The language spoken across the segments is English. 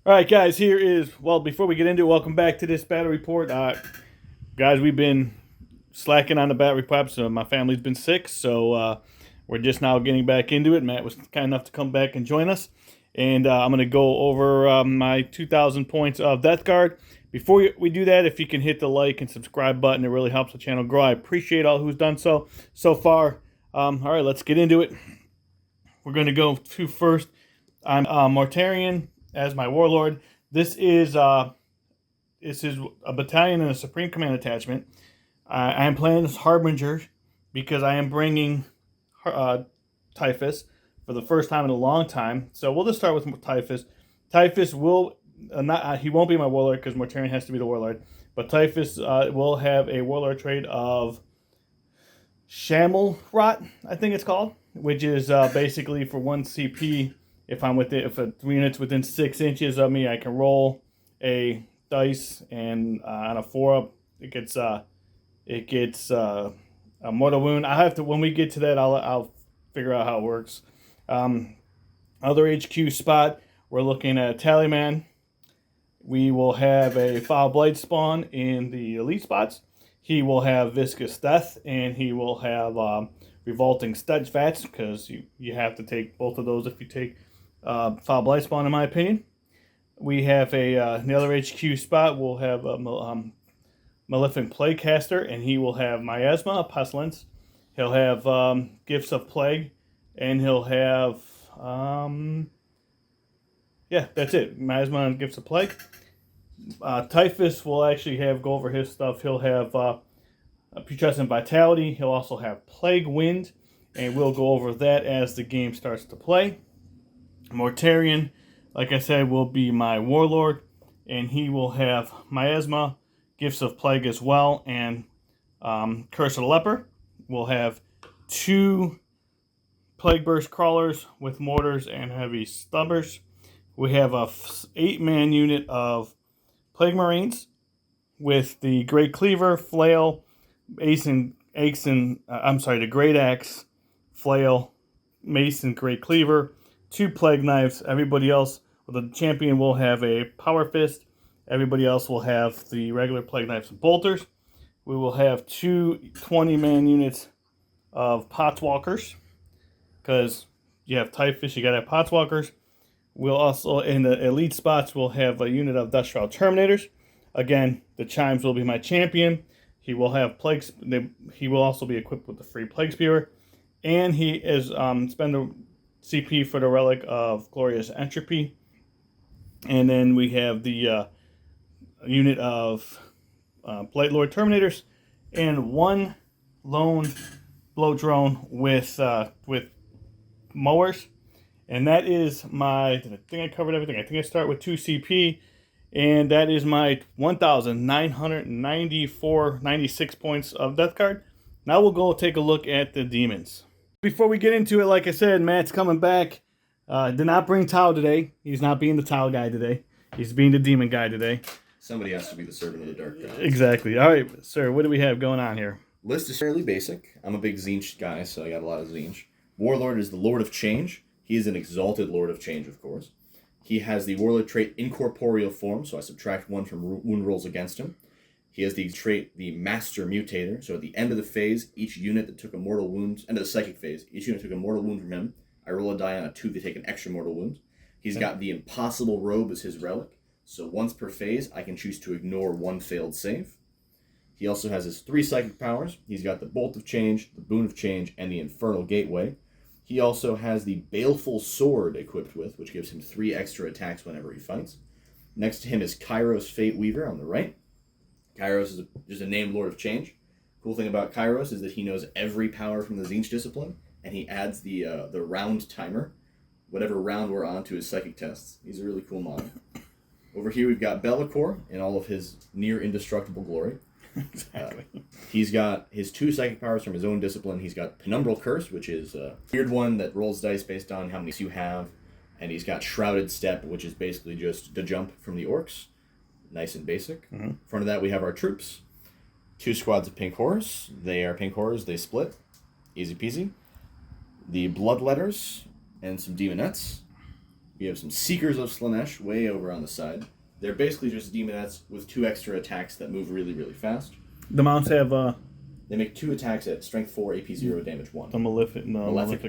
All right, guys, before we get into it, welcome back to this battle report. Guys, we've been slacking on the battle reports. My family's been sick, so we're just now getting back into it. Matt was kind enough to come back and join us. And I'm going to go over my 2,000 points of Death Guard. Before we do that, if you can hit the like and subscribe button, it really helps the channel grow. I appreciate all who's done so far. All right, let's get into it. We're going to go to first. I'm Mortarion as my warlord. This is a battalion and a Supreme Command attachment. I am playing as Harbinger because I am bringing Typhus for the first time in a long time. So we'll just start with Typhus. Typhus will he won't be my warlord because Mortarion has to be the warlord. But Typhus will have a warlord trait of Shamel Rot, I think it's called, which is basically for 1 CP. If a 3 units within 6 inches of me, I can roll a dice, and on a 4-up, it gets a mortal wound. I have to, when we get to that, I'll figure out how it works. Other HQ spot, we're looking at Tallyman. We will have a Foul Blight spawn in the elite spots. He will have Viscous Death, and he will have Revolting Steadfast, because you have to take both of those if you take Foul Blight spawn, in my opinion. We have the other HQ spot. We'll have a Maleficent Plaguecaster, and he will have Miasma, Pestilence. He'll have Gifts of Plague, and he'll have that's it. Miasma and Gifts of Plague. Typhus will actually go over his stuff. He'll have Putrescent Vitality. He'll also have Plague Wind, and we'll go over that as the game starts to play. Mortarion, like I said, will be my warlord, and he will have Miasma, Gifts of Plague as well, and Curse of the Leper. We'll have 2 Plague Burst Crawlers with Mortars and Heavy Stubbers. We have a 8-man unit of Plague Marines with the Great Cleaver, Flail, the Great Axe, Flail, Mace, and Great Cleaver. 2 Plague Knives. Everybody else, the champion will have a Power Fist. Everybody else will have the regular Plague Knives and Bolters. We will have 2 20-man units of Potswalkers, because you have Typhus, you got to have Potswalkers. We'll also, in the elite spots, we'll have a unit of Deathshroud Terminators. Again, the Chimes will be my champion. He will have plagues. He will also be equipped with the free Plague Spear, and he is spend the CP for the Relic of Glorious Entropy. And then we have the unit of Blight Lord Terminators and 1 lone blow drone with mowers. And that is I think I covered everything. I think I start with 2 CP, and that is my 1,996 points of Death Guard. Now we'll go take a look at the Demons. Before we get into it, like I said, Matt's coming back. Did not bring Tau today. He's not being the Tau guy today. He's being the Demon guy today. Somebody has to be the servant of the dark gods. Exactly. All right, sir, what do we have going on here? List is fairly basic. I'm a big Tzeentch guy, so I got a lot of Tzeentch. Warlord is the Lord of Change. He is an exalted Lord of Change, of course. He has the Warlord trait Incorporeal Form, so I subtract 1 from wound rolls against him. He has the trait the Master Mutator, so at the end of the phase, each unit that took a mortal wound, end of the psychic phase, each unit took a mortal wound from him. I roll a die on a 2 to take an extra mortal wound. He's got the Impossible Robe as his relic, so once per phase, I can choose to ignore 1 failed save. He also has his 3 psychic powers. He's got the Bolt of Change, the Boon of Change, and the Infernal Gateway. He also has the Baleful Sword equipped with, which gives him 3 extra attacks whenever he fights. Next to him is Kairos Fate Weaver on the right. Kairos is just a named Lord of Change. Cool thing about Kairos is that he knows every power from the Tzeentch discipline, and he adds the round timer, whatever round we're on, to his psychic tests. He's a really cool model. Over here we've got Be'lakor in all of his near indestructible glory. Exactly. He's got his 2 psychic powers from his own discipline. He's got Penumbral Curse, which is a weird one that rolls dice based on how many you have. And he's got Shrouded Step, which is basically just the jump from the orcs. Nice and basic. Mm-hmm. In front of that we have our troops. 2 squads of Pink Horrors. They are Pink Horrors, they split. Easy peasy. The Bloodletters and some Demonettes. We have some Seekers of Slanesh way over on the side. They're basically just demonettes with 2 extra attacks that move really, really fast. The mounts have They make 2 attacks at strength 4, AP 0, damage 1. the malefic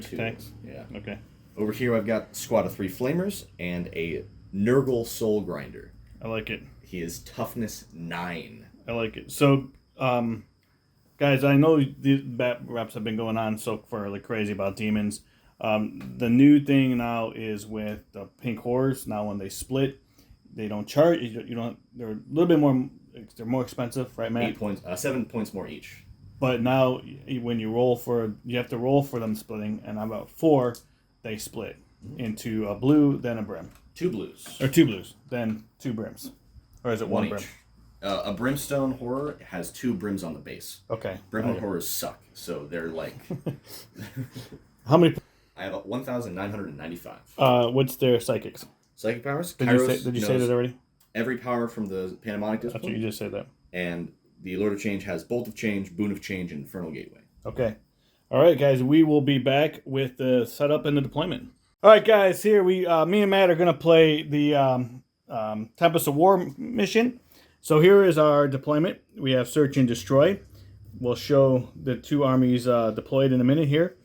2. attacks. Yeah. Okay. Over here I've got a squad of 3 Flamers and a Nurgle Soul Grinder. I like it. He is toughness 9. I like it. So, guys, I know the bat reps have been going on so far like crazy about demons. The new thing now is with the pink horrors. Now when they split, they don't charge. You don't. They're a little bit more. They're more expensive, right, Matt? 8 points, 7 points more each. But now when you roll for, you have to roll for them splitting, and about 4, they split into a blue, then a brim. 2 blues. Or 2 blues, then 2 brims. Or is it 1 brim? Each. A Brimstone Horror has 2 brims on the base. Okay. Brimstone Horrors suck, so they're like... How many? I have 1,995. What's their psychics? Psychic powers? Did you say that already? Every power from the Panamonic That's what you just said that. And the Lord of Change has Bolt of Change, Boon of Change, and Infernal Gateway. Okay. All right, guys. We will be back with the setup and the deployment. All right, guys. Here me and Matt are going to play the Tempest of War mission. So here is our deployment. We have Search and Destroy. We'll show the 2 armies deployed in a minute here.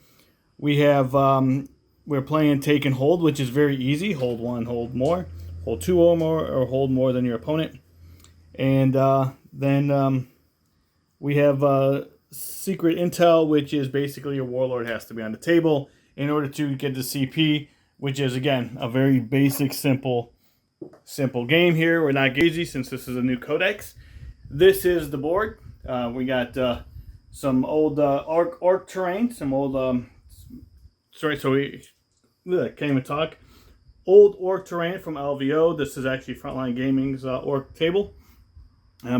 We have, we're playing Take and Hold, which is very easy. Hold 1, hold more. Hold 2 or more, or hold more than your opponent. And then we have Secret Intel, which is basically your Warlord has to be on the table in order to get the CP, which is, again, a very basic, simple game here. We're not easy since this is a new codex. This is the board. We got some old orc terrain, some old... can't even talk. Old orc terrain from LVO. This is actually Frontline Gaming's orc table.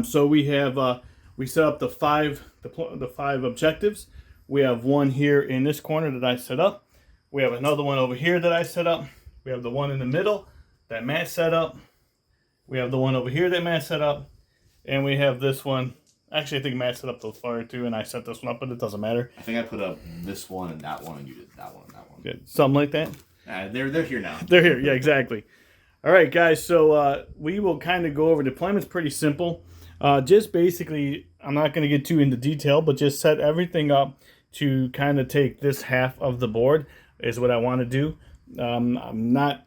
So we have we set up the 5 objectives. We have one here in this corner that I set up. We have another one over here that I set up. We have the one in the middle that Matt set up. We have the one over here that Matt set up, and we have this one. Actually, I think Matt set up those fire too, and I set this one up, but it doesn't matter. I think I put up this one and that one, and you did that one and that one. Good. Something like that. They're here now. They're here. Yeah, exactly. All right, guys. So we will kind of go over deployment's pretty simple. Just basically, I'm not going to get too into detail, but just set everything up to kind of take this half of the board is what I want to do. I'm not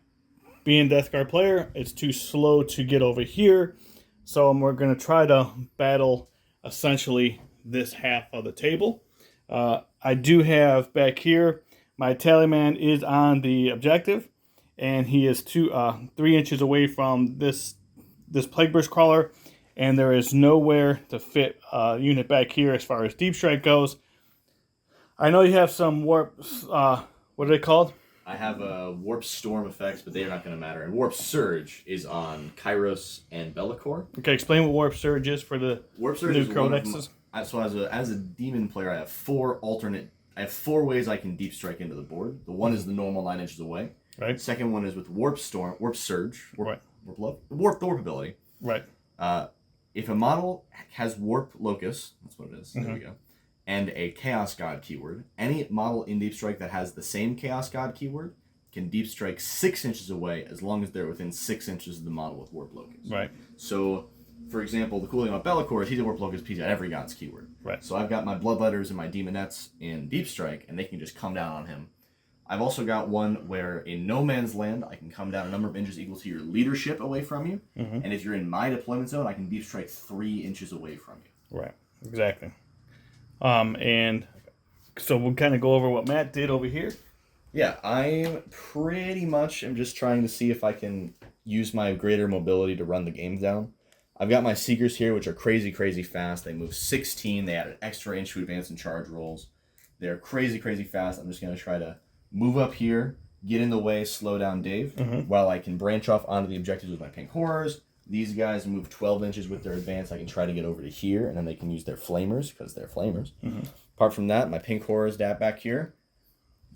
being Death Guard player. It's too slow to get over here. So we're going to try to battle essentially this half of the table. I do have back here, my Tallyman is on the objective, and he is 3 inches away from this Plagueburst Crawler, and there is nowhere to fit a unit back here as far as Deep Strike goes. I know you have some warp, what are they called? I have Warp Storm effects, but they're not going to matter. And Warp Surge is on Kairos and Bellicor. Okay, explain what Warp Surge is for the Warp Surge new is codexes. So as a demon player, I have 4 ways I can Deep Strike into the board. The one is the normal 9 inches away. Right. Second one is with Warp Surge, right. Warp ability. Right. If a model has Warp Locus, that's what it is. There we go. And a Chaos God keyword, any model in Deep Strike that has the same Chaos God keyword can Deep Strike 6 inches away as long as they're within 6 inches of the model with Warp Locus. Right. So, for example, the cool thing about Bellicor is he's a Warp Locus, he's got every God's keyword. Right. So I've got my Bloodletters and my Demonettes in Deep Strike, and they can just come down on him. I've also got one where in No Man's Land, I can come down a number of inches equal to your leadership away from you. Mm-hmm. And if you're in my deployment zone, I can Deep Strike 3 inches away from you. Right. Exactly. And so we'll kind of go over what Matt did over here. Yeah, I pretty much am just trying to see if I can use my greater mobility to run the game down. I've got my Seekers here, which are crazy, crazy fast. They move 16. They add an extra inch to advance and charge rolls. They're crazy, crazy fast. I'm just going to try to move up here, get in the way, slow down Dave, while I can branch off onto the objectives with my Pink Horrors. These guys move 12 inches with their advance. I can try to get over to here, and then they can use their Flamers, because they're Flamers. Apart from that, my Pink Horrors back here,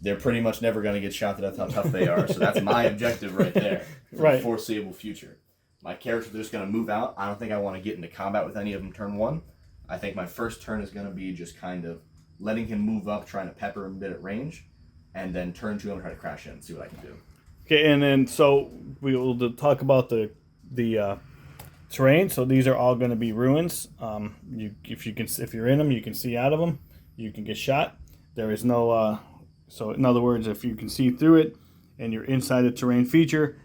they're pretty much never going to get shot to death how tough they are. So that's my objective right there for the foreseeable future. My characters are just going to move out. I don't think I want to get into combat with any of them turn 1. I think my first turn is going to be just kind of letting him move up, trying to pepper him a bit at range, and then turn 2 I'm going to try to crash in and see what I can do. Okay, and then so we will talk about the terrain. So these are all going to be ruins. If you're in them, you can see out of them. You can get shot. There is no. So in other words, if you can see through it, and you're inside the terrain feature,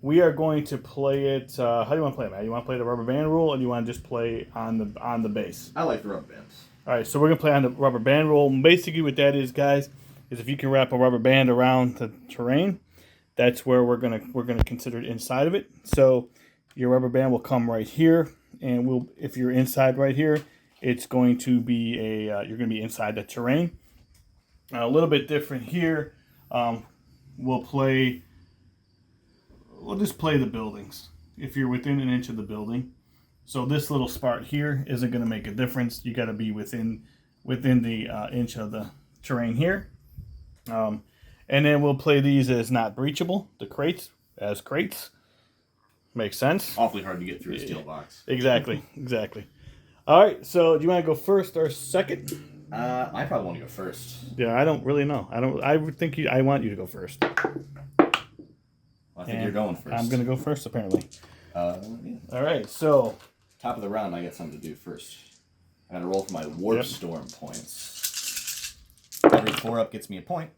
we are going to play it. How do you want to play it, Matt? You want to play the rubber band rule, or do you want to just play on the base? I like the rubber bands. All right, so we're gonna play on the rubber band rule. Basically, what that is, guys, is if you can wrap a rubber band around the terrain, that's where we're gonna consider it inside of it. So your rubber band will come right here, and if you're inside right here, it's going to be you're gonna be inside the terrain. A little bit different here. We'll just play the buildings. If you're within an inch of the building. So this little spot here isn't going to make a difference. You got to be within the inch of the terrain here. And then we'll play these as not breachable. The crates as crates. Makes sense. Awfully hard to get through a steel box. Exactly. All right. So do you want to go first or second? I probably want to go first. Yeah, I don't really know. I would think I want you to go first. Well, I think you're going first. I'm going to go first, apparently. Yeah. All right. So top of the round, I got something to do first. I got to roll for my warp storm points. Every 4 up gets me a point.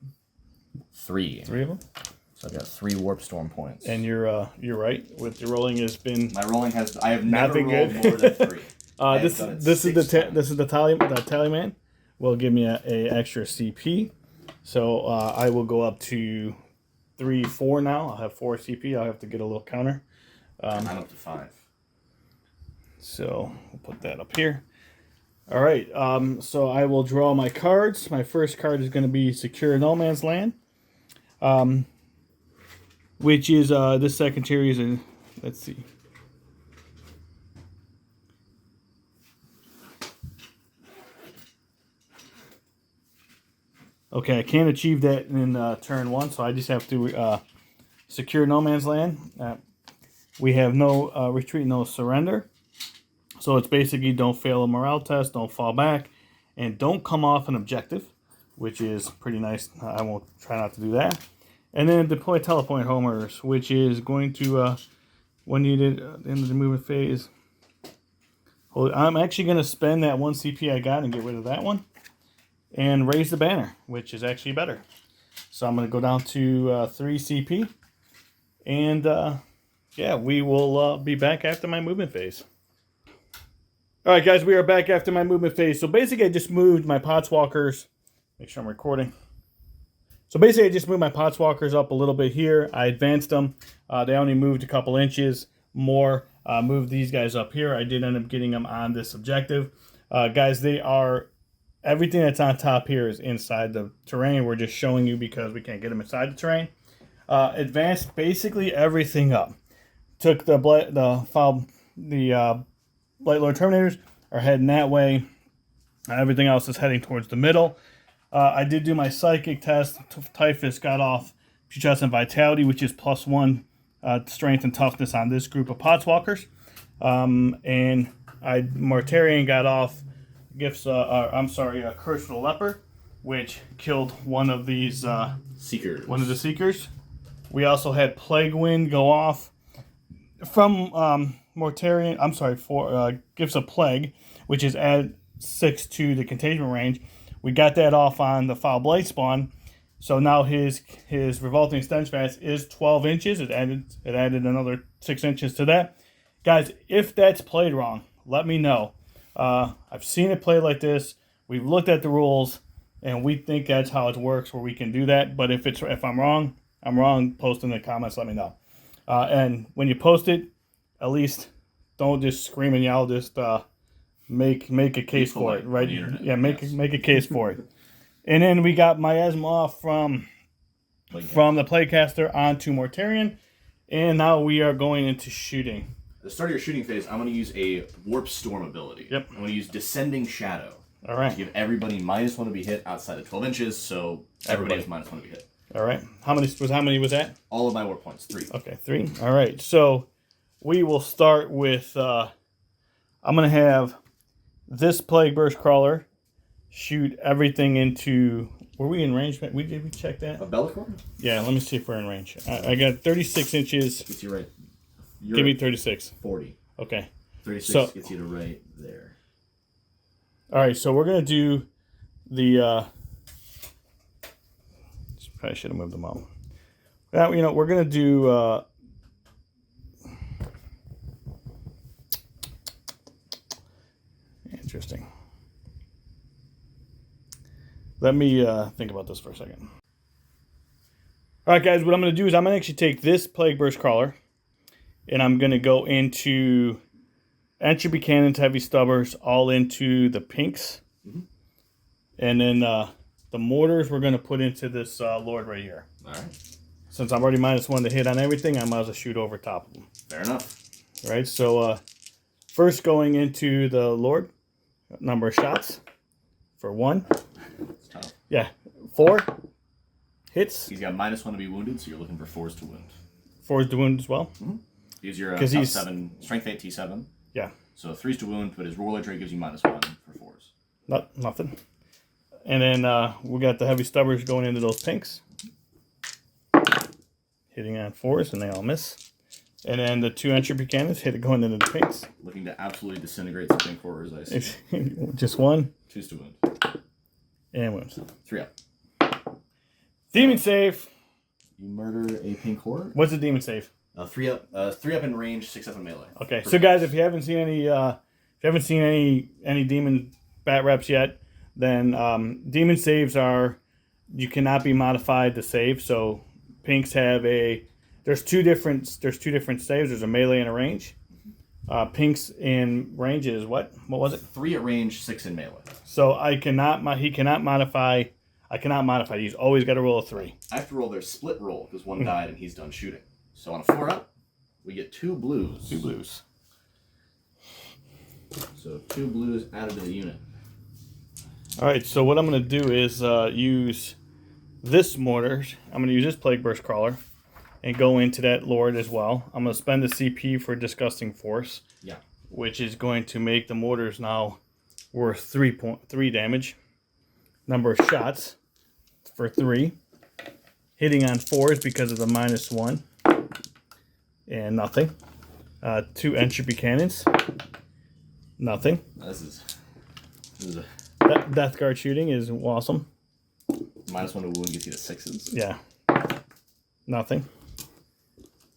3. 3 of them. So I've got 3 warp storm points. And you're right. With your rolling has been my rolling has. I have never rolled more than 3. This is the tally man. Will give me a extra CP. So I will go up to 3, 4 now. I'll have 4 CP. I'll have to get a little counter. I'm up to 5. So we'll put that up here. All right. So I will draw my cards. My first card is going to be Secure No Man's Land, which is this secondary is a. Let's see. Okay, I can't achieve that in turn 1, so I just have to secure No Man's Land. We have no retreat, no surrender. So it's basically don't fail a morale test, don't fall back, and don't come off an objective, which is pretty nice. I won't try not to do that. And then deploy telepoint homers, which is going to, when needed, at the end of the movement phase. I'm actually going to spend that 1 CP I got and get rid of that one. And raise the banner, which is actually better. So I'm going to go down to 3 CP. And yeah, we will be back after my movement phase. All right, guys, we are back after my movement phase. So basically, I just moved my Podswalkers. Make sure I'm recording. So basically, I just moved my Podswalkers up a little bit here. I advanced them. They only moved a couple inches more. Moved these guys up here. I did end up getting them on this objective. Guys, they are... Everything that's on top here is inside the terrain. We're just showing you because we can't get them inside the terrain. Advanced basically everything up. Took the Blight Lord Terminators are heading that way. Everything else is heading towards the middle. I did do my psychic test. Typhus got off putrescent vitality, which is +1 strength and toughness on this group of Podswalkers. And Mortarion got off Curse of the Leper, which killed one of these Seekers. One of the Seekers. We also had Plague Wind go off from Mortarion. For Gifts of Plague, which is add 6 to the contagion range. We got that off on the Foul Blight spawn. So now his Revolting Stench Vast is 12 inches. It added another 6 inches to that. Guys, if that's played wrong, let me know. I've seen it played like this. We've looked at the rules, and we think that's how it works, where we can do that. But if I'm wrong, I'm wrong. Post in the comments, let me know. And when you post it, at least don't just scream and yell. Just make a case for it, right? Yeah, make a case for it. And then we got Miasma from the Playcaster onto Mortarion, and now we are going into shooting. At the start of your shooting phase, I'm going to use a Warp Storm ability. Yep. I'm going to use Descending Shadow. All right. To give everybody -1 to be hit outside of 12 inches, so everybody has -1 to be hit. All right. How many was that? All of my warp points, 3. Okay, 3. All right. So we will start with. I'm going to have this Plague Burst Crawler shoot everything into Were we in range? Did we check that? A Bellicor? Yeah, let me see if we're in range. I got 36 inches. Gets you right. Give me 36. 40. Okay. 36 gets you to right there. All right, so we're going to do the... probably should have moved them out. Now, you know, we're going to do... interesting. Let me think about this for a second. All right, guys, what I'm going to do is I'm going to actually take this Plague Burst Crawler, and I'm going to go into Entropy Cannons, Heavy Stubbers, all into the pinks. Mm-hmm. And then the mortars we're going to put into this Lord right here. All right. Since I'm already -1 to hit on everything, I might as well shoot over top of them. Fair enough. All right, so first going into the Lord, number of shots for 1. It's tough. Yeah, 4 hits. He's got -1 to be wounded, so you're looking for 4s to wound. 4s to wound as well. Mm-hmm. Use your Because he's 7, Strength 8 T7. Yeah. So 3s to wound, but his Warlord trait gives you -1 for 4s. Nothing. And then we got the Heavy Stubbers going into those pinks. Hitting on 4s, and they all miss. And then the 2 Entropy Cannons going into the pinks. Looking to absolutely disintegrate some pink horrors, I see. Just 1. 2s to wound. And wounds. 3 up. Demon save. You murder a pink horror. What's the demon save? 3 up. 3 up in range, 6 up in melee. Okay, so guys, if you haven't seen any demon bat reps yet, then demon saves are, you cannot be modified to save. So pinks have there's two different saves. There's a melee and a range. Pinks in range is what was it? 3 at range, 6 in melee. So I cannot modify these. Always got to roll a 3. I have to roll their split roll because one died and he's done shooting. So on a 4 up, we get 2 blues. 2 blues. So 2 blues added to the unit. All right, so what I'm going to do is use this mortar. I'm going to use this Plague Burst Crawler and go into that Lord as well. I'm going to spend the CP for Disgusting Force. Yeah. Which is going to make the mortars now worth 3 damage. Number of shots for 3. Hitting on 4s because of the -1. And nothing. 2 Entropy Cannons. Nothing. This is a... Death Guard shooting is awesome. -1 to wound gets you to 6s. Yeah. Nothing.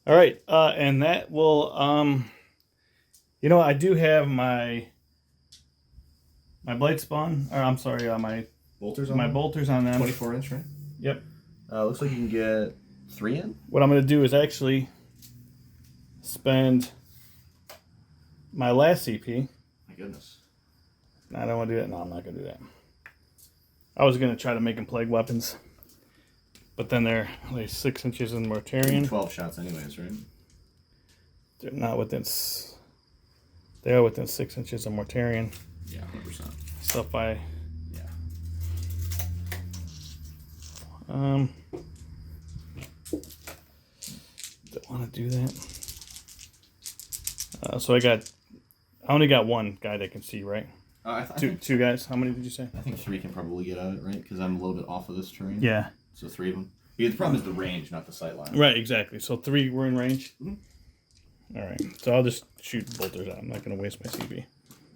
All right, and that will, you know, I do have my blade spawn, or I'm sorry, my bolters on my them? bolters on them. 24-inch, right? Yep. Looks like you can get 3 in. What I'm going to do is actually spend my last CP. My goodness. I don't want to do that. No, I'm not going to do that. I was going to try to make them plague weapons, but then they're like 6 inches in Mortarian. 12 shots anyways, right? They're not within... They are within 6 inches of Mortarian. Yeah, 100%. So if I... Yeah. Don't want to do that. So I only got 1 guy that can see, right? I Two guys. How many did you say? I think 3 can probably get at it, right? Because I'm a little bit off of this terrain. Yeah. So 3 of them. Yeah, the problem is the range, not the sight line. Right, exactly. So 3 were in range. Mm-hmm. All right. So I'll just shoot bolters out. I'm not going to waste my CP.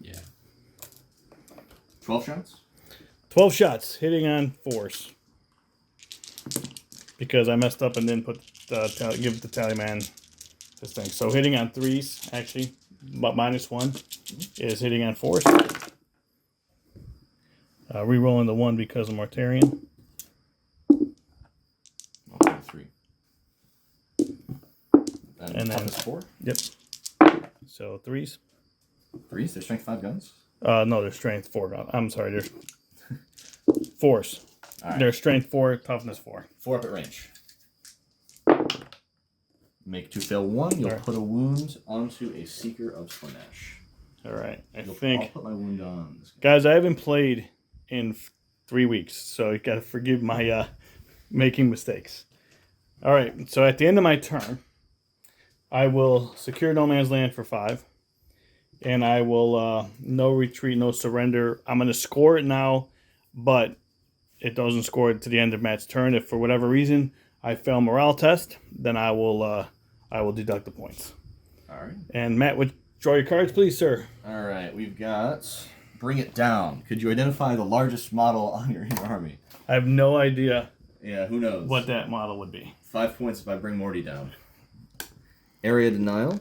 Yeah. 12 shots? 12 shots, hitting on 4s. Because I messed up and didn't put give the Tallyman this thing. So hitting on 3s, actually, but -1 is hitting on 4s. Re-rolling the 1 because of Mortarian. Okay, 3. And then 4? Yep. So 3s. 3s? They're strength 5 guns? No, they're strength 4 gun. I'm sorry, they're 4s. Right. They're strength 4, toughness 4. 4 up at range. Make 2 fail 1. You'll put a wound onto a Seeker of Slanesh. All right. I'll put my wound on this guy. Guys, I haven't played in 3 weeks, so you got to forgive my making mistakes. All right. So at the end of my turn, I will secure no man's land for 5, and I will no retreat, no surrender. I'm going to score it now, but it doesn't score to the end of Matt's turn. If for whatever reason I fail morale test, then I will deduct the points. All right. And Matt, would draw your cards, please, sir. All right, we've got Bring It Down. Could you identify the largest model on your army? I have no idea. Yeah, who knows? What that model would be. 5 points if I bring Morty down. Area Denial.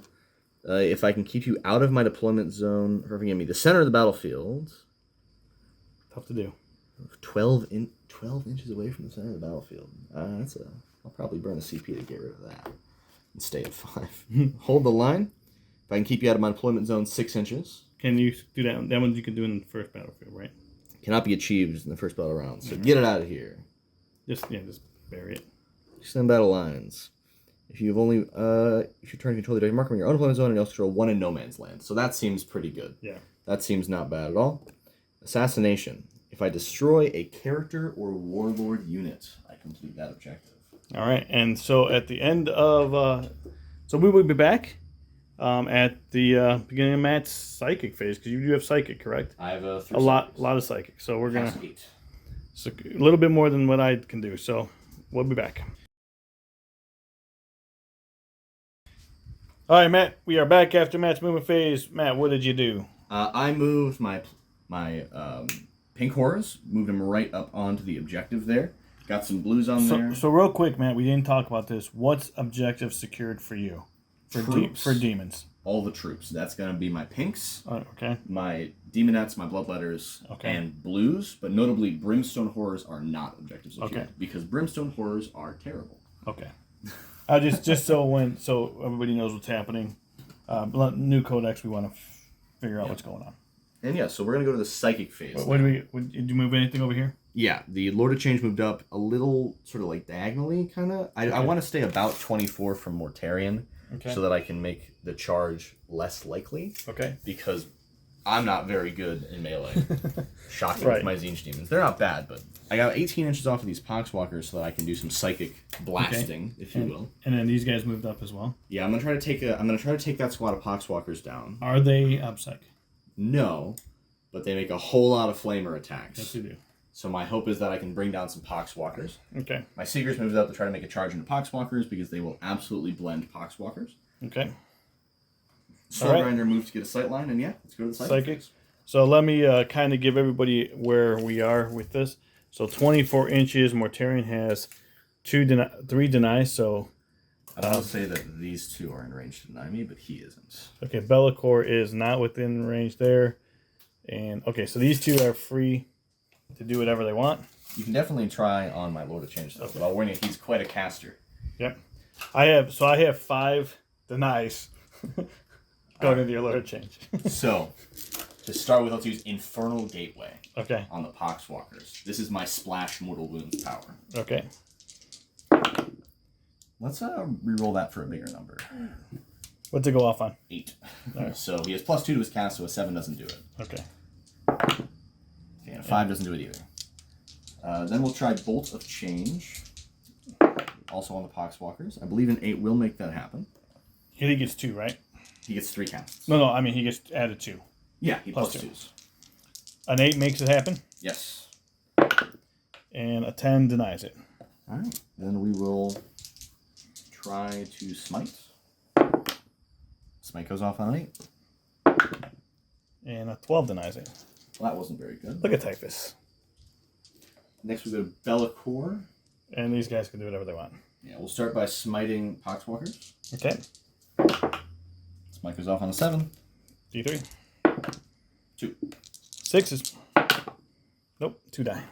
If I can keep you out of my deployment zone, or forgive me, the center of the battlefield. Tough to do. 12 inches away from the center of the battlefield. I'll probably burn a CP to get rid of that. And stay at 5. Hold the line. If I can keep you out of my deployment zone 6 inches. Can you do that? That one you can do in the first battlefield, right? Cannot be achieved in the first battle round. So get it out of here. Just bury it. Extend battle lines. If you've only if you turn control the marker in your own deployment zone and you also control 1 in no man's land. So that seems pretty good. Yeah. That seems not bad at all. Assassination. If I destroy a character or warlord unit, I complete that objective. All right, and so at the end of so we will be back at the beginning of Matt's psychic phase, because you do have psychic, correct? I have a lot of psychic. So we're gonna 8. so a little bit more than what I can do. So we'll be back. All right, Matt, we are back after Matt's movement phase. Matt, what did you do? I moved my pink horrors, moved them right up onto the objective there. Got some blues on there. So real quick, Matt, we didn't talk about this. What's objective secured for you? For demons? All the troops. That's going to be my pinks, okay. My demonettes, my bloodletters, and blues. But notably, brimstone horrors are not objective secured because brimstone horrors are terrible. Okay. Just so everybody knows what's happening. New codex, we want to figure out what's going on. And yeah, so we're gonna go to the psychic phase. Did you move anything over here? Yeah, the Lord of Change moved up a little, sort of like diagonally, kind of. I want to stay about 24 from Mortarion, so that I can make the charge less likely. Okay. Because I'm not very good in melee. Shocking with my Zinch demons. They're not bad, but I got 18 inches off of these poxwalkers so that I can do some psychic blasting, if you will. And then these guys moved up as well. Yeah, I'm gonna try to take that squad of poxwalkers down. Are they obsec? No, but they make a whole lot of flamer attacks. Yes, they do. So my hope is that I can bring down some poxwalkers. Okay. My Seekers moved up to try to make a charge into poxwalkers because they will absolutely blend poxwalkers. Okay. Soulgrinder moved to get a sightline, and yeah, let's go to the psychic. So let me kind of give everybody where we are with this. So 24 inches, Mortarion has 3 denies, so... I will say that these two are in range to deny me, but he isn't. Okay, Be'lakor is not within range there. And, okay, so these two are free to do whatever they want. You can definitely try on my Lord of Change, though, but I'll warn you, he's quite a caster. Yep. I have 5 denies going into your Lord of Change. So, to start with, let's use Infernal Gateway. Okay. On the Poxwalkers. This is my Splash Mortal Wounds power. Okay. Let's reroll that for a bigger number. What's it go off on? 8. Right. So he has +2 to his cast, so a 7 doesn't do it. Okay. Okay, and a 5 doesn't do it either. Then we'll try Bolt of Change. Also on the Poxwalkers. I believe an 8 will make that happen. He gets 2, right? He gets 3 casts. No, I mean he gets added 2. Yeah, he +2s. An 8 makes it happen? Yes. And a 10 denies it. Alright. Then we will try to smite. Smite goes off on an 8. And a 12 denies it. Well, that wasn't very good. Look at Typhus. Next we go to Be'lakor. And these guys can do whatever they want. Yeah, we'll start by smiting Poxwalkers. Okay. Smite goes off on a 7. D3. 2. 6s. Nope, 2 die.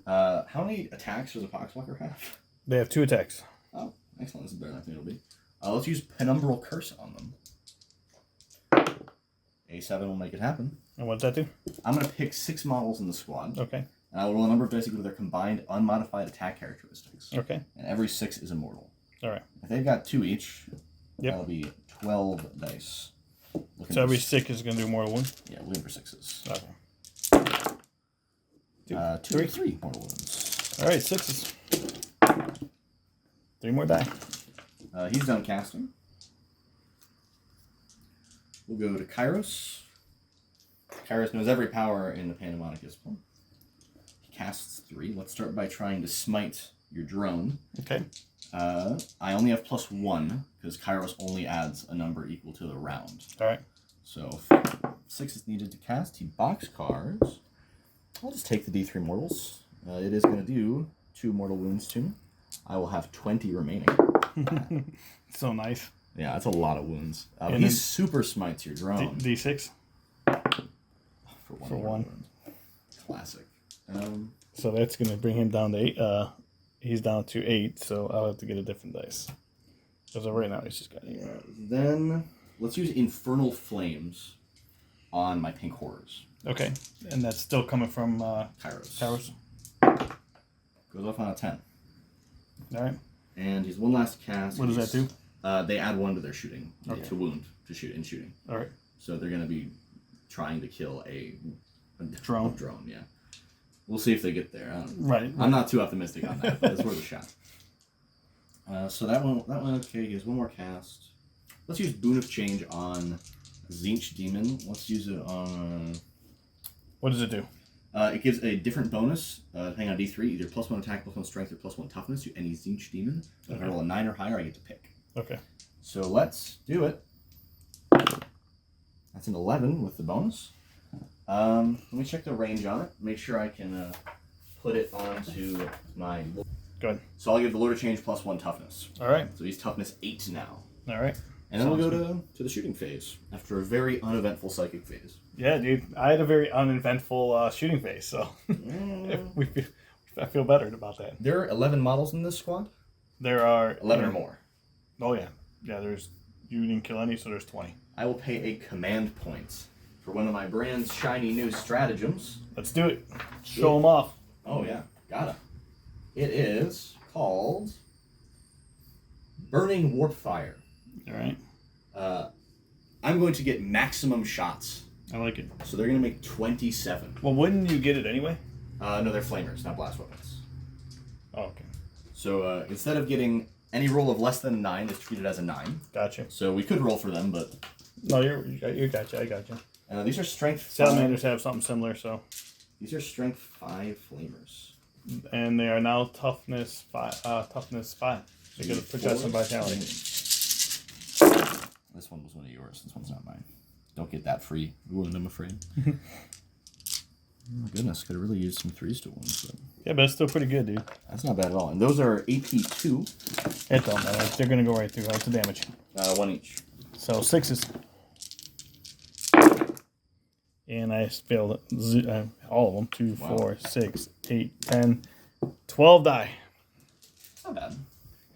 How many attacks does a Poxwalker have? They have 2 attacks. Oh, excellent. This is better than I think it'll be. Let's use Penumbral Curse on them. A7 will make it happen. And what does that do? I'm going to pick 6 models in the squad. Okay. And I will roll a number of dice equal to their combined unmodified attack characteristics. Okay. And every 6 is immortal. All right. If they've got 2 each, that'll be 12 dice. So every 6 is going to do mortal wound? Yeah, looking for 6s. Okay. 3 mortal wounds. All right, 6s. 3 more die. He's done casting. We'll go to Kairos. Kairos knows every power in the Pandemonic Discipline. He casts 3. Let's start by trying to smite your drone. Okay. I only have +1 because Kairos only adds a number equal to the round. All right. So 6 is needed to cast. He boxcars. I'll just take the D3 mortals. It is going to do 2 mortal wounds to me. I will have 20 remaining. So nice. Yeah, that's a lot of wounds. He then super smites your drone. D6? For 1. Wound. Classic. So that's going to bring him down to 8. He's down to 8, so I'll have to get a different dice. As of right now, he's just got 8. Then let's use Infernal Flames on my pink horrors. Okay, and that's still coming from Kairos. Goes off on a 10. All right. And he's one last cast. What does that do? They add 1 to their shooting, Okay. to wound, to shoot in shooting. All right. So they're going to be trying to kill a drone. Drone, yeah. We'll see if they get there. Right. I'm not too optimistic on that, but it's worth a shot. So that one, okay, he has 1 more cast. Let's use Boon of Change on Tzeentch Demon. Let's use it on... What does it do? It gives a different bonus, depending on D3, either +1 attack, +1 strength, or +1 toughness to any Tzeentch Demon. So if I roll a 9 or higher, I get to pick. Okay. So let's do it. That's an 11 with the bonus. Let me check the range on it. Make sure I can put it onto my... Good. So I'll give the Lord of Change +1 toughness. All right. So he's toughness 8 now. All right. And then we'll go to the shooting phase after a very uneventful psychic phase. Yeah, dude. I had a very uneventful shooting phase, so I feel better about that. There are 11 models in this squad? There are... 11 or more. Oh, yeah. Yeah, there's... You didn't kill any, so there's 20. I will pay a command point for one of my brand's shiny new stratagems. Let's do it. Show them off. Oh, yeah. Gotta. It is called Burning Warp Fire. All right. I'm going to get maximum shots. I like it. So they're going to make 27. Well, wouldn't you get it anyway? No, they're flamers, not blast weapons. Oh, okay. So instead of getting any roll of less than a 9, it's treated as a 9. Gotcha. So we could roll for them, but... No, you gotcha. I gotcha. These are strength 5. Salamanders have something similar, so... These are strength 5 flamers. And they are now toughness 5. They get a protection vitality. This one was one of yours. This one's not mine. Don't get that free wound, I'm afraid. Oh my goodness, could have really used some 3s to wounds. But... Yeah, but it's still pretty good, dude. That's not bad at all. And those are AP 2. It don't matter. They're going to go right through. That's the damage. 1 each. So 6s. And I failed all of them. 2, 4, 6, 8, 10, 12 die. Not bad.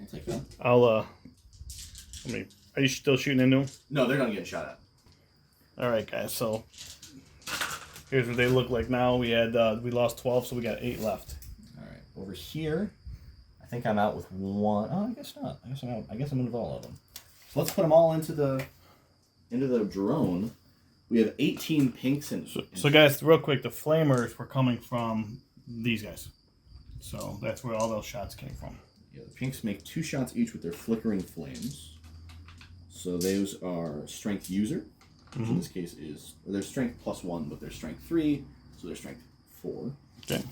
I'll take that. Are you still shooting into them? No, they're not getting shot at. All right, guys. So here's what they look like now. We lost 12, so we got 8 left. All right. Over here, I think I'm out with 1. Oh, I guess not. I guess I'm in with all of them. So let's put them all into the drone. We have 18 pinks and... So guys, real quick, the flamers were coming from these guys. So that's where all those shots came from. Yeah, the pinks make 2 shots each with their flickering flames. So those are strength user, which in this case is... Their strength +1, but they're strength 3, so they're strength 4. Okay.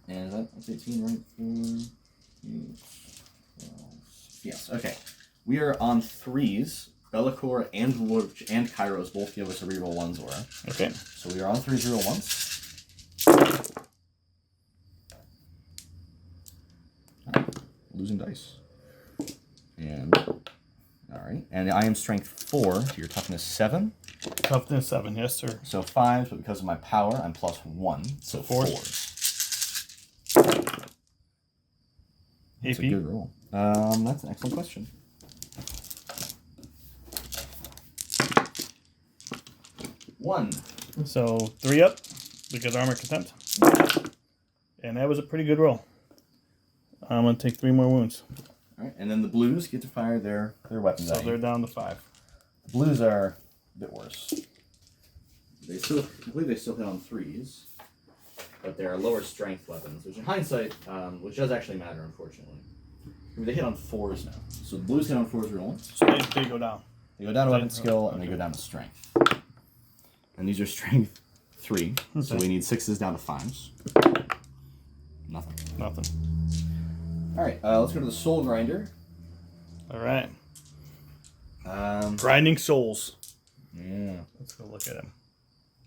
And that's 18, right? 4, 8, 12... Yes, okay. We are on 3s. Bellicor and Kairos both give us a reroll 1 Zora. Okay. So we are on 3 0 once. Losing dice. And alright. And I am strength 4 to your toughness 7. Toughness 7, yes sir. So 5, but because of my power, I'm +1. So 4. That's a good roll. That's an excellent question. One. So 3 up because armor contempt. And that was a pretty good roll. I'm going to take 3 more wounds. Alright, and then the blues get to fire their weapons So at you. they're down to 5. The blues are a bit worse. I believe they still hit on 3s, but they're lower strength weapons, which in hindsight, which does actually matter, unfortunately. They hit on 4s now. So the blues hit on 4s real once. So they go down. They go down to weapon skill, and they go down to strength. And these are strength 3. Okay. So we need 6s down to 5s. Nothing. Nothing. All right, let's go to the Soul Grinder. All right. Grinding souls. Yeah. Let's go look at him.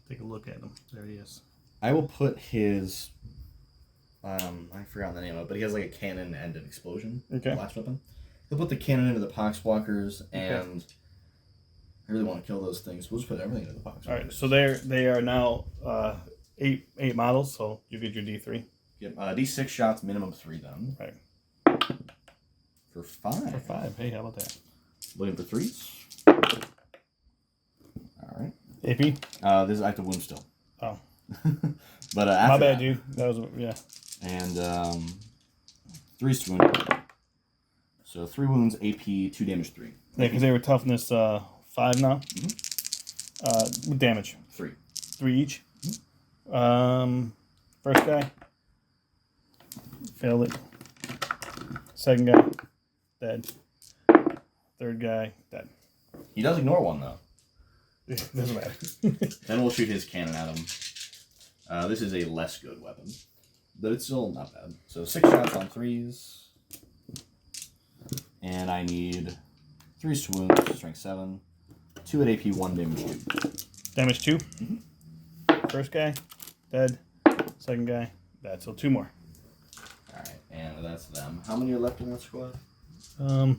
Take a look at him. There he is. I will put his. I forgot the name of it, but he has like a cannon and an explosion. Okay. Blast weapon. He'll put the cannon into the Poxwalkers, and I really want to kill those things. We'll just put everything into the Poxwalkers. All right. So they are now 8 models. So you get your D3. Yep. D6 shots, minimum 3 then. Right. For 5. For 5. Hey, how about that? Looking for 3s. All right. AP. This is active wound still. Oh. But my bad, dude. That was And 3s to wound. So 3 wounds, AP, 2 damage, 3. Yeah, because they were toughness 5 now. Mm-hmm. Damage. 3. 3 each. Mm-hmm. First guy. Failed it. Second guy. Dead. Third guy. Dead. He does ignore 1 though. Doesn't matter. Then we'll shoot his cannon at him. This is a less good weapon, but it's still not bad. So 6 shots on 3s. And I need 3 to wound, strength 7. 2 at AP, 1 damage 2. Damage 2. Mm-hmm. First guy. Dead. Second guy. Dead. So 2 more. Alright, and that's them. How many are left in that squad? 3.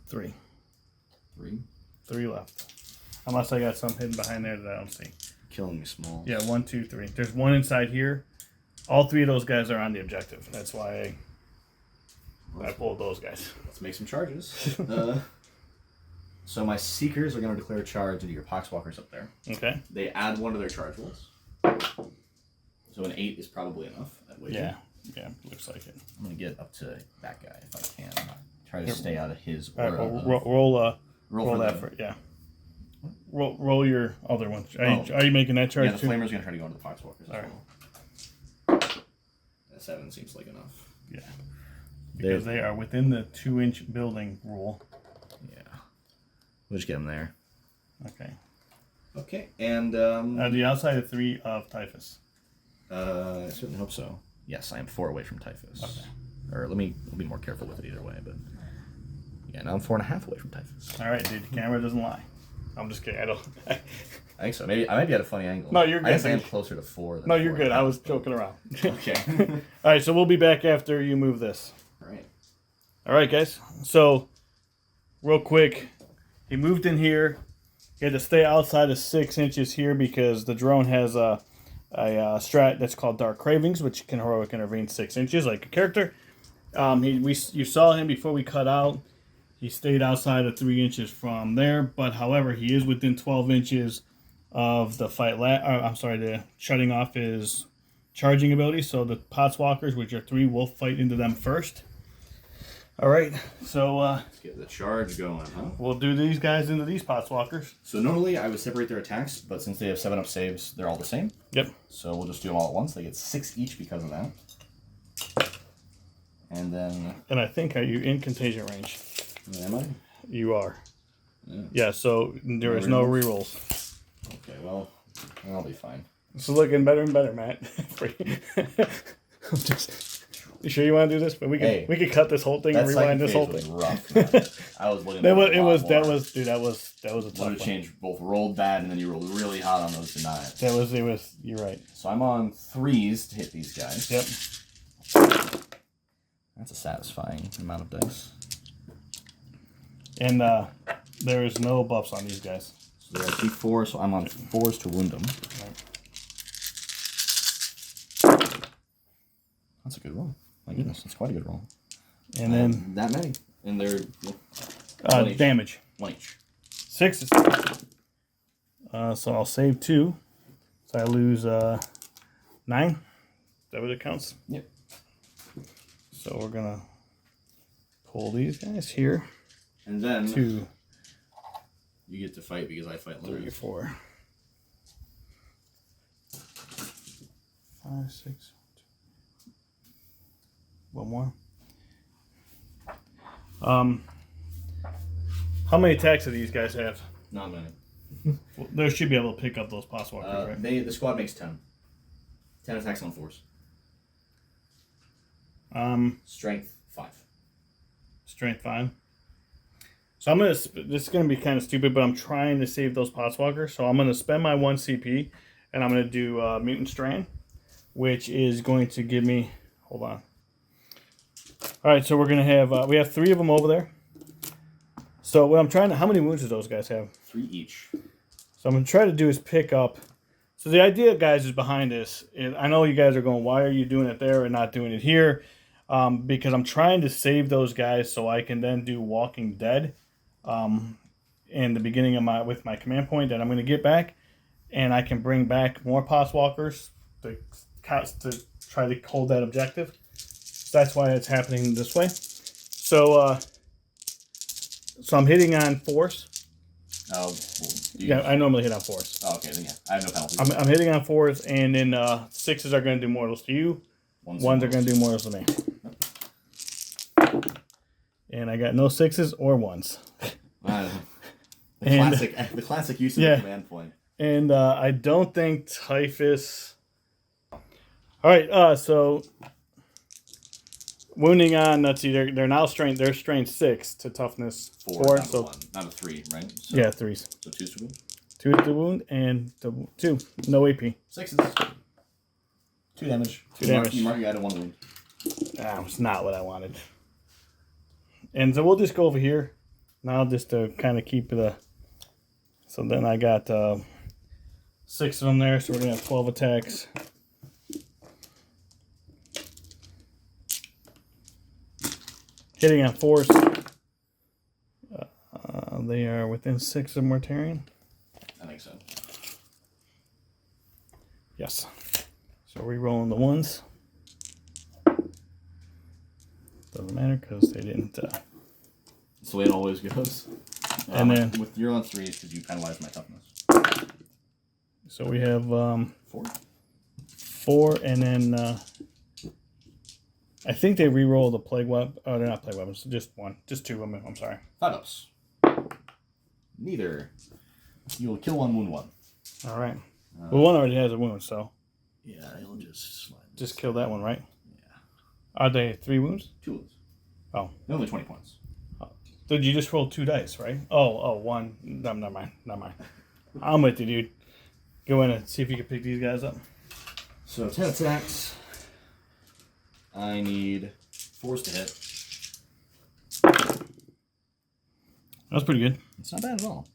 3. 3 left. Unless I got some hidden behind there that I don't see. Killing me small. Yeah, 1, 2, 3. There's 1 inside here. All 3 of those guys are on the objective. That's why I pulled those guys. Let's make some charges. So my Seekers are going to declare a charge into your Poxwalkers up there. Okay. They add 1 to their charge rolls. So an 8 is probably enough. Yeah, looks like it. I'm going to get up to that guy if I can. Try to stay out of his All aura. right, well, roll that them. for yeah. Roll your other one. Are you making that charge Yeah, the too? Flamer's going to try to go into the Poxwalkers as All right. well. That 7 seems like enough. Yeah. Because they are within the 2-inch building rule. Yeah. We'll just get them there. Okay. Okay, and the outside of 3 of Typhus. I certainly hope so. Yes, I am 4 away from Typhus. Okay. Or I'll be more careful with it either way, but yeah, now I'm 4.5 away from Typhus. All right, dude. The camera doesn't lie. I'm just kidding. I don't. I think so. Maybe I might be at a funny angle. No, you're good. I guess I am closer to 4 than No, you're 4. good. I was joking around. Okay. All right, so we'll be back after you move this. Right. All right, guys. So, real quick, he moved in here. He had to stay outside of 6 inches here because the drone has a strat that's called Dark Cravings, which can heroic intervene 6 inches like a character. You saw him before we cut out. He stayed outside of 3 inches from there, but however, he is within 12 inches of the the shutting off his charging ability. So the Potswalkers, which are 3, will fight into them first. All right, so Let's get the charge going, huh? we'll do these guys into these Potswalkers. So normally I would separate their attacks, but since they have 7-up saves, they're all the same. Yep. So we'll just do them all at once. They get 6 each because of that. And then... And I think, are you in contagion range? Am I? You are. Yeah. Yeah, so there is no rerolls. Okay, well, I'll be fine. It's looking better and better, Matt. You sure you want to do this? But we could cut this whole thing and rewind this whole thing. Rough, man. I was looking. That was a tough one. Change both rolled bad and then you rolled really hot on those denied. It was. You're right. So I'm on 3s to hit these guys. Yep. That's a satisfying amount of dice. And there is no buffs on these guys. So they're at D4, so I'm on 4s to wound them. Right. That's a good roll. My goodness, that's quite a good roll. And then that many. And they're damage. 1 each. 6 is so I'll save 2. So I lose 9. Is that what it counts? Yep. So we're gonna pull these guys here. And then 2. You get to fight because I fight 3 or 4. 5, 6. 1 more. How many attacks do these guys have? Not many. Well, they should be able to pick up those Potswalkers, right? The squad makes 10. 10 attacks on force. Strength 5. Strength 5. So I'm gonna. This is gonna be kind of stupid, but I'm trying to save those Potswalkers. So I'm gonna spend my 1 CP, and I'm gonna do Mutant Strand, which is going to give me. Hold on. All right, so we're gonna have. We have 3 of them over there. So what I'm trying to. How many wounds do those guys have? 3 each. So I'm gonna try to do is pick up. So the idea, guys, is behind this. I know you guys are going, why are you doing it there and not doing it here? Because I'm trying to save those guys so I can then do Walking Dead in the beginning of with my command point that I'm going to get back, and I can bring back more Potswalkers to try to hold that objective. So that's why it's happening this way. So I'm hitting on force. Oh, yeah, I normally hit on 4s. Oh, okay, then yeah. I have no penalties. I'm hitting on 4s, and then 6s are going to do mortals to you. 1s are going to do mortals to me. And I got no 6s or 1s. The classic use of the command point. And I don't think Typhus... Alright, so... Wounding on, let's see, they're now strength. They're strength 6 to toughness 4. Not So a 1, not a 3, right? So, yeah, 3s. So 2's to wound? 2 to wound and 2. No AP. 6s. 2 damage. 2 damage. You mark you added 1 wound. That was not what I wanted. And so we'll just go over here now just to kind of keep the... So then I got 6 of them there, so we're going to have 12 attacks. Hitting on force. They are within 6 of Mortarion. I think so. Yes. So re-rolling the 1s. Doesn't matter because they didn't. That's the way it always goes. And then with you're on 3s because you penalize my toughness. So we have 4. 4, and then I think they re-roll the plague weapon. Oh, they're not plague weapons. Just 1, just 2 of them. I'm sorry. 5 ups. Neither. You will kill 1, wound 1. All right. Well, 1 already has a wound, so yeah, he'll just kill that one, right? Yeah. Are they 3 wounds? 2 wounds. Oh. They're only 20 points. Did you just roll 2 dice, right? Oh, 1. No, never mind. I'm with you, dude. Go in and see if you can pick these guys up. So 10 attacks. I need 4s to hit. That's pretty good. It's not bad at all.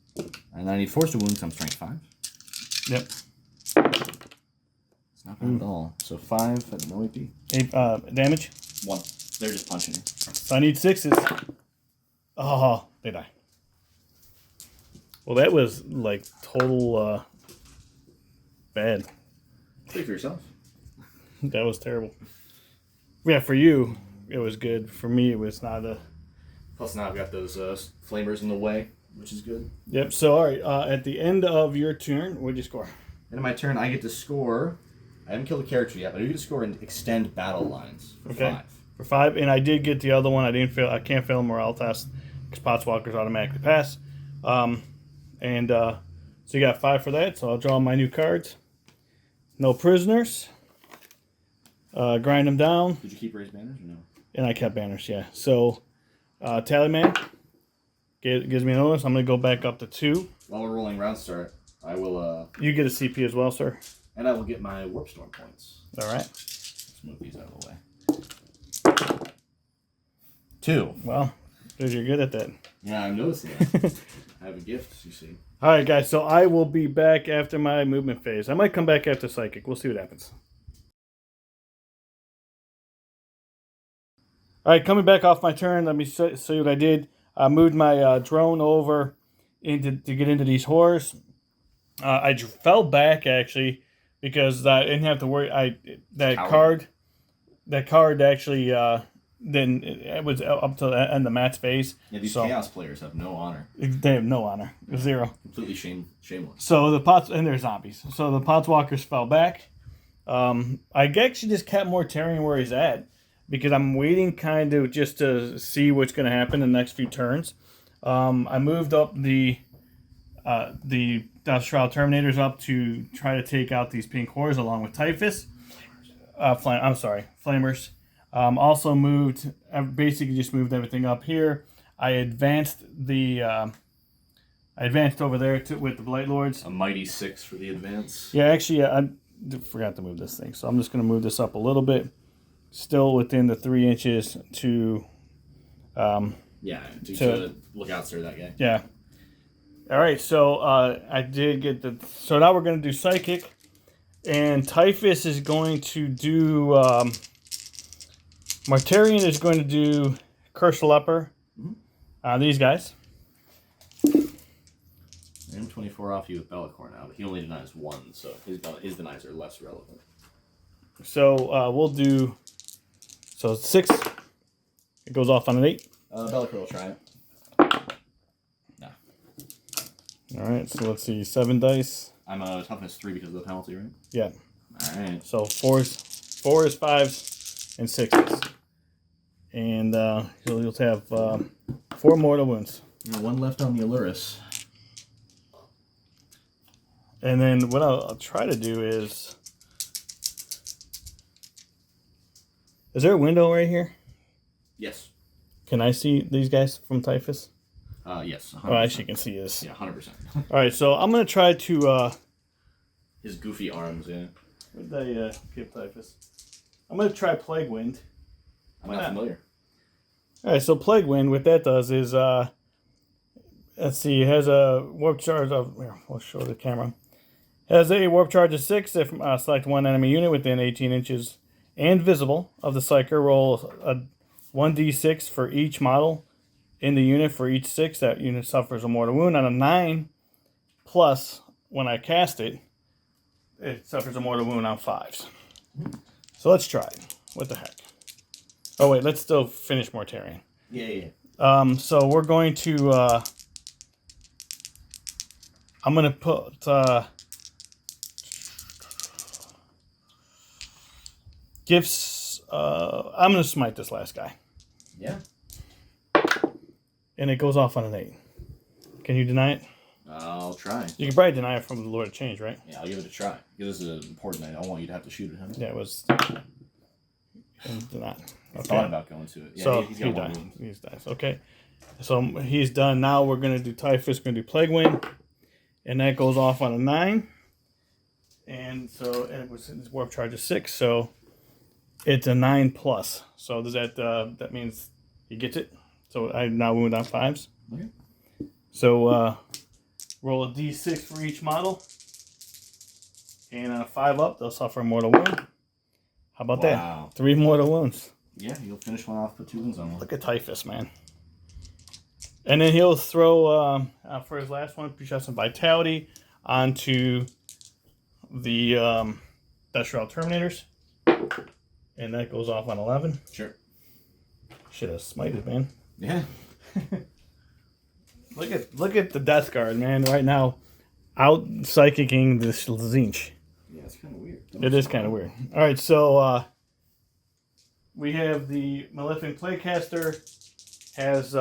And I need 4s to wound because I'm strength 5. Yep. It's not bad at all. So 5 at no AP. 8 damage. 1. They're just punching me. So I need 6s. Oh, they die. Well, that was like total bad. Speak for yourself. That was terrible. Yeah, for you, it was good. For me, it was not a... Plus now I've got those flamers in the way, which is good. Yep, so all right, at the end of your turn, what'd you score? End of my turn, I get to score... I haven't killed a character yet, but I do get to score and extend battle lines for 5. For 5, and I did get the other one. I can't fail a morale test because Potswalkers automatically pass. So you got 5 for that, so I'll draw my new cards. No prisoners. Grind them down. Did you keep raised banners or no? And I kept banners, yeah. So, Tallyman gives me an illness. I'm going to go back up to 2. While we're rolling round start, I will... You get a CP as well, sir. And I will get my Warp Storm points. All right. Let's move these out of the way. 2. Well, because you're good at that. Yeah, I'm noticing that. I have a gift, you see. All right, guys. So I will be back after my movement phase. I might come back after Psychic. We'll see what happens. All right, coming back off my turn. Let me show you what I did. I moved my drone over to get into these horrors. I fell back actually because I didn't have to worry. That card actually then it was up to the end of Matt's phase. Yeah, these Chaos players have no honor. They have no honor. 0. Completely shameless. So and they're zombies. So the Potswalkers fell back. I actually just kept Mortarion where he's at because I'm waiting kind of just to see what's going to happen in the next few turns. I moved up the the Death Shroud Terminators up to try to take out these pink horrors along with Typhus. Flamers. Also moved, basically just moved everything up here. I advanced over there with the Blight Lords. A mighty 6 for the advance. Yeah, actually, I forgot to move this thing, so I'm just going to move this up a little bit. Still within the 3 inches to... to look out for that guy. Yeah. All right, so I did get the... So now we're going to do Psychic. And Typhus is going to do... Martarian is going to do Curse the Leper. These guys. I'm 24 off you with Bellacore now, but he only denies 1, so his denies are less relevant. So we'll do... So 6. It goes off on an 8. Bellacore will try it. Nah. All right, so let's see. 7 dice. I'm a toughness 3 because of the penalty, right? Yeah. All right. So 4s, 5s, and 6s. And you'll have 4 mortal wounds. 1 left on the Allurus. And then what I'll try to do is... Is there a window right here? Yes. Can I see these guys from Typhus? Yes. 100%. Oh, actually, you can see this. Yeah, 100%. All right, so I'm going to try to... His goofy arms, yeah. What did I give Typhus? I'm going to try Plague Wind. I'm not familiar. All right, so Plague Wind, what that does is... let's see, it has a warp charge of... Here, I'll show the camera. It has a warp charge of 6 if select one enemy unit within 18 inches and visible of the Psyker. Roll a 1d6 for each model in the unit. For each 6, that unit suffers a mortal wound. On a 9 plus, when I cast it, it suffers a mortal wound on 5s. So let's try it. What the heck? Oh wait, let's still finish Mortarian. Yeah. So we're going to... I'm going to put... Gifts. I'm going to smite this last guy. Yeah. And it goes off on an 8. Can you deny it? I'll try. You can probably deny it from the Lord of Change, right? Yeah, I'll give it a try. Because this is an important night. I don't want you to have to shoot at him. Yeah, it was... Denied. I thought about going to it. Yeah, so he's got one dies. wound. He dies. Okay. So he's done. Now we're going to do Typhus. We're going to do Plague Wind. And that goes off on a 9. And so it was his warp charge of 6. So it's a 9 plus. So does that means he gets it? So I now wound on 5s. Okay. So roll a d6 for each model. And on a 5 up, they'll suffer a mortal wound. How about that? 3 mortal wounds. Yeah, you'll finish one off, put 2 wounds on one. Look at Typhus, man. And then he'll throw, for his last one, Puissance and Vitality onto the Death Shroud Terminators. And that goes off on 11. Sure. Should have smited, man. Yeah. Look at the Death Guard, man, right now. Out psychicking this Zinch. Yeah, it's kind of weird. It is kind of weird. All right, so we have the Maleficent Playcaster has...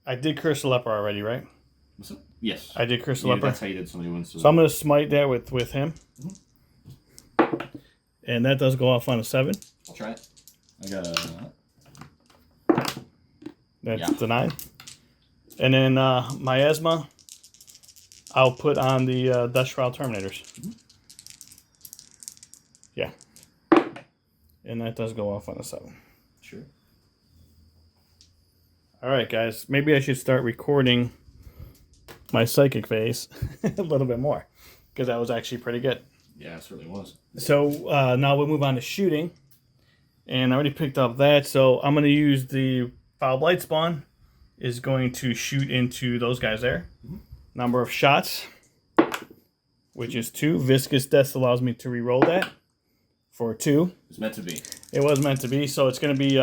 I did Curse the Leper already, right? Yes. I did Curse the Leper. That's how you did somebody wins. So I'm going to smite that with him. Mm-hmm. And that does go off on a 7. I'll try it. I got a... That's denied. And then Miasma, I'll put on the Death Shroud Terminators. Mm-hmm. Yeah. And that does go off on a 7. Sure. All right, guys. Maybe I should start recording my psychic phase a little bit more, because that was actually pretty good. Yeah, it certainly was. So now we'll move on to shooting. And I already picked up that, so I'm going to use the Foul Blight Spawn is going to shoot into those guys there. Mm-hmm. Number of shots, which is 2. Viscous Death allows me to re-roll that for 2. It's meant to be. It was meant to be, so it's going to be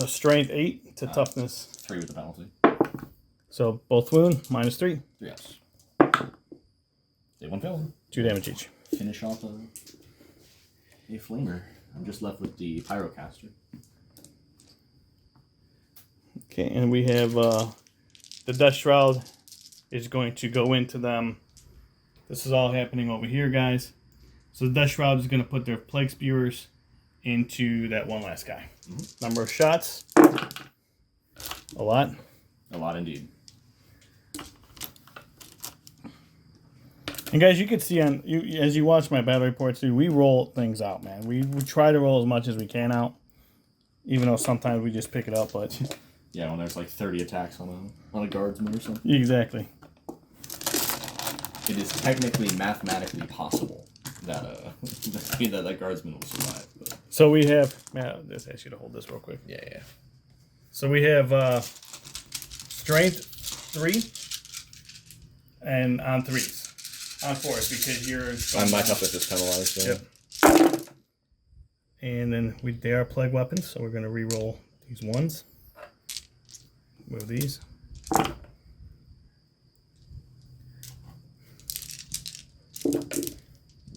strength 8 to toughness 3 with the penalty. So both wound minus 3. 3 ups. They 1 failed. 2 damage each. Finish off a flamer. I'm just left with the Pyrocaster. Okay, and we have the Death Shroud is going to go into them. This is all happening over here, guys. So the Death Shroud is going to put their Plague Spewers into that one last guy. Number of shots, a lot. A lot indeed. And guys, you can see as you watch my battle reports, we roll things out, man. We try to roll as much as we can out, even though sometimes we just pick it up. But yeah, when there's like 30 attacks on a guardsman or something. Exactly. It is technically mathematically possible that that guardsman will survive. But... So we have. Man, I'll just ask you to hold this real quick. Yeah. So we have strength 3 and on 3s. On 4s because you're. My toughness is penalized. So. Yep. And then they are plague weapons, so we're going to re-roll these ones. Move these.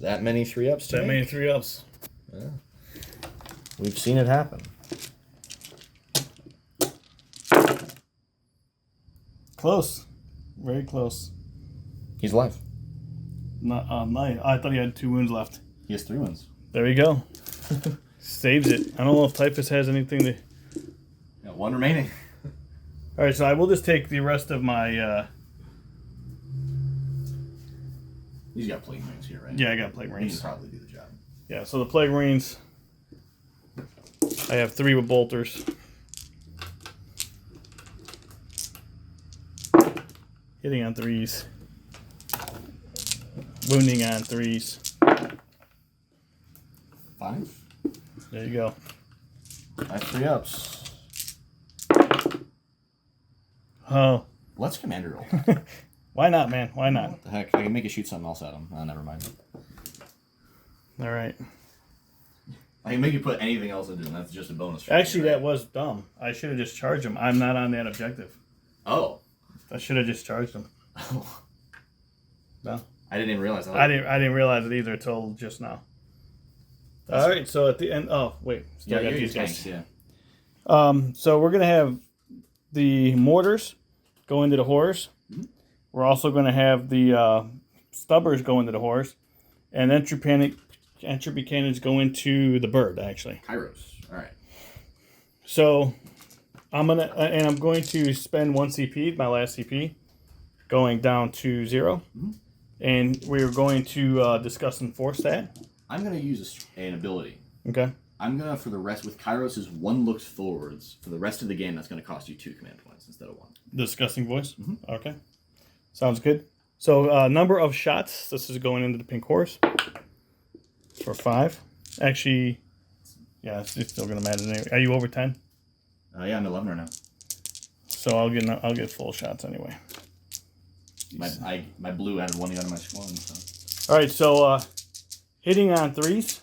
That many 3-ups. That many 3-ups. Yeah. We've seen it happen. Close. Very close. He's alive. Not nice. I thought he had 2 wounds left. He has 3 wounds. There we go. Saves it. I don't know if Typhus has anything to... Got 1 remaining. Alright, so I will just take the rest of my... He's got Plague Marines here, right? Yeah, I got Plague He Marines. can probably do the job. Yeah, so the Plague Marines... I have 3 with bolters. Hitting on 3s. Wounding on 3s. 5? There you go. 5 3-ups. Oh. Let's commander roll. Why not, man? Why not? What the heck? I can make you shoot something else at him. Oh, never mind. All right. I can make you put anything else into him. That's just a bonus. Actually, that was dumb. I should have just charged him. I'm not on that objective. Oh. I should have just charged him. Oh. No. I didn't even realize that. I didn't realize it either until just now. All right, so at the end, oh wait, still got these guys. Yeah. So we're gonna have the mortars go into the horrors. Mm-hmm. We're also gonna have the stubbers go into the horrors, and entropy cannons go into the bird. Actually, Kairos. All right. So I'm going to spend 1 CP, my last CP, going down to 0. Mm-hmm. And we're going to discuss and force that. I'm going to use an ability. Okay. I'm going to, for the rest, with Kairos' 1 looks forwards, for the rest of the game, that's going to cost you 2 command points instead of 1. Disgusting voice? Mm-hmm. Okay. Sounds good. So, number of shots. This is going into the pink horse. For 5. Actually, yeah, it's still going to matter. Anyway. Are you over 10? Yeah, I'm 11 right now. So I'll get full shots anyway. My blue added 1 out of my squad. So. All right, so hitting on 3s,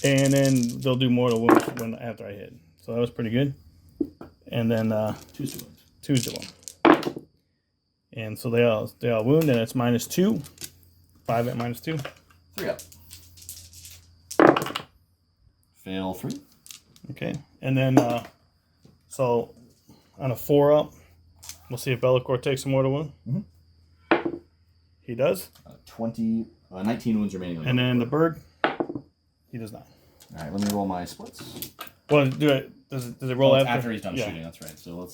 and then they'll do mortal wounds after I hit. So that was pretty good. And then 2's to wound. 2's to wound. And so they all wound, and it's -2. 5 at -2. 3 up. Fail 3. Okay, and then so on a 4 up, we'll see if Bellicor takes a mortal wound. Mm-hmm. He does. 19 wounds remaining. And then the bird, he does not. All right, let me roll my splits. Well, does it roll after? After he's done shooting? That's right. So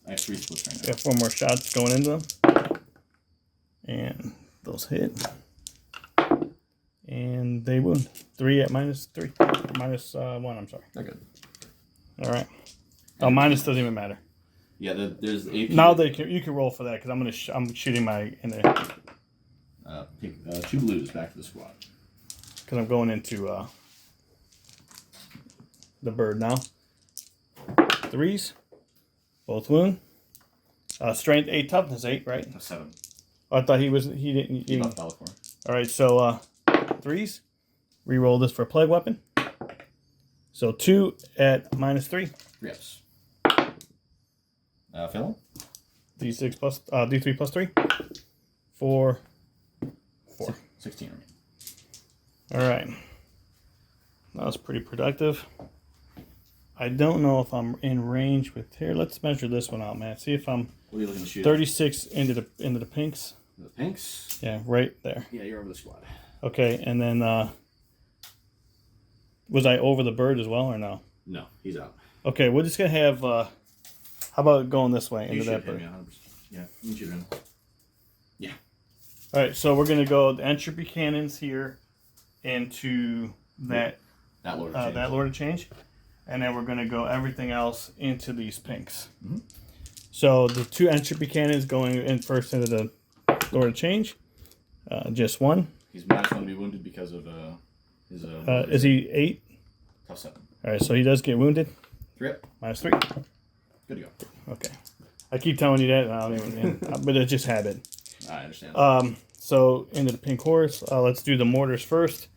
I have 3 splits right now. Got 4 more shots going into them, and those hit, and they wound. 3 at -3, -1. I'm sorry. They're good. All right. Oh, minus doesn't even matter. Yeah, there's AP. Now you can roll for that because I'm shooting my in there. Pick 2 blues back to the squad. Because I'm going into the bird now. 3s, both wound. Strength 8, toughness 8, right? 7. Oh, I thought he didn't. He left Bellicor. All right, so 3s. Reroll this for a plague weapon. So 2 at -3. 3 ups. Phil? D6 plus D3 plus 3. 4. 16 remaining. All right. That was pretty productive. I don't know if I'm in range with here. Let's measure this one out, man. See if I'm What are you looking to shoot? 36 into the pinks. The pinks? Yeah, right there. Yeah, you're over the squad. Okay, and then was I over the bird as well or no? No, he's out. Okay, we're just gonna have. How about going this way You into that shoot him, bird? yeah, 100%. Yeah, you can shoot him. Yeah. All right, so we're gonna go the entropy cannons here into that Lord of Change. that Lord of Change, and then we're gonna go everything else into these pinks. Mm-hmm. So the 2 entropy cannons going in first into the Lord of Change. Just one. He's -1 to be wounded because of his. Is he 8? Tough 7. All right, so he does get wounded. 3 up. -3. Good to go. Okay. I keep telling you that, and I don't even, but it's just habit. I understand. So into the pink horse. Let's do the mortars first.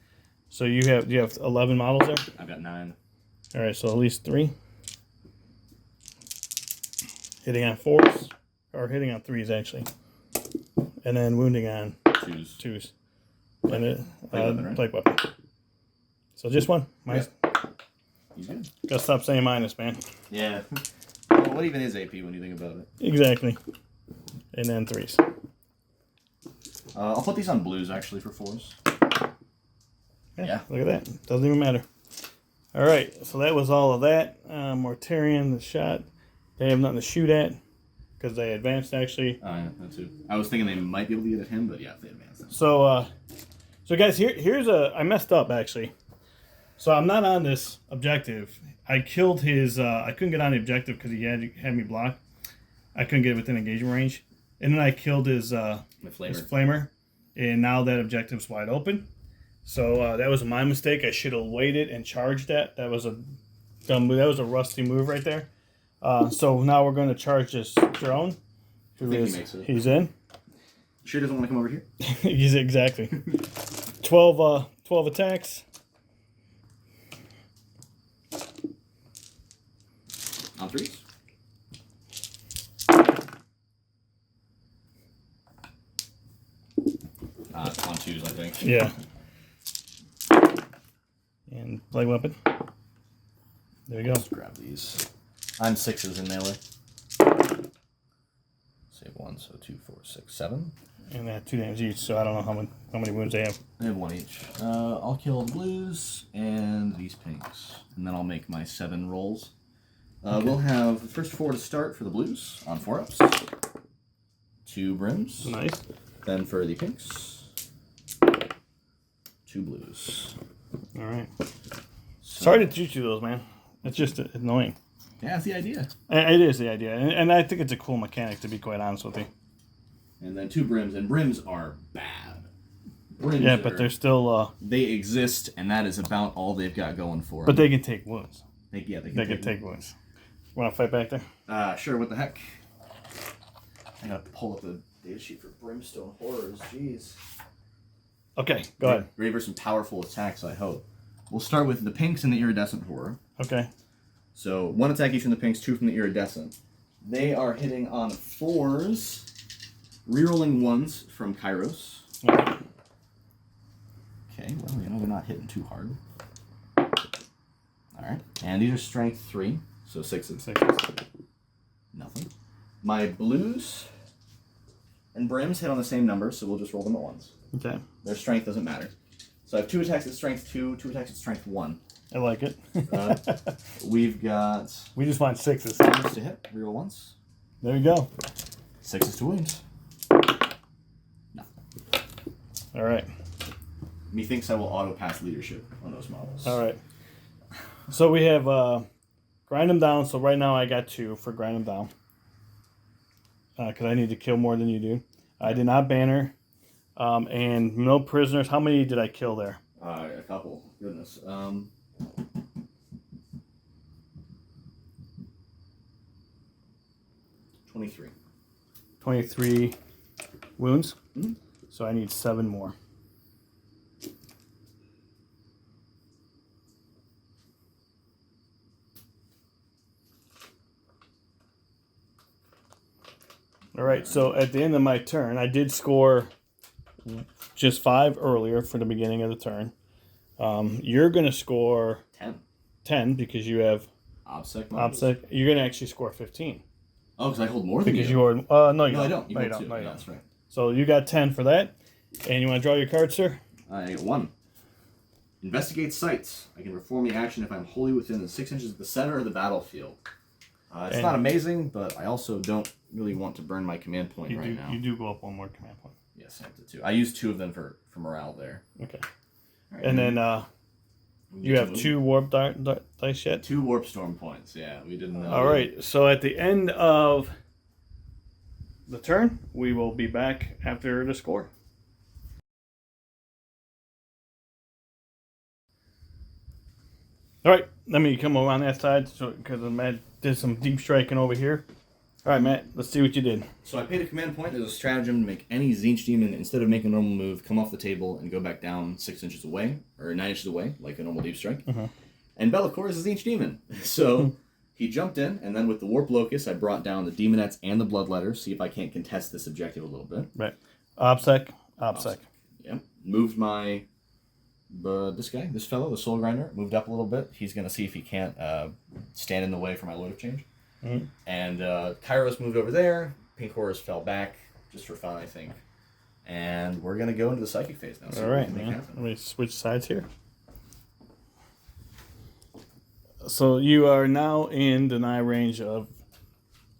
So you have 11 models there. I've got 9. All right, so at least 3. Hitting on 4s, or hitting on 3s actually, and then wounding on 2s. And it plague weapon. So just one. Minus. Yeah. He's good. Gotta stop saying minus, man. Yeah. Well, what even is AP when you think about it? Exactly. And then 3s. I'll put these on blues actually for 4s. Yeah. Look at that. Doesn't even matter. All right. So that was all of that. Mortarion, the shot. They have nothing to shoot at because they advanced actually. Oh yeah, that too. I was thinking they might be able to get at him, but yeah, if they advanced. Them. So, guys, here's I messed up actually. So I'm not on this objective. I killed his. I couldn't get on the objective because he had me blocked. I couldn't get within engagement range, and then I killed his flamer, and now that objective's wide open. So that was my mistake. I should have waited and charged that. That was a dumb move. That was a rusty move right there. So now we're going to charge this drone. He's in. Sure doesn't want to come over here? He's exactly. 12 attacks. On 3s? It's on 2s, I think. Yeah. And plague weapon. There you go. Let's grab these. I'm 6s in melee. Save 1, so 2, 4, 6, 7. And they have 2 damage each, so I don't know how many wounds they have. They have 1 each. I'll kill the blues and these pinks. And then I'll make my 7 rolls. Okay. We'll have the first 4 to start for the blues on 4-ups. 2 brims. Nice. Then for the pinks, 2 blues. All right. Sorry to teach you those, man. It's just annoying. Yeah, that's the idea. It is the idea. And I think it's a cool mechanic, to be quite honest with you. And then 2 brims. And brims are bad. Brims but they're still... they exist, and that is about all they've got going for them. But they can take wounds. They can take wounds. Want to fight back there? Sure, what the heck? I gotta pull up the data sheet for Brimstone Horrors. Jeez. Okay, go ahead. Ready for some powerful attacks, I hope. We'll start with the pinks and the iridescent horror. Okay. So 1 attack each from the pinks, 2 from the iridescent. They are hitting on 4s, rerolling 1s from Kairos. Okay. Okay, well, they're not hitting too hard. Alright, and these are strength 3, so 6s. Nothing. My blues and brims hit on the same number, so we'll just roll them at once. Okay. Their strength doesn't matter. So I have 2 attacks at strength 2, 2 attacks at strength 1. I like it. We've got... We just want 6s. 6s to hit, reroll once. There you go. 6s to wound. Nothing. All right. Methinks I will auto-pass leadership on those models. All right. So we have grind them down. So right now I got 2 for grind them down. Because I need to kill more than you do. I did not banner. And no prisoners. How many did I kill there? A couple. Goodness. 23. 23 wounds. Mm-hmm. So I need 7 more. All right, so at the end of my turn, I did score just 5 earlier for the beginning of the turn. You're going to score 10. 10 because you have OBSEC models? OBSEC. You're going to actually score 15. Oh, because I hold more than because you. No, you don't. No, I don't. No, you hold don't. two. Yeah, that's right. So you got 10 for that. And you want to draw your card, sir? I get 1. Investigate sites. I can perform the action if I'm wholly within the 6 inches of the center of the battlefield. It's not amazing, but I also don't really want to burn my command point now. You do go up 1 more command point. Yes, I have to 2. I use 2 of them for morale there. Okay. Right, and then you have 2 warp dice yet? 2 warp storm points. Yeah, we didn't know. All right. So at the end of the turn, we will be back after the score. All right, let me come around that side because Matt did some deep striking over here. All right, Matt, let's see what you did. So I paid a command point as a stratagem to make any Tzeentch demon, instead of making a normal move, come off the table and go back down 6 inches away, or 9 inches away, like a normal deep strike. And Bellicor is a Tzeentch demon. So he jumped in, and then with the Warp Locust, I brought down the Demonettes and the Bloodletter, see if I can't contest this objective a little bit. Right. OBSEC. Yep. Moved my... this fellow, the Soul Grinder, moved up a little bit. He's going to see if he can't stand in the way for my Lord of Change. And Kairos moved over there. Pink Horus fell back, just for fun, I think. And we're going to go into the Psychic phase now. All right, man. Let me switch sides here. So you are now in deny range of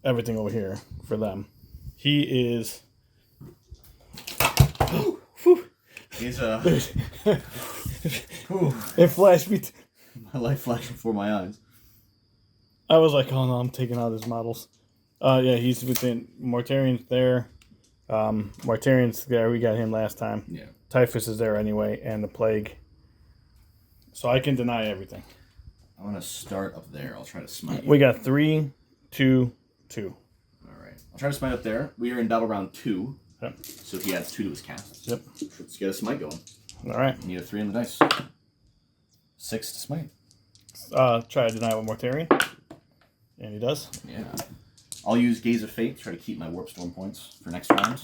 everything over here for them. He is... He's It flashed me. My life flashed before my eyes. I was like, oh no, I'm taking out his models. Yeah, he's within Mortarian's there. Mortarian's there. We got him last time. Yeah. Typhus is there anyway, and the Plague. So I can deny everything. I want to start up there. I'll try to smite. We got 3, 2, 2. All right. I'll try to smite up there. We are in battle round 2. Yep. So he adds 2 to his cast. Yep. Let's get a smite going. All right. Need a 3 on the dice. 6 to smite. Try to deny with Mortarian. And he does. Yeah. I'll use Gaze of Fate to try to keep my Warp Storm points for next round.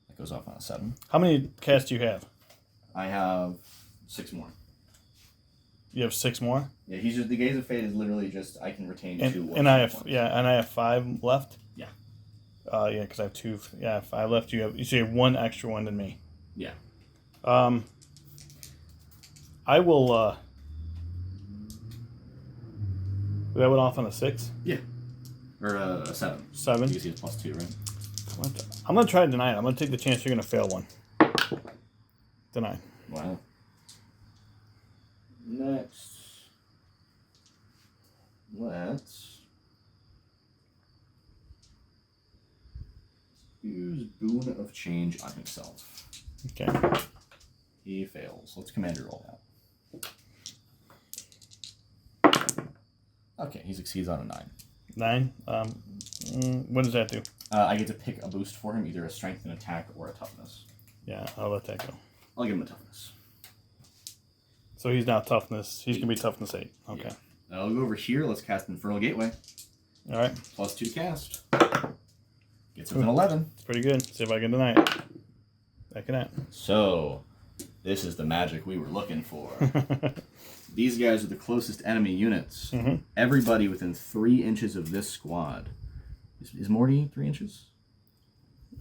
That goes off on a 7. How many casts do you have? I have 6 more. You have 6 more? Yeah, he's just, the Gaze of Fate is literally just, I can retain 2 Warp and I have points. and I have 5 left. Yeah. Yeah, because I have 2. Yeah, 5 left. You have 1 extra one than me. Yeah. I will. That went off on a 6. Yeah. Or a 7. 7. Because he has +2, right? I'm gonna try to deny it. I'm gonna take the chance you're gonna fail one. Deny. Wow. Next, let's use Boon of Change on himself. Okay. He fails. Let's Commander roll that. Okay, he succeeds on a 9. 9. What does that do? I get to pick a boost for him, either a Strength and Attack or a Toughness. Yeah, I'll let that go. I'll give him a Toughness. So he's now toughness. He's gonna be toughness 8. Okay. Yeah. I'll go over here. Let's cast Infernal Gateway. All right. +2 to cast. Gets with an 11. It's pretty good. See if I can deny it. I cannot. So, this is the magic we were looking for. These guys are the closest enemy units. Everybody within 3 inches of this squad. Is Morty 3 inches?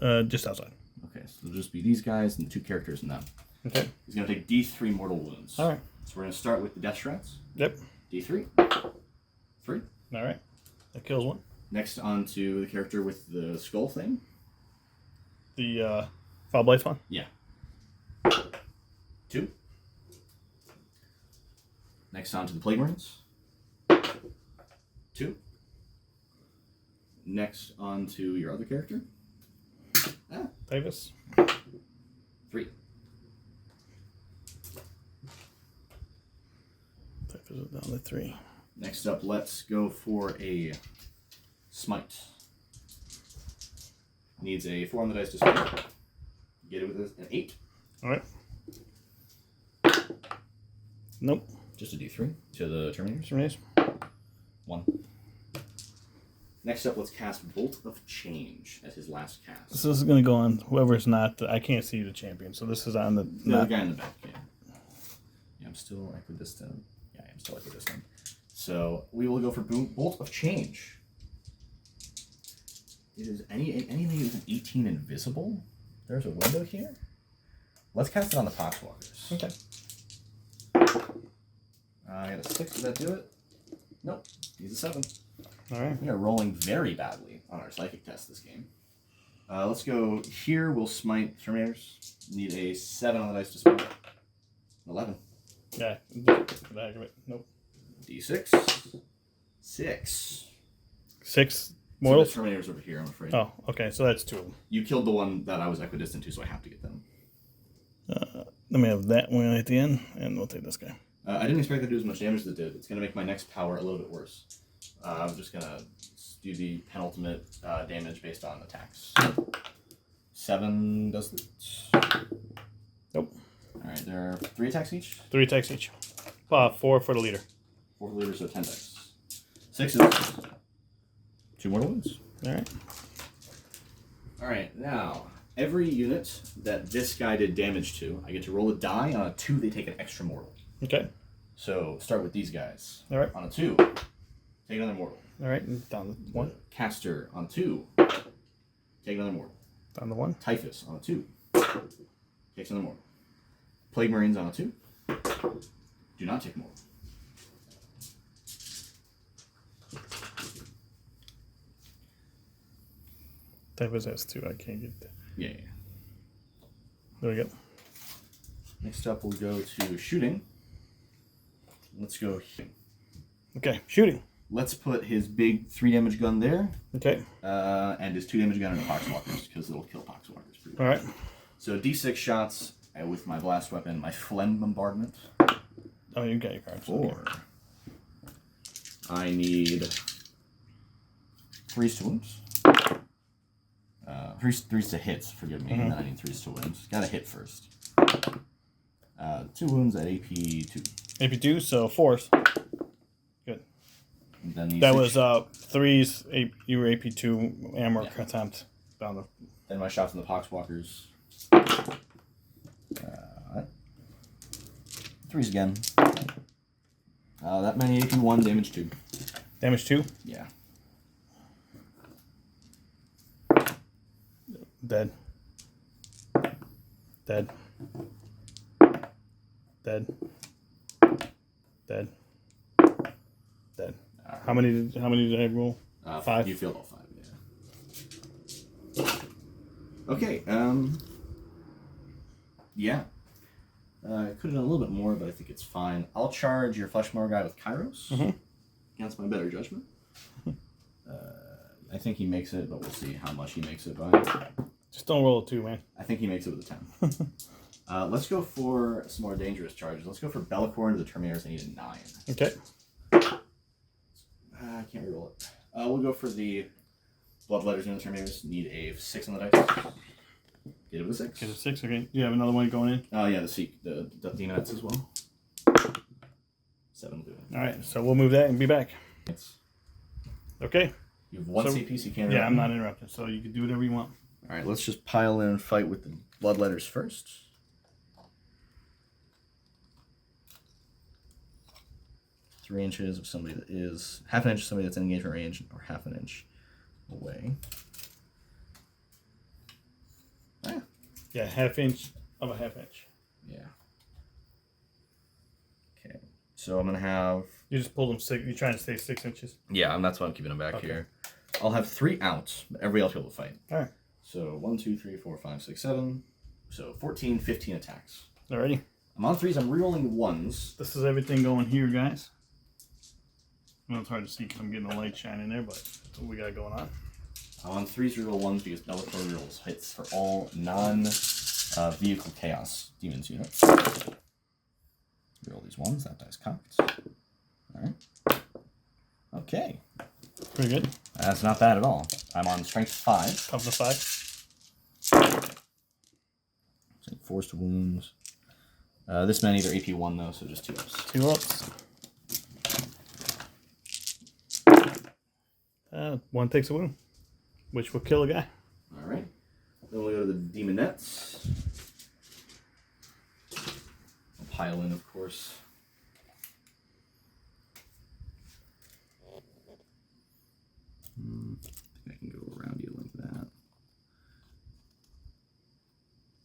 Just outside. Okay, so it'll just be these guys and the 2 characters and them. Okay. He's going to take D3 mortal wounds. All right. So we're going to start with the Death Strats. Yep. D3. 3. All right. That kills 1. Next on to the character with the skull thing. The Foul Blades one? Yeah. 2. Next on to the Plague Marines. 2. Next on to your other character. Davis. 3. Davis is down to 3. Next up, let's go for a Smite. Needs a 4 on the dice to smite. Get it with an 8. All right. Nope. Just a D3 to the Terminators. Terminators. 1. Next up, let's cast Bolt of Change as his last cast. So this is going to go on whoever's not... I can't see the champion, so this is on the... The guy in the back, yeah. Yeah, I'm still equidistant. Yeah, I'm still equidistant. So we will go for Bolt of Change. Is anything with an 18 invisible? There's a window here. Let's cast it on the Poxwalkers. Okay. I got a 6. Does that do it? Nope. He's a 7. All right. We are rolling very badly on our psychic test this game. Let's go here. We'll smite Terminators. Need a 7 on the dice to smite. 11. Yeah. For the heck of it. Nope. D6. 6. 6 mortals? So the Terminators over here, I'm afraid. Oh, okay. So that's 2 of them. You killed the one that I was equidistant to, so I have to get them. Let me have that one at the end, and we'll take this guy. I didn't expect to do as much damage as it did. It's going to make my next power a little bit worse. I'm just going to do the penultimate damage based on attacks. 7 does it. Nope. Alright, there are 3 attacks each? 3 attacks each. 4 for the leader. 4 for the leader, so 10 dice. 6 is 2 mortal wounds. Alright. Alright, now, every unit that this guy did damage to, I get to roll a die. On a 2, they take an extra mortal. Okay. So, start with these guys. Alright. On a 2, take another mortal. Alright, down to 1. Caster on 2, take another mortal. Down to 1. Typhus on a 2, takes another mortal. Plague Marines on a 2, do not take mortal. Typhus has 2. I can't get that. Yeah. There we go. Next up, we'll go to shooting. Let's go here. Okay, shooting. Let's put his big 3 damage gun there. Okay. And his 2 damage gun into Poxwalkers, because it'll kill Poxwalkers pretty well. Alright. So D6 shots with my blast weapon, my Phlegm Bombardment. Oh, you got your cards. 4. I need 3s to wounds. 3s to hits, forgive me, and then I need 3s to wounds. Gotta hit first. 2 wounds at AP 2. AP 2, so 4s. Good. And then That was 3s, you were AP 2 ammo attempt. Down the... Then my shots on the Poxwalkers. 3s again. That many AP 1, damage 2. Damage 2? Yeah. Dead. Dead. Dead. Dead. Dead. Right. How many did I roll? 5. You feel all 5, yeah. Okay, yeah. I could have done a little bit more, but I think it's fine. I'll charge your Fleshmower guy with Kairos against my better judgment. I think he makes it, but we'll see how much he makes it by. Just don't roll a 2, man. I think he makes it with a 10. Let's go for some more dangerous charges. Let's go for Bellicor into the Terminators. I need a 9. Okay. I can't reroll it. We'll go for the Bloodletters into the Terminators. Need a 6 on the dice. Get it with a 6. Get a 6, okay. You have another one going in? Oh, yeah, the Deathwatch as well. 7 doing. Alright, so we'll move that and be back. Okay. You have 1 CP, so you can't. Yeah, I'm not interrupted, so you can do whatever you want. All right, let's just pile in and fight with the Bloodletters first. Three inches of somebody that is half an inch of somebody that's in engagement range, or half an inch away. Ah. Yeah, half inch of a half inch. Yeah. Okay, so I'm gonna have. You just pulled them 6. You're trying to stay 6 inches. Yeah, and that's why I'm keeping them back here. I'll have 3 outs, but everybody else will be able to fight. All right. So 1, 2, 3, 4, 5, 6, 7. So 14, 15 attacks. Alrighty. I'm on 3s. I'm rerolling the 1s. This is everything going here, guys. I know it's hard to see because I'm getting the light shining there, but that's what we got going on. I'm on 3s reroll 1s because Bellicor rerolls hits for all non-vehicle chaos demons units. Reroll these 1s. That dice cocked. Alright. Okay. Pretty good. That's not bad at all. I'm on strength 5. Up to 5. So 4s to wounds. This man either AP 1 though, so just 2 ups. 2 ups. 1 takes a wound, which will kill a guy. Alright. Then we'll go to the Demonettes. I'll pile in, of course. I can go around you like that.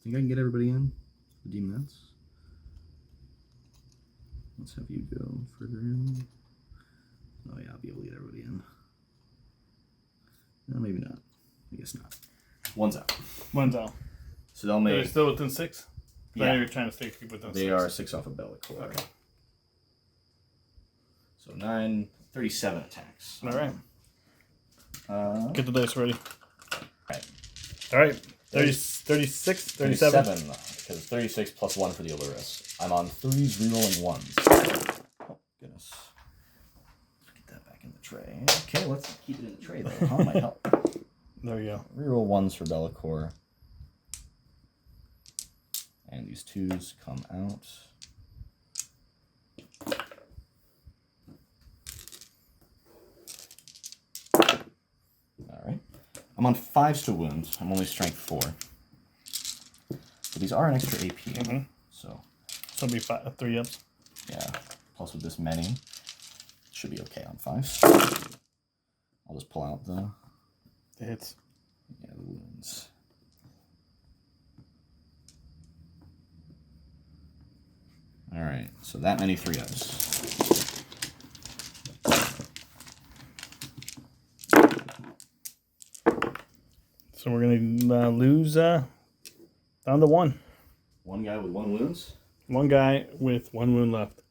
Think I can get everybody in? The Deamonets? Let's have you go further in. Oh yeah, I'll be able to get everybody in. No, maybe not. I guess not. One's out. One's out. So they'll make... They're still within 6? Yeah. I know you're trying to stay within 6. They are 6 off of Bellicor. Okay. So 9, 37 attacks. Alright. Get the dice ready. Right. Alright. 36, 37? 37, because 36 plus 1 for the Allurus. I'm on 3s, rerolling 1s. Oh, goodness. Let's get that back in the tray. Okay, let's keep it in the tray, though. How might help? There you go. Reroll 1s for Bellicor. And these 2s come out. Alright. I'm on 5s to wound. I'm only strength 4. But these are an extra AP. So it'll be 3 ups. Yeah. Plus with this many, should be okay on 5s. I'll just pull out the hits. Yeah, the wounds. Alright, so that many 3 ups. So we're going to lose down to 1. One guy with 1 wounds? One guy with 1 wound left.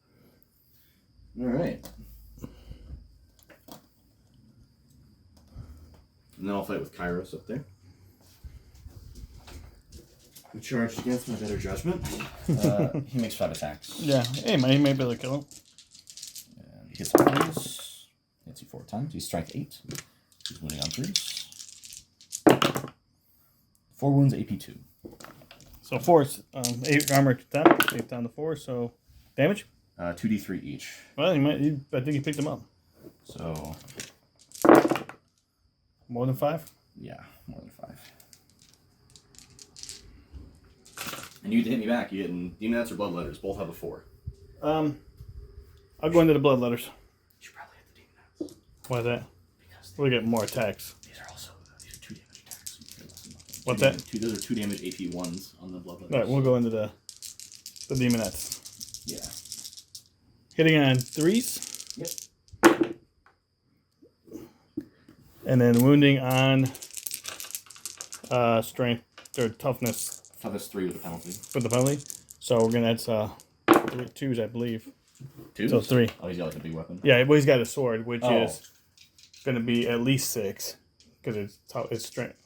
Alright. And then I'll fight with Kairos up there. Who charged against my better judgment. He makes 5 attacks. Yeah, hey, he may be able to kill him. And he hits on 3s. Hits you 4 times. He's strength 8. He's wounding on 3s. 4 wounds, AP 2. So 4, 8 armor to 10, 8 down to 4, so damage? 2d3 each. Well, I think he picked him up. So... More than 5? Yeah, more than 5. And you hit me back. You getting Deamonets or Bloodletters? Both have a 4. I'll go into the Bloodletters. You should probably hit the Deamonets. Why is that? Because we'll get more attacks. These are 2 damage attacks. What's that? Those are 2 damage AP 1s on the Bloodletters. Alright, we'll go into the Deamonets. Yeah. Hitting on 3s. Yep. And then wounding on strength or toughness. Toughness 3 with a penalty. With the penalty. So we're gonna add 2s, I believe. 2? So 3. Oh, he's got like a big weapon. Yeah, well, he's got a sword, which is gonna be at least 6 because it's strength.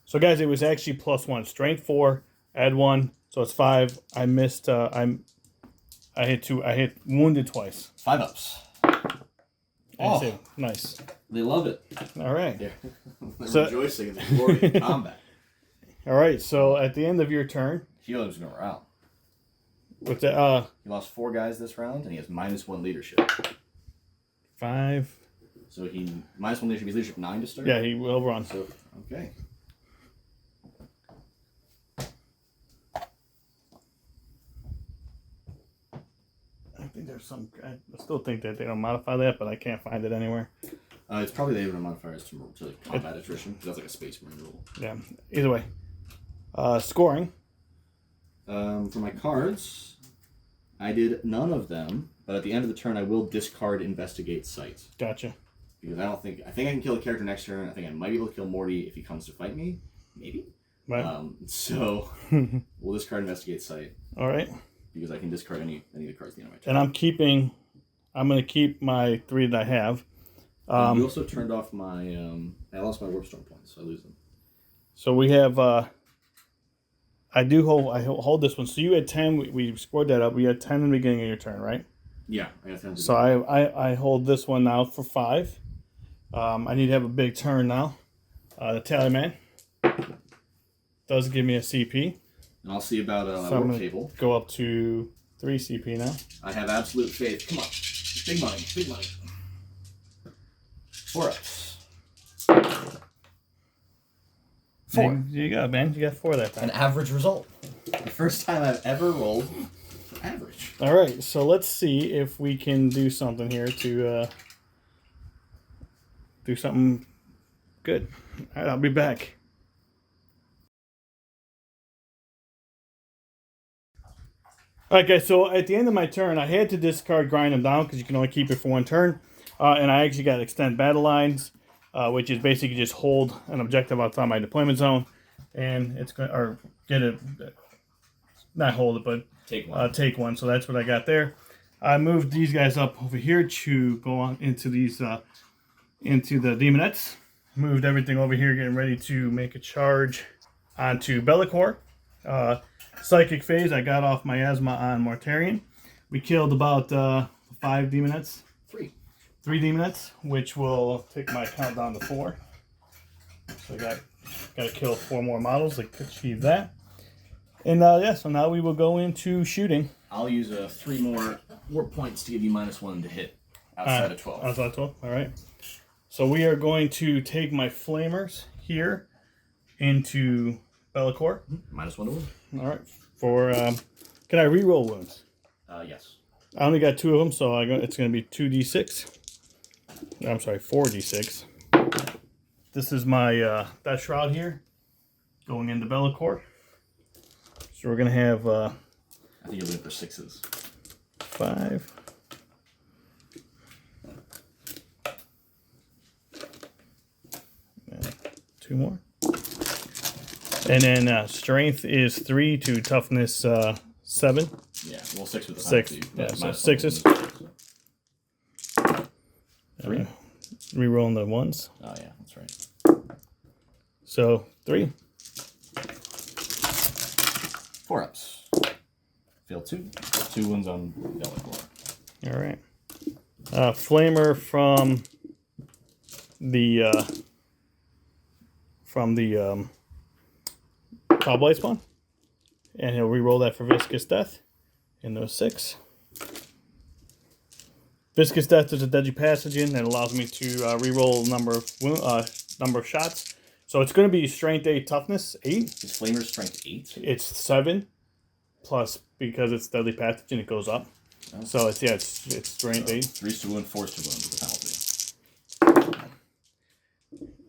So guys, it was actually +1. Strength 4, add 1, so it's 5. I missed. I hit 2. I hit wounded twice. 5 ups. Oh, nice. They love it. All right. Yeah. They're rejoicing in the glory of combat. All right. So at the end of your turn, Healer's going to round. with the He lost 4 guys this round, and he has -1 leadership. 5. So he -1 leadership. He's leadership 9 to start. Yeah, he will run. So okay. I think there's some. I still think that they don't modify that, but I can't find it anywhere. It's probably the able to modifiers to like combat attrition, because that's like a Space Marine rule. Yeah. Either way, scoring. For my cards, I did none of them, but at the end of the turn, I will discard Investigate Sight. Gotcha. Because I think I can kill a character next turn. I think I might be able to kill Morty if he comes to fight me. Maybe. Right. So we'll discard Investigate Sight. All right. Because I can discard any of the cards at the end of my turn. And I'm going to keep my 3 that I have. We also turned off my. I lost my Warpstorm points, so I lose them. So we have. I hold this one. So you had 10. We scored that up. We had 10 in the beginning of your turn, right? Yeah, I got 10. So I hold this one now for 5. I need to have a big turn now. The Tallyman does give me a CP. And I'll see about So my I'm warp gonna table. go up to 3 CP now. I have absolute faith. Come on. Big money. Big money. 4 ups. 4. There you go, man. You got 4 that time. An average result. The first time I've ever rolled average. All right, so let's see if we can do something here to do something good. All right, I'll be back. Alright guys, so at the end of my turn, I had to discard Grind Them Down because you can only keep it for one turn. And I actually got Extend Battle Lines, which is basically just hold an objective outside my deployment zone. And it's going to, or get it, not hold it, but take one. So that's what I got there. I moved these guys up over here to go on into these, into the Demonettes. Moved everything over here, getting ready to make a charge onto Be'lakor. Psychic phase, I got off miasma on Mortarion. We killed about 5 Demonettes. 3 Demonettes, which will take my count down to 4. So I got to kill 4 more models to achieve that. And yeah, so now we will go into shooting. I'll use 3 more warp points to give you -1 to hit outside of 12. Outside of 12, all right. So we are going to take my flamers here into Be'lakor. -1 to wound. All right. For can I re-roll wounds? Yes. I only got 2 of them, so it's going to be 2d6. I'm sorry, 4d6. This is my Death Shroud here, going into Be'lakor. So we're going to have... I think you're looking for 6s. 5. And 2 more. And then strength is 3 to toughness 7. Yeah, well 6 with the 6. penalty. Yeah, so 6s. 3. Rerolling the 1s. Oh yeah, that's right. So 3. 4 ups. Fail 2. 2 wounds on Be'lakor. All right. Flamer from the Cloudblight spawn, and he'll re-roll that for Viscous Death in those 6. Viscous Death is a deadly pathogen that allows me to re-roll number of shots. So it's going to be Strength 8, Toughness 8. His Flamer's Strength 8. It's 7 plus, because it's deadly pathogen, it goes up. Oh. So it's Strength 8. 3 to wound, 4 to wound with the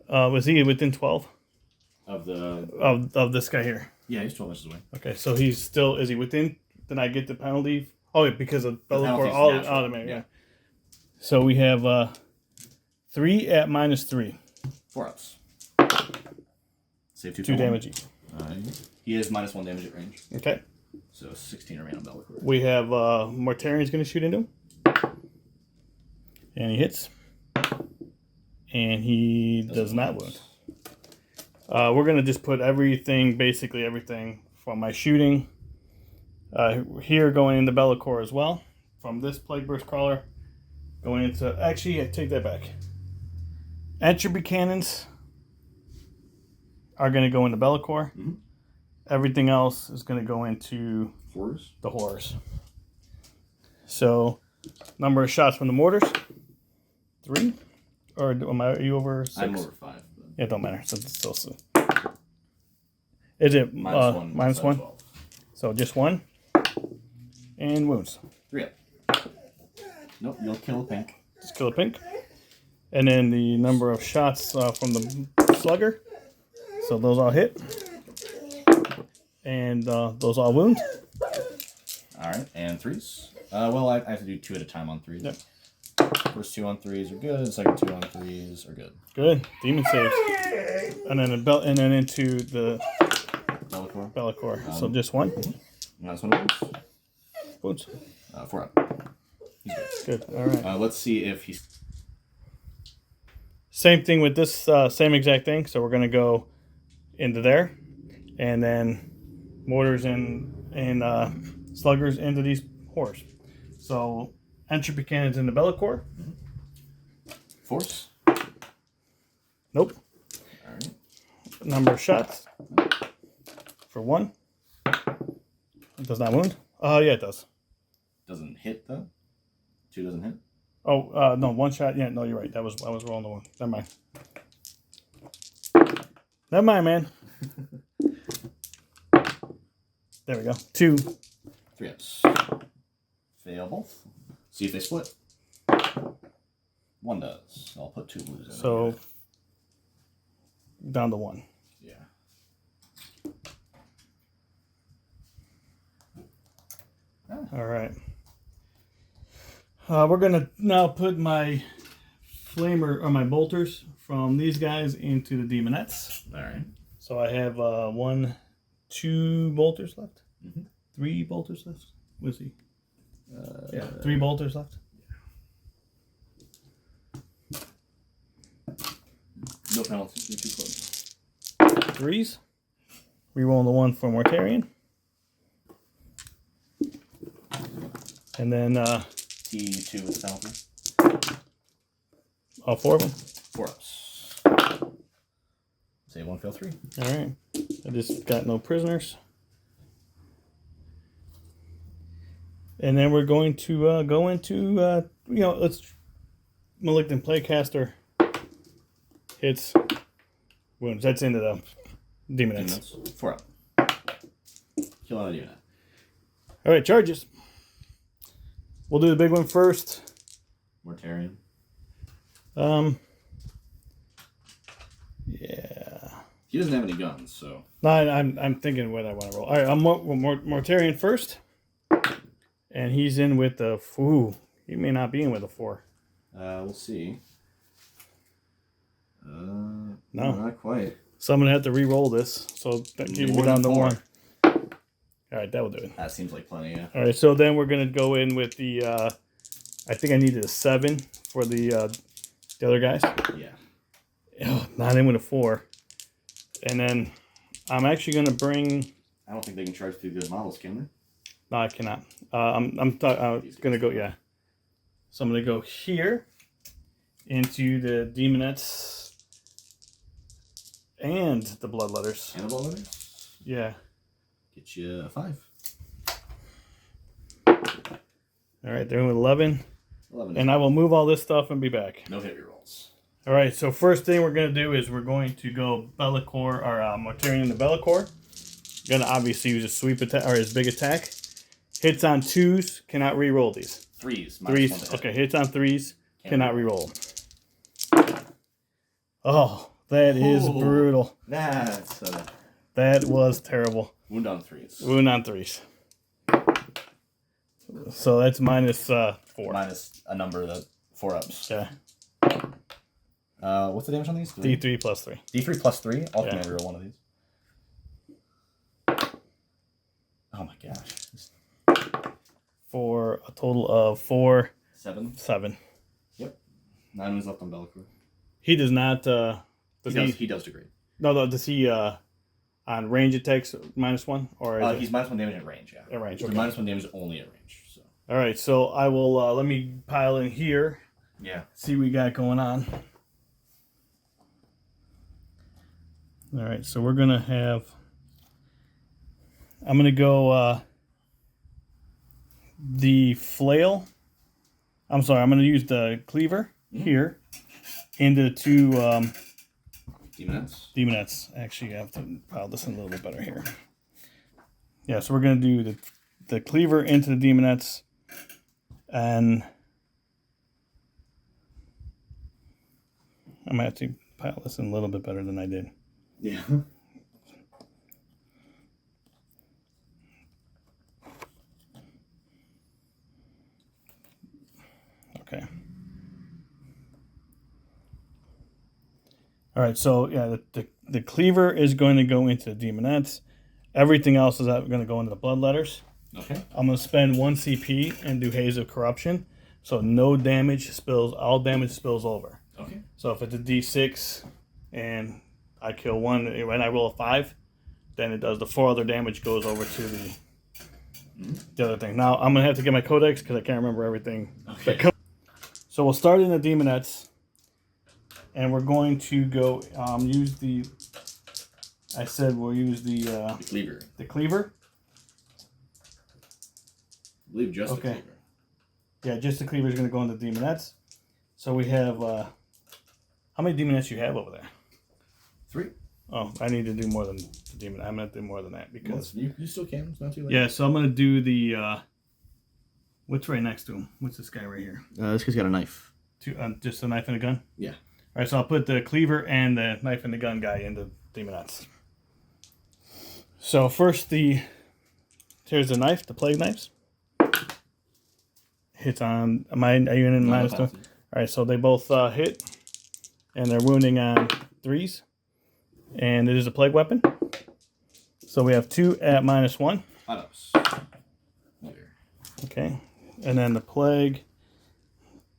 penalty. Was he within 12? Of the... Of this guy here. Yeah, he's 12 inches away. Okay, so he's still... Is he within? Then I get the penalty? Oh, because of Be'lakor automatic, yeah. So we have 3 at -3. 4 ups. Save 2 damage each. He has -1 damage at range. Okay. So 16 remain on Be'lakor. We have Mortarion's going to shoot into him. And he hits. And he does not wound. We're going to just put everything, basically everything from my shooting here going into Be'lakor as well. From this Plague Burst Crawler going into... Actually, I take that back. Entropy Cannons are going to go into Be'lakor. Mm-hmm. Everything else is going to go into the Horrors. So, number of shots from the mortars, 3. Or are you over 6? I'm over 5. Yeah, it don't matter. So it's still so. Is it -1? So just 1. And wounds. 3 up. Nope, you'll kill a pink. Just kill a pink. And then the number of shots from the slugger. So those all hit. And those all wound. Alright, and 3s. Well, I have to do 2 at a time on 3s. Yep. First 2 on 3s are good. Second 2 on 3s are good. Good. Demon saves. And then into the Be'lakor. So just 1. Last one of wounds. 4 up. He's good. All right. Let's see if he's... Same thing with this, same exact thing. So we're going to go into there. And then mortars and sluggers into these horrors. So entropy cannons into Be'lakor. Force? Nope. All right. Number of shots for 1. It does not wound. Yeah, it does. Doesn't hit though. 2 doesn't hit. Oh, no, 1 shot. Yeah, no, you're right. I was rolling the 1. Never mind. Never mind, man. There we go. 2. 3 ups. Fail both. See if they split. 1 does. I'll put 2 blues in. So down to 1. Yeah. All right. We're gonna now put my flamer or my bolters from these guys into the Demonettes. All right. So I have 1, 2 bolters left. Mm-hmm. 3 bolters left. What's he? Yeah. 3 bolters left. No penalties. You're too close. 3s. Rerolling the 1 for Mortarion. And then T2 with penalty. all 4 of them. 4 ups. Save 1, fail 3. All right. I just got no prisoners. And then we're going to go into, let's Malignant Playcaster hits wounds. That's into the Demonettes. 4 up. Kill on a Demonette. All right, charges. We'll do the big one first. Mortarion. Yeah. He doesn't have any guns, so. No, I'm thinking what I want to roll. All right, I'm Mortarion first. And he's in with the... Ooh, he may not be in with a 4. We'll see. No. Not quite. So I'm going to have to re-roll this. So that keeps me down to 1. All right, that will do it. That seems like plenty, yeah. All right, so then we're going to go in with the... I think I needed a 7 for the other guys. Yeah. Oh, not in with a 4. And then I'm actually going to bring... I don't think they can charge through the models, can they? No, I cannot. I'm going to go, yeah. So I'm going to go here into the Demonettes and the Bloodletters. And the Bloodletters? Yeah. Get you a 5. All right, they're in with 11. 11. And I will move all this stuff and be back. No heavy rolls. All right, so first thing we're going to do is we're going to go Bellacore, or Mortarion the Bellacore. Going to obviously use a sweep attack, or his big attack. Hits on 2s, cannot re-roll these. 3s. 3s, okay, hits on 3s, cannot re-roll. Oh, that is brutal. That's That was terrible. wound on 3s. Wound on 3s. So that's minus 4. Minus a number that 4 ups. Yeah. What's the damage on these? D3 plus 3. D3 plus 3? I'll Yeah. command reroll one of these. Oh my gosh. For a total of 4. 7. 7. Yep. 9 was left on Bellacore. He does not. He does degrade. No, does he on range attacks minus 1? Or is he's minus 1 damage at range, yeah. At range, So okay. minus 1 damage only at range. So. All right, so I will let me pile in here. Yeah. See what we got going on. All right, so we're gonna have. I'm gonna go the flail. I'm sorry, I'm gonna use the cleaver here into the 2 Demonettes. Actually, I have to pile this in a little bit better here. Yeah, so we're gonna do the cleaver into the Demonettes, and I'm gonna have to pile this in a little bit better than I did. Yeah. Okay. All right, so yeah, the cleaver is going to go into the Demonettes. Everything else is going to go into the Bloodletters. Okay. I'm going to spend 1 CP and do Haze of Corruption, so no damage spills. All damage spills over. Okay. So if it's a D6 and I kill 1 and I roll a 5, then it does the 4 other damage goes over to the other thing. Now I'm going to have to get my codex because I can't remember everything. Okay. So we'll start in the Demonettes, and we're going to go use the. I said we'll use the cleaver. The cleaver. I believe just the cleaver. Yeah, just the cleaver is going to go into the Demonettes. So we have. How many Demonettes you have over there? 3. Oh, I need to do more than the Demon. I'm going to do more than that because. Well, you still can. It's not too late. Yeah, so I'm going to do the. What's right next to him? What's this guy right here? This guy's got a knife. just a knife and a gun? Yeah. All right, so I'll put the cleaver and the knife and the gun guy into Daemonettes. So first here's the knife, the plague knives. Hits on, are you in minus 2? All right, so they both hit, and they're wounding on 3s. And it is a plague weapon. So we have 2 at -1. Okay, and then the plague,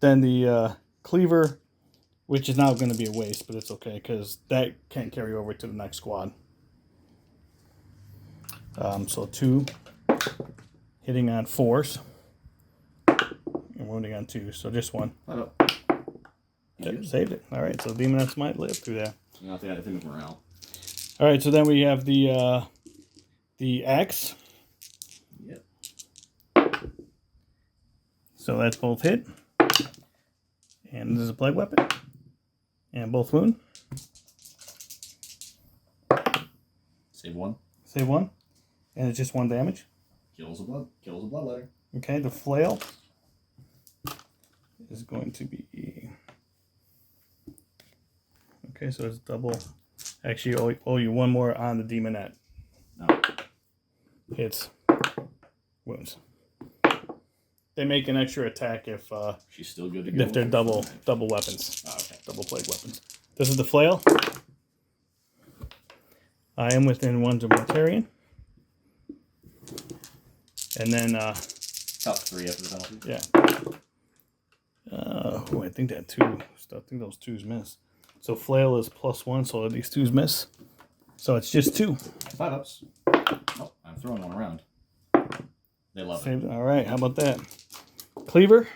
then the cleaver, which is now going to be a waste, but it's okay because that can't carry over to the next squad. So 2 hitting on 4s and wounding on 2, so just 1. Yep, saved it. All right, so Daemonettes might live through that. I think morale. All right, so then we have the axe. Yep. So that's both hit. And this is a plague weapon. And both wound. Save 1. Save 1. And it's just 1 damage. Kills a bloodletter. Okay, the flail is going to be... Okay, so it's double. Actually, owe you 1 more on the Daemonette. No. Hits. Wounds. They make an extra attack if she's still good to go. If they're double weapons. Oh, okay. Double plague weapons. This is the flail. I am within 1 to Mortarian. And then Top 3 after the penalty. Yeah. I think that 2. I think those 2s miss. So flail is +1, so these 2s miss. So it's just 2. 5 ups. Oh, I'm throwing 1 around. They love it. All right, how about that? Cleaver.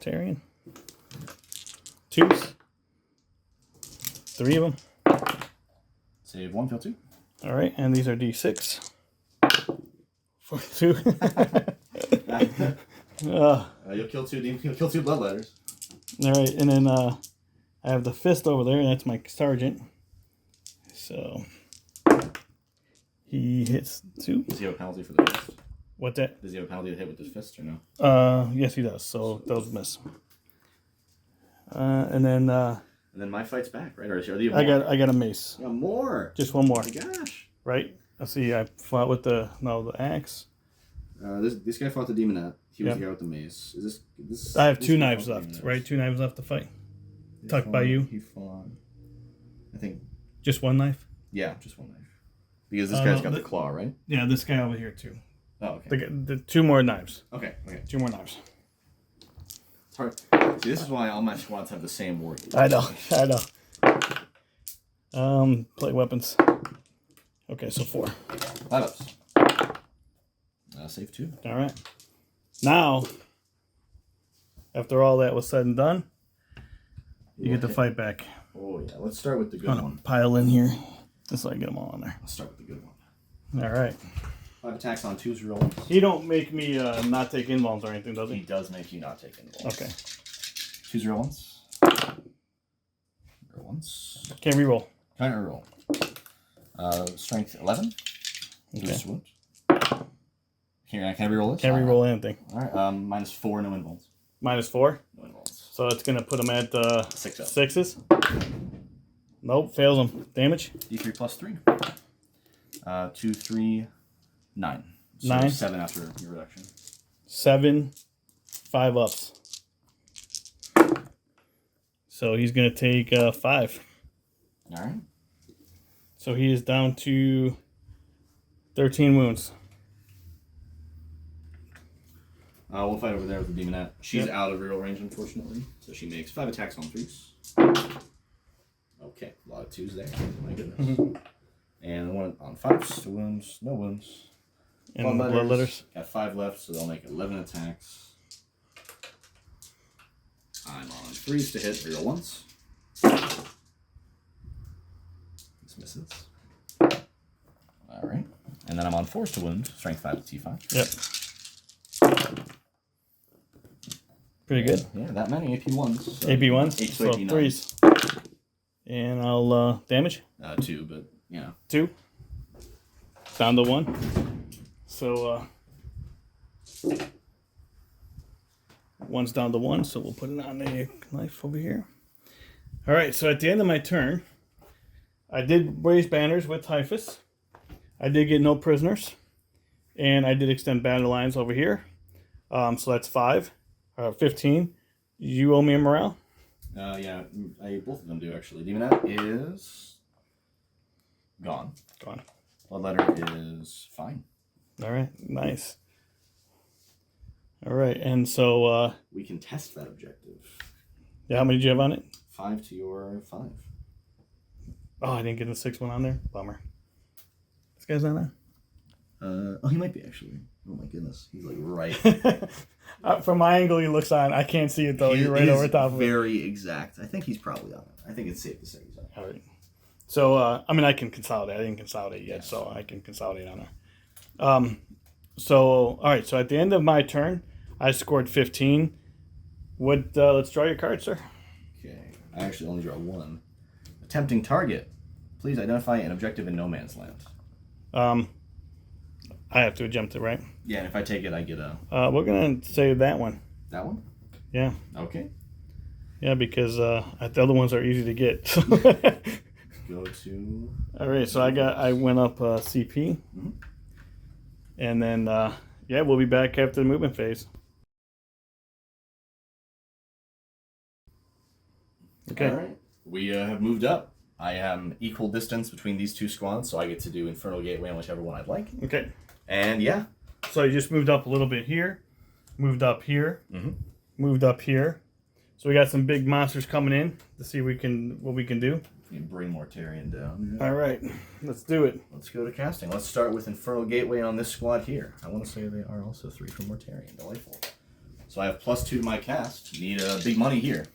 Tarian. 2s. 3 of them. Save 1, kill 2. All right, and these are D6. For 2. You'll kill 2. You'll kill 2 bloodletters. All right, and then I have the fist over there, and that's my sergeant. So he hits 2. Does he have a penalty for the fist? What's that? Does he have a penalty to hit with his fist or no? Yes, he does. So those miss. And then my fight's back, right? Or are they I got a mace. You got more. Just 1 more. Oh my gosh. Right. Let's see. I fought with the axe. This guy fought the Demonette. He was the guy with the mace. Is this? I have 2 knives left. Right. 2 knives left to fight. Tucked by you. He fought. I think. Just 1 knife. Yeah, just 1 knife. Because this guy's got the claw, right? Yeah, this guy over here too. Oh, okay. The 2 more knives. Okay. 2 more knives. It's hard. See, this is why all my squads have the same word. I know. Plague weapons. Okay, so 4. 5 ups. Save 2. All right. Now, after all that was said and done, you get the fight back. Oh yeah. Let's start with the good one. Pile in here, just so I get them all in there. Let's start with the good one. All right. 5 attacks on 2s real ones. He don't make me not take invulns or anything, does he? He does make you not take invulns. Okay. 2s real ones. Real ones. Can't reroll. Can't reroll. Strength 11. Okay. Swoop. Can I reroll this? Can't reroll anything. All right. -4, no invulns. -4. No invulns. So it's gonna put him at 6 up. 6s. Nope, fails him. Damage. D3 +3. 2, 3, 9. So 9. 7 after your reduction. 7, 5 ups. So he's gonna take 5. All right. So he is down to 13 wounds. We'll fight over there with the Demonette. She's out of reroll range, unfortunately. So she makes 5 attacks on 3s. Okay, a lot of 2s there. My goodness. And 1 on 5s, 2 wounds, no wounds. And bloodletters. Got 5 left, so they'll make 11 attacks. I'm on 3s to hit, reroll once. This misses. Alright. And then I'm on 4s to wound, strength 5 to T5. Yep. Pretty good. Yeah, that many AP1s. So AP1s? So AP9. 3s. And I'll damage. 2, but, you know. 2. Down to 1. So, One's down to 1, so we'll put it on the knife over here. All right, so at the end of my turn, I did raise banners with Typhus. I did get no prisoners, and I did extend battle lines over here. So that's 15. You owe me a morale? Yeah, both of them do actually. Demonette is gone. Gone. Bloodletter is fine. All right, nice. All right, and so we can test that objective. Yeah, how many did you have on it? 5 to your 5. Oh, I didn't get the 6 one on there. Bummer. This guy's not on. Oh, he might be actually. Oh my goodness, he's like right. From my angle, he looks on. I can't see it though. You're right over top of it. Very exact. I think he's probably on it. I think it's safe to say he's on it. All right. So I mean, I can consolidate. I didn't consolidate yet, so I can consolidate on her. So all right. So at the end of my turn, I scored 15. Let's draw your card, sir. Okay. I actually only draw 1. Attempting target. Please identify an objective in no man's land. I have to attempt it, right? Yeah, and if I take it, I get a... we're going to save that one. That one? Yeah. Okay. Yeah, because the other ones are easy to get. Go to... All right, so I went up CP. Mm-hmm. And then, we'll be back after the movement phase. Okay. All right. We have moved up. I am equal distance between these two squads, so I get to do Infernal Gateway on whichever one I'd like. Okay. And yeah. So you just moved up a little bit here, moved up here, moved up here. So we got some big monsters coming in to see what we can do. You can bring Mortarion down. All right, let's do it. Let's go to casting. Let's start with Infernal Gateway on this squad here. I want to say they are also 3 from Mortarion. Delightful. So I have +2 to my cast. Need big money here.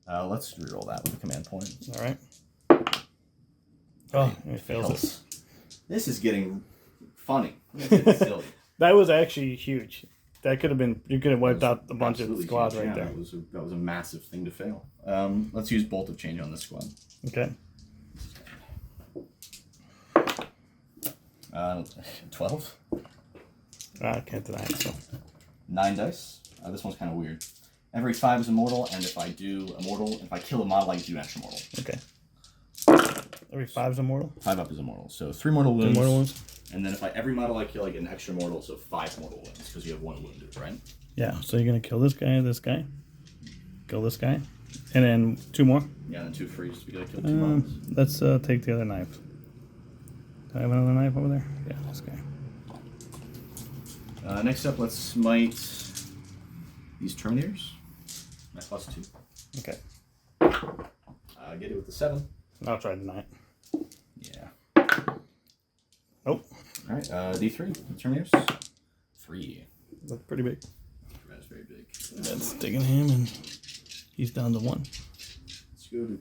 Let's reroll that with a command point. All right. Oh, it fails. This is getting funny. It's getting silly. That was actually huge. That could have been. You could have wiped out a bunch of squads right there. That was a massive thing to fail. Let's use Bolt of Change on this squad. Okay. 12. I can't deny it. So 9 dice. This one's kind of weird. Every 5 is immortal, and if I kill a model, I do an extra mortal. Okay. Every 5 is immortal? 5 up is immortal. So 3 mortal wounds. 3 mortal wounds. And then every model I kill, I get an extra mortal, so 5 mortal wounds, because you have 1 wounded, right? Yeah, so you're going to kill this guy, kill this guy, and then 2 more? Yeah, and then 2 free, just to be able to kill 2 models. Let's take the other knife. Do I have another knife over there? Yeah, this guy. Next up, let's smite these Terminators. My +2. Okay. Get it with the 7. I'll try to deny it. Yeah. Nope. All right, D3. Terminators. 3. That's pretty big. That's very big. That's digging him, and he's down to 1. Let's go to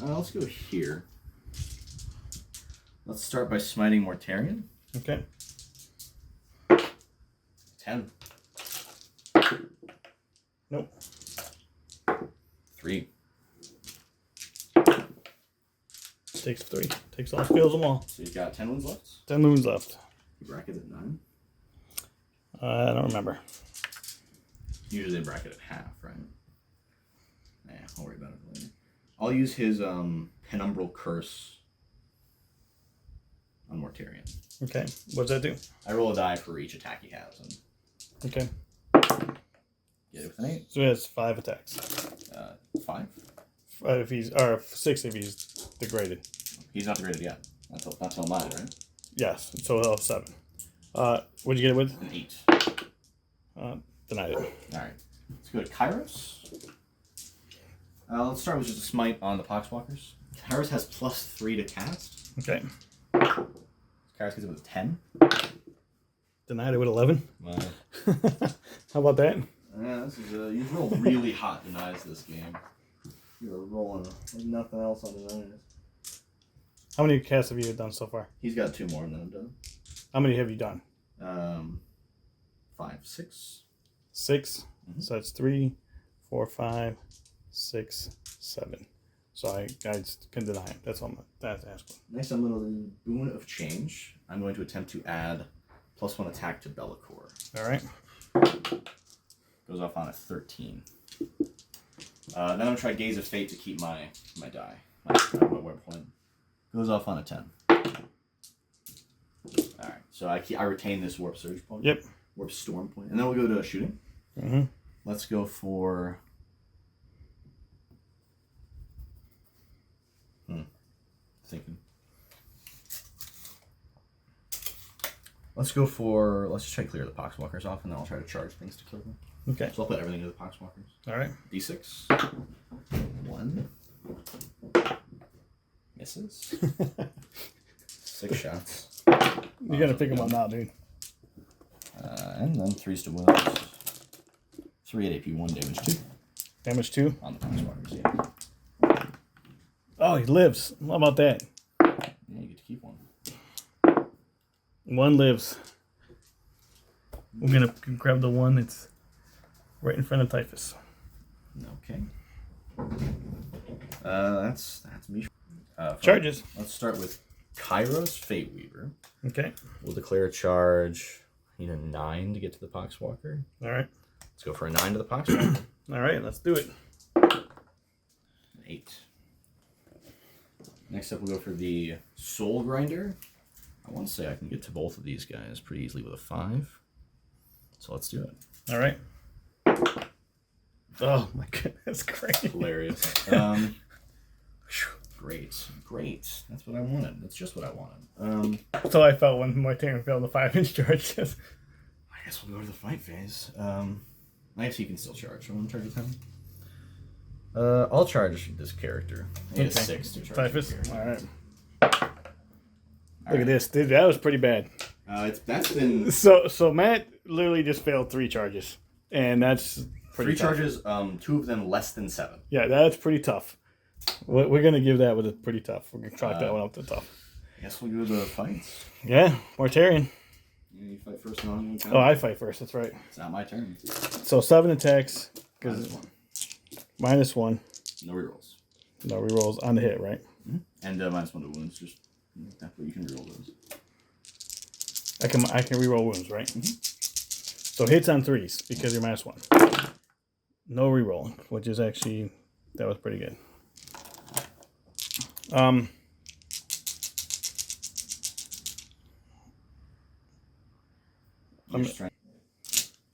let's go here. Let's start by smiting Mortarion. Okay. 10. Nope. 3. Takes 3. Takes all, kills them all. So you've got 10 wounds left? 10 wounds left. You bracket at 9? I don't remember. Usually they bracket at half, right? Nah, I'll worry about it later. I'll use his Penumbral Curse on Mortarion. Okay. What does that do? I roll a die for each attack he has. And Okay. get it with an 8. So he has 5 attacks. 5? If he's, or 6 if he's degraded. He's not degraded yet. That's all mine, right? Yes. So he'll have 7. What'd you get it with? An 8. Denied it. Alright. Let's go to Kairos. Let's start with just a smite on the Poxwalkers. Kairos has +3 to cast. Okay. Kairos gets it with 10. Denied it with 11. Wow. How about that? Yeah, this is you roll really hot denies this game. You're rolling like nothing else on denies. How many casts have you done so far? He's got 2 more than I'm done. How many have you done? 5, 6. 6. So that's 3, 4, 5, 6, 7. So I just can deny it. That's all. That's asking. Next, I'm going to do Boon of Change. I'm going to attempt to add +1 attack to Be'lakor. All right. Goes off on a 13. Then I'm going to try Gaze of Fate to keep my die. My wear point. Goes off on a 10. Alright, so I retain this Warp Surge point. Yep. Warp Storm point. And then we'll go to shooting. Mm-hmm. Let's go for... Thinking. Let's just try to clear the Poxwalkers off, and then I'll try to charge things to kill them. Okay. So I'll put everything into the Poxwalkers. All right. D6. 1. Misses. 6 shots. You gotta pick them up now, dude. And then 3s to wounds. 3 at AP, 1 damage 2. Damage 2? On the Poxwalkers, yeah. Oh, he lives. How about that? Yeah, you get to keep 1. 1 lives. We're gonna grab the one that's right in front of Typhus. Okay. That's me. Charges. Let's start with Kairos Fate Weaver. Okay. We'll declare a charge. I need a 9 to get to the Poxwalker. All right. Let's go for a 9 to the Poxwalker. All right, let's do it. 8. Next up, we'll go for the Soul Grinder. I want to say I can get to both of these guys pretty easily with a 5. So let's do it. All right. Oh my goodness, that's great. Hilarious. Great. That's what I wanted. That's just what I wanted. That's how I felt when my Terran failed the 5-inch charge. I guess we'll go to the fight phase. I guess he can still charge. I want to charge with him. I'll charge this character. I need a 6 to charge. Typhus. All right. Look at this, dude. That was pretty bad. That's been so Matt literally just failed 3 charges, and that's pretty 3 tough. charges. 2 of them less than 7. Yeah, that's pretty tough. We're gonna give that with a pretty tough. We're gonna chalk that one up to tough. I guess we'll go to the fights. Yeah, Mortarion. You fight first, and I'm Oh, I fight first. That's right. It's not my turn. So 7 attacks. Minus 1. No rerolls. No rerolls on the hit, right? Mm-hmm. And -1 to wounds. Just that way you can reroll those. I can reroll wounds, right? Mm-hmm. So hits on 3s because you're -1. No reroll, which is actually that was pretty good. All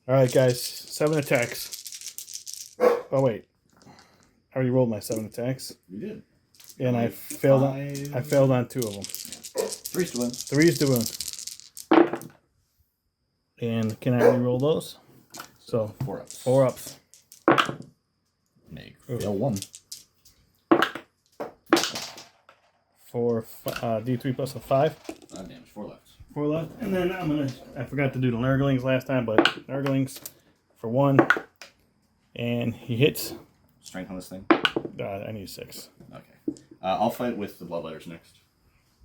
right, guys. 7 attacks. Oh wait, I already rolled my 7 attacks. You did. And I failed. I failed on 2 of them. 3s to wounds. 3s to wounds. And can I reroll those? So 4 ups. 4 ups. Make fail 1. For D3 plus a 5. 5 damage. 4 left. 4 left. And then I forgot to do the Nurglings last time, but Nurglings for 1. And he hits. Strength on this thing? I need 6. Okay. I'll fight with the Bloodletters next.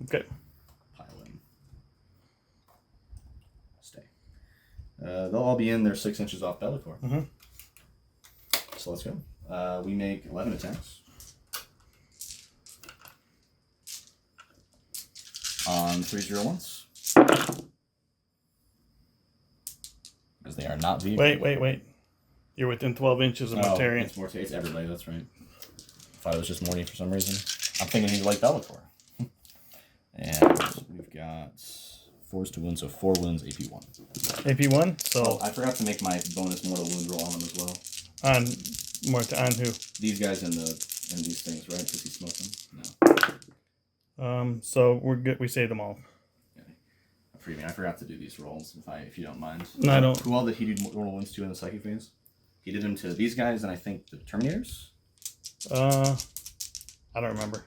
Okay. Pile in. Stay. They'll all be in. They're 6 inches off Be'lakor. Mm-hmm. So let's go. We make 11 attacks. On 301s. As they are not vehicles. Wait. You're within 12 inches of Mortarion. It's Mortarion. It's everybody, that's right. Thought it was just Morty for some reason. I'm thinking he's like Be'lakor. And we've got 4s to wound, so 4 wounds, AP 1. AP 1? So I forgot to make my bonus mortal wound roll on them as well. On who? These guys in these things, right? Because he smoked them? No. So we're good. We saved them all. Okay. I forgot to do these rolls, if you don't mind. No, I don't. Who all did he do mortal wounds to in the psychic phase? He did them to these guys, and I think the Terminators? I don't remember.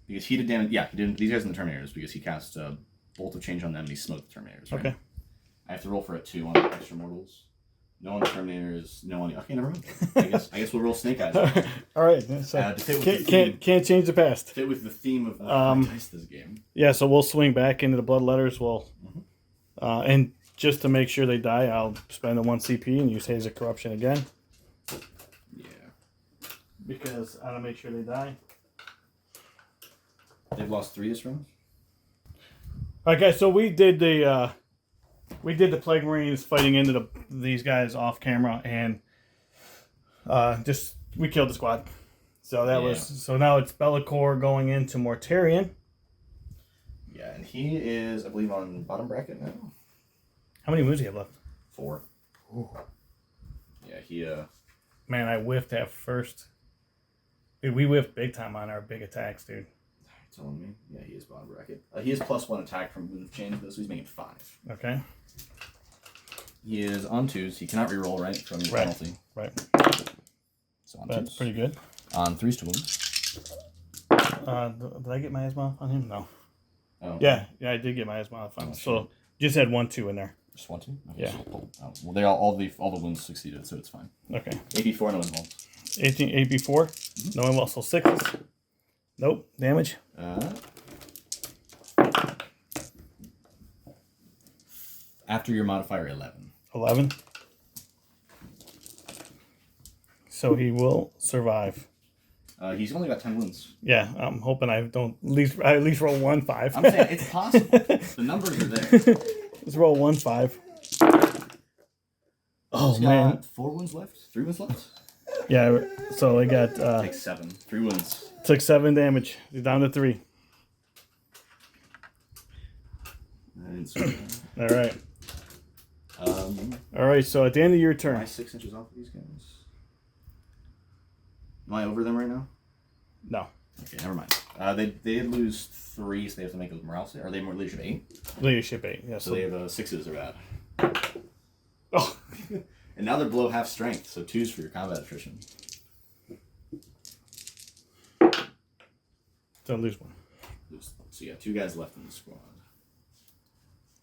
Because he did damage. Yeah, he did these guys in the Terminators because he cast a Bolt of Change on them and he smoked the Terminators. Right? Okay. I have to roll for a 2 on the extra mortals. No on the Terminators. No on the. Okay, never mind. I guess we'll roll Snake Eyes. All right. So can't change the past. Fit with the theme of the dice this game. Yeah. So we'll swing back into the Bloodletters. And just to make sure they die, I'll spend the 1 CP and use Haze of Corruption again. Yeah. Because I want to make sure they die. They've lost 3 this round? All right, guys. So we did the we did the Plague Marines fighting into these guys off camera, and we killed the squad. So so now it's Be'lakor going into Mortarion. Yeah, and he is, I believe, on bottom bracket now. How many moves do you have left? 4. Ooh. Yeah, he Man, I whiffed that first. Dude, we whiffed big time on our big attacks, dude. You're telling me? Yeah, he is bottom bracket. He is +1 attack from Wind of Change, though, so he's making 5. Okay. He is on 2s. He cannot reroll, right? From your penalty. Right. So on That's 2s. pretty good. On 3s to wounds. Did I get my asthma on him? No. Oh. Yeah, I did get my asthma on him. So just had 1-2 in there. Just 1-2? Okay, yeah. So well, they all the wounds succeeded, so it's fine. Okay. AP4, no involved. 18 AP4. Mm-hmm. No involved. So 6s. Nope. Damage. After your modifier, 11. 11. So he will survive. He's only got 10 wounds. Yeah, I'm hoping I don't at least roll 1 5. I'm saying it's possible. The numbers are there. Let's roll 1 5. Oh man, 4 wounds left. 3 wounds left. Yeah, so I got Take 7. 3 wounds. Took 7 damage. He's down to 3. All right. All right. So at the end of your turn, am I 6 inches off of these guys? Am I over them right now? No. Okay, never mind. They did lose 3, so they have to make a morale save. Are they more leadership 8? Leadership 8. Yeah. So they have 6s are bad. Oh. And now they're below half strength, so 2s for your combat attrition. So lose 1. So you got 2 guys left in the squad.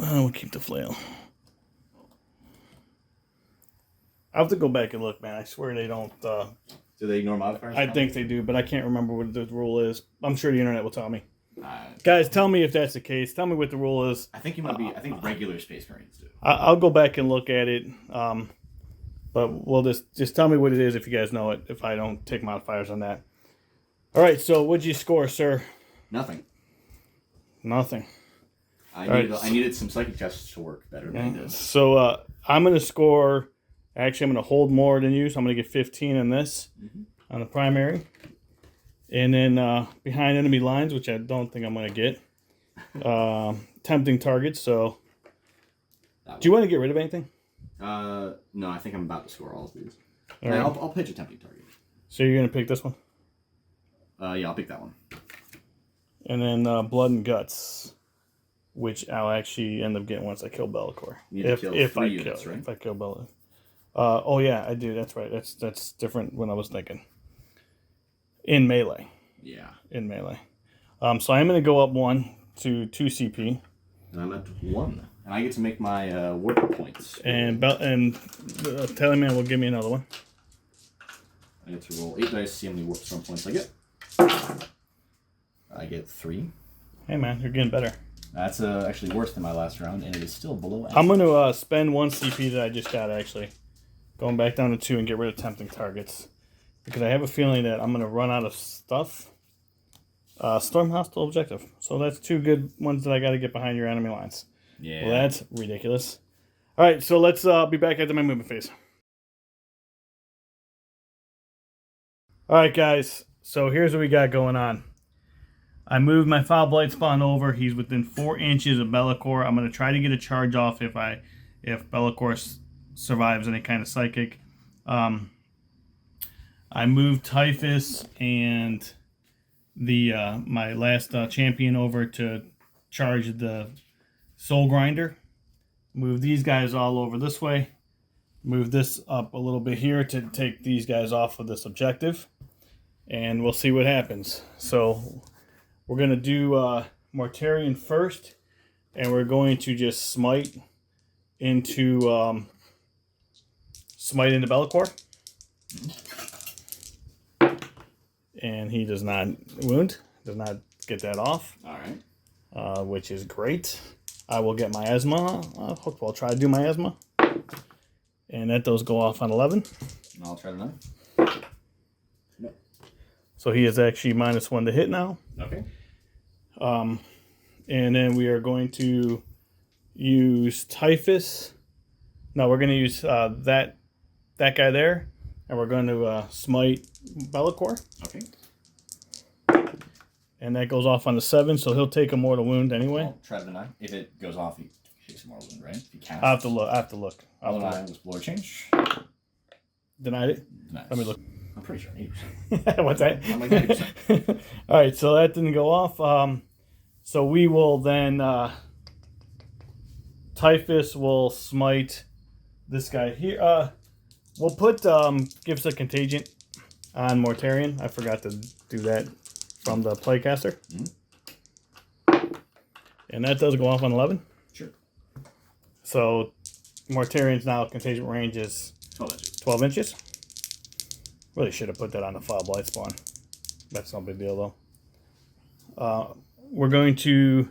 We'll keep the flail. I have to go back and look, man. I swear they don't. Do they ignore modifiers? I think they do, but I can't remember what the rule is. I'm sure the internet will tell me. Guys, tell me if that's the case. Tell me what the rule is. I think you might be. I think regular Space Marines do. I'll go back and look at it. But we'll just tell me what it is if you guys know it. If I don't take modifiers on that. All right. So what'd you score, sir? Nothing. Nothing. I needed some psychic tests to work better than I did. So I'm gonna score. Actually, I'm going to hold more than you, so I'm going to get 15 on this, on the primary. And then behind enemy lines, which I don't think I'm going to get, tempting targets. So, do you want to get rid of anything? No, I think I'm about to score all of these. All right. I'll pitch a tempting target. So you're going to pick this one? Yeah, I'll pick that one. And then Blood and Guts, which I'll actually end up getting once I kill Be'lakor. If I kill Be'lakor. Oh yeah, I do. That's right. That's different when I was thinking. In melee. Yeah. In melee. So I'm going to go up 1 to 2 CP. And I'm at 1. And I get to make my warp points. And Teleman will give me another one. I get to roll 8 dice, see how many warp storm points I get. I get 3. Hey man, you're getting better. That's actually worse than my last round, and it is still below average. I'm going to spend 1 CP that I just got, actually. Going back down to 2 and get rid of tempting targets. Because I have a feeling that I'm going to run out of stuff. Storm hostile objective. So that's 2 good ones that I got to get behind your enemy lines. Yeah. Well, that's ridiculous. All right, so let's be back after my movement phase. All right, guys. So here's what we got going on. I moved my Foul Blight Spawn over. He's within 4 inches of Be'lakor. I'm going to try to get a charge off if Be'lakor survives any kind of psychic. I moved Typhus and my last champion over to charge the Soul Grinder. Move these guys all over this way. Move this up a little bit here to take these guys off of this objective. And we'll see what happens. So we're going to do Mortarion first. And we're going to just smite into Be'lakor. And he does not wound. Does not get that off. Alright. Which is great. I will get my asthma. I'll try to do my asthma. And that does go off on 11. And I'll try to 9. Nope. So he is actually -1 to hit now. Okay. And then we are going to use Typhus. No, we're going to use that guy there, and we're going to smite Be'lakor. Okay. And that goes off on the 7, so he'll take a mortal wound anyway. I'll try to deny. If it goes off, he takes a mortal wound, right? If he casts. I have to look. I'll deny this Lord Change. Denied it? Nice. Let me look. I'm pretty sure 80%. What's that? I'm like 90%. All right, so that didn't go off. So we will then Typhus will smite this guy here. We'll put gives a contagion on Mortarion. I forgot to do that from the playcaster. Mm-hmm. And that does go off on 11. Sure. So Mortarion's now contagion range is 12 inches. 12 inches. Really should have put that on the Foul Blight spawn. That's no big deal though. We're going to.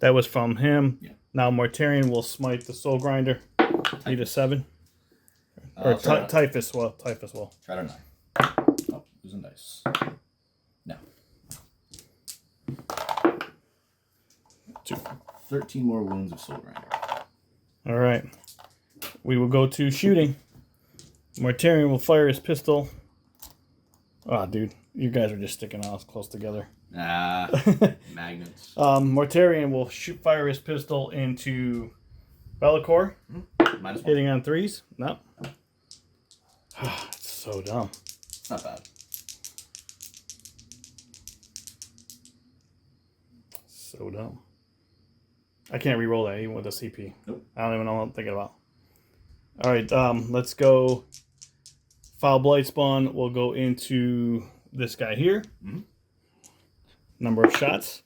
That was from him. Yeah. Now Mortarion will smite the Soul Grinder. Need a 7. Or Typhus will. Typhus will. Try to 9. Oh, losing dice. No. 2. 13 more wounds of Soul Grinder. All right. We will go to shooting. Mortarion will fire his pistol. Oh, dude. You guys are just sticking out close together. Magnets. Mortarion will fire his pistol into Be'lakor. -1. Hitting on 3s. No. It's so dumb. It's not bad. So dumb. I can't re-roll that even with a CP. Nope. I don't even know what I'm thinking about. All right, let's go. Foul Blight spawn will go into this guy here. Mm-hmm. Number of shots,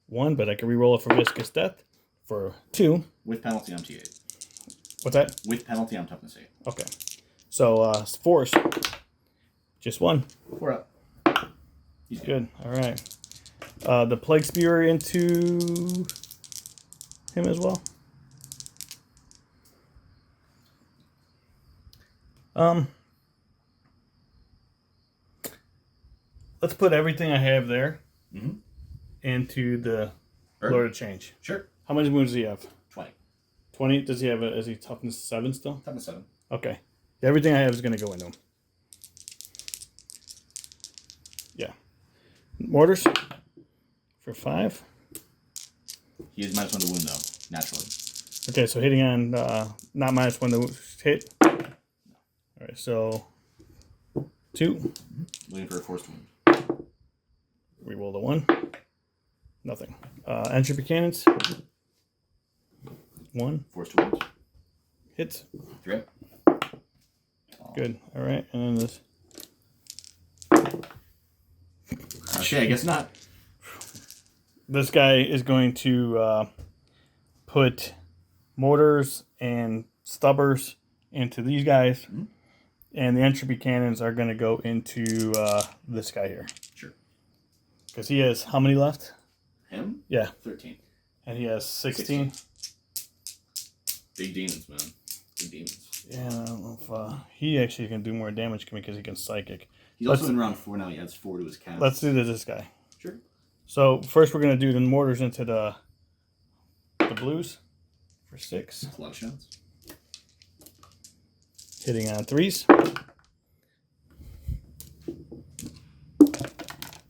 1, but I can re-roll it for Viscous Death for 2. With penalty on T8. What's that? With penalty on toughness 8. Okay. So force, just 1. 4 up. He's good. All right. The Plague Spear into him as well. Let's put everything I have there into the Lord of Change. Sure. How many wounds does he have? 20. 20? Does he have is he toughness 7 still? Toughness 7. Okay. Everything I have is going to go into him. Yeah. Mortars for 5. He is -1 to wound though, naturally. Okay, so hitting on not -1 to hit. All right, so 2. Looking for a forced wound. Reroll the 1. Nothing. Entropy cannons. 1. Forced wound. Hits. 3 up. Good. All right, and then this. Okay, I guess not. This guy is going to put mortars and stubbers into these guys, and the entropy cannons are going to go into this guy here. Sure. Because he has how many left? Him? Yeah. 13. And he has 16. Big demons, man. Big demons. Yeah, I don't know if he actually can do more damage to me because he can psychic. He's also in round 4 now. He adds 4 to his cast. Let's do this guy. Sure. So first we're going to do the mortars into the blues for 6. That's a lot of shots. Hitting on 3s.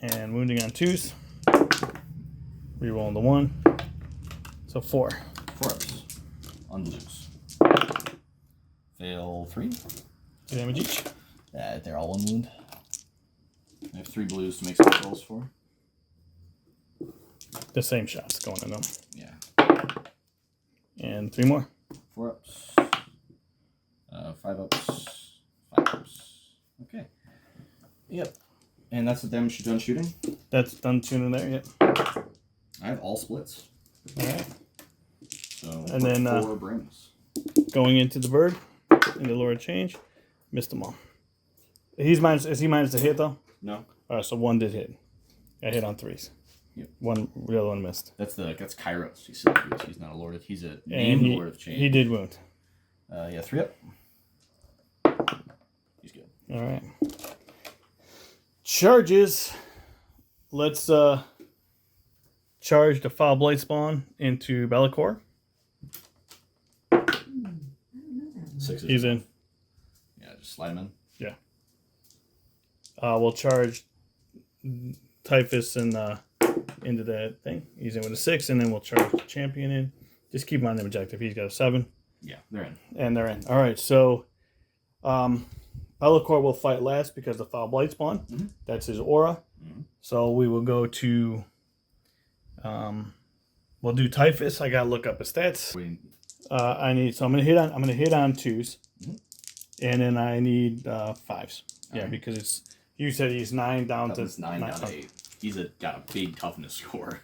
And wounding on 2s. Rerolling the 1. So 4. 4 ups. On blues. Fail 3. 2 damage each. They're all 1 wound. I have 3 blues to make some rolls for. The same shots going in them. Yeah. And 3 more. 4 ups. 5 ups. 5 ups. Okay. Yep. And that's the damage you've done shooting? That's done tuning there, yep. I have all splits. Alright. So, And then 4 brims. going into the bird, into Lord of Change, missed them all. Is he minus the hit though? No. Alright, so 1 did hit. I hit on 3s. Yep. The other one missed. That's Kairos. He's still good. He's not a Lord of. He's a named Lord of Change. He did wound. Yeah, 3 up. He's good. All right. Charges. Let's charge the Foul Blight Spawn into Be'lakor. 6 He's in. Yeah, just slide him in. Yeah. We'll charge Typhus and into that thing. He's in with a 6, and then we'll charge the champion in. Just keep him on the objective. He's got a 7. Yeah, they're in. And they're in. All right, so Be'lakor will fight last because the Foul Blight Spawn. Mm-hmm. That's his aura. Mm-hmm. So we will go to. We'll do Typhus. I gotta look up his stats. I need. So I'm gonna hit on 2s, mm-hmm. and then I need 5s. Yeah, right. because it's. You said he's 9 down Toughness to 9 down to 8. He's got a big toughness score.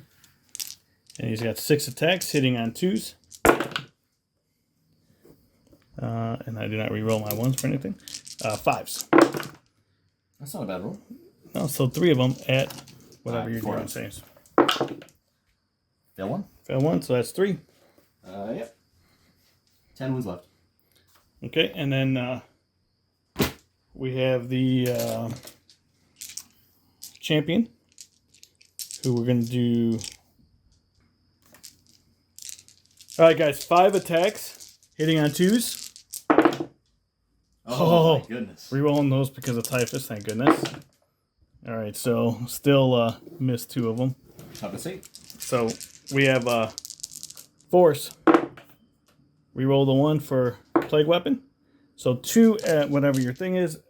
And he's got 6 attacks, hitting on 2s. And I do not re-roll my 1s for anything. 5s. That's not a bad roll. No, so 3 of them at whatever you're doing. Saves. Fail 1. Fail 1, so that's 3. Yep. 10 wounds left. Okay, and then we have the champion, who we're going to do. All right, guys, 5 attacks, hitting on 2s. Oh my goodness. Rerolling those because of Typhus, thank goodness. All right, so still missed 2 of them. Toughness 8. So we have Force. Reroll the 1 for Plague Weapon. So 2 at whatever your thing is.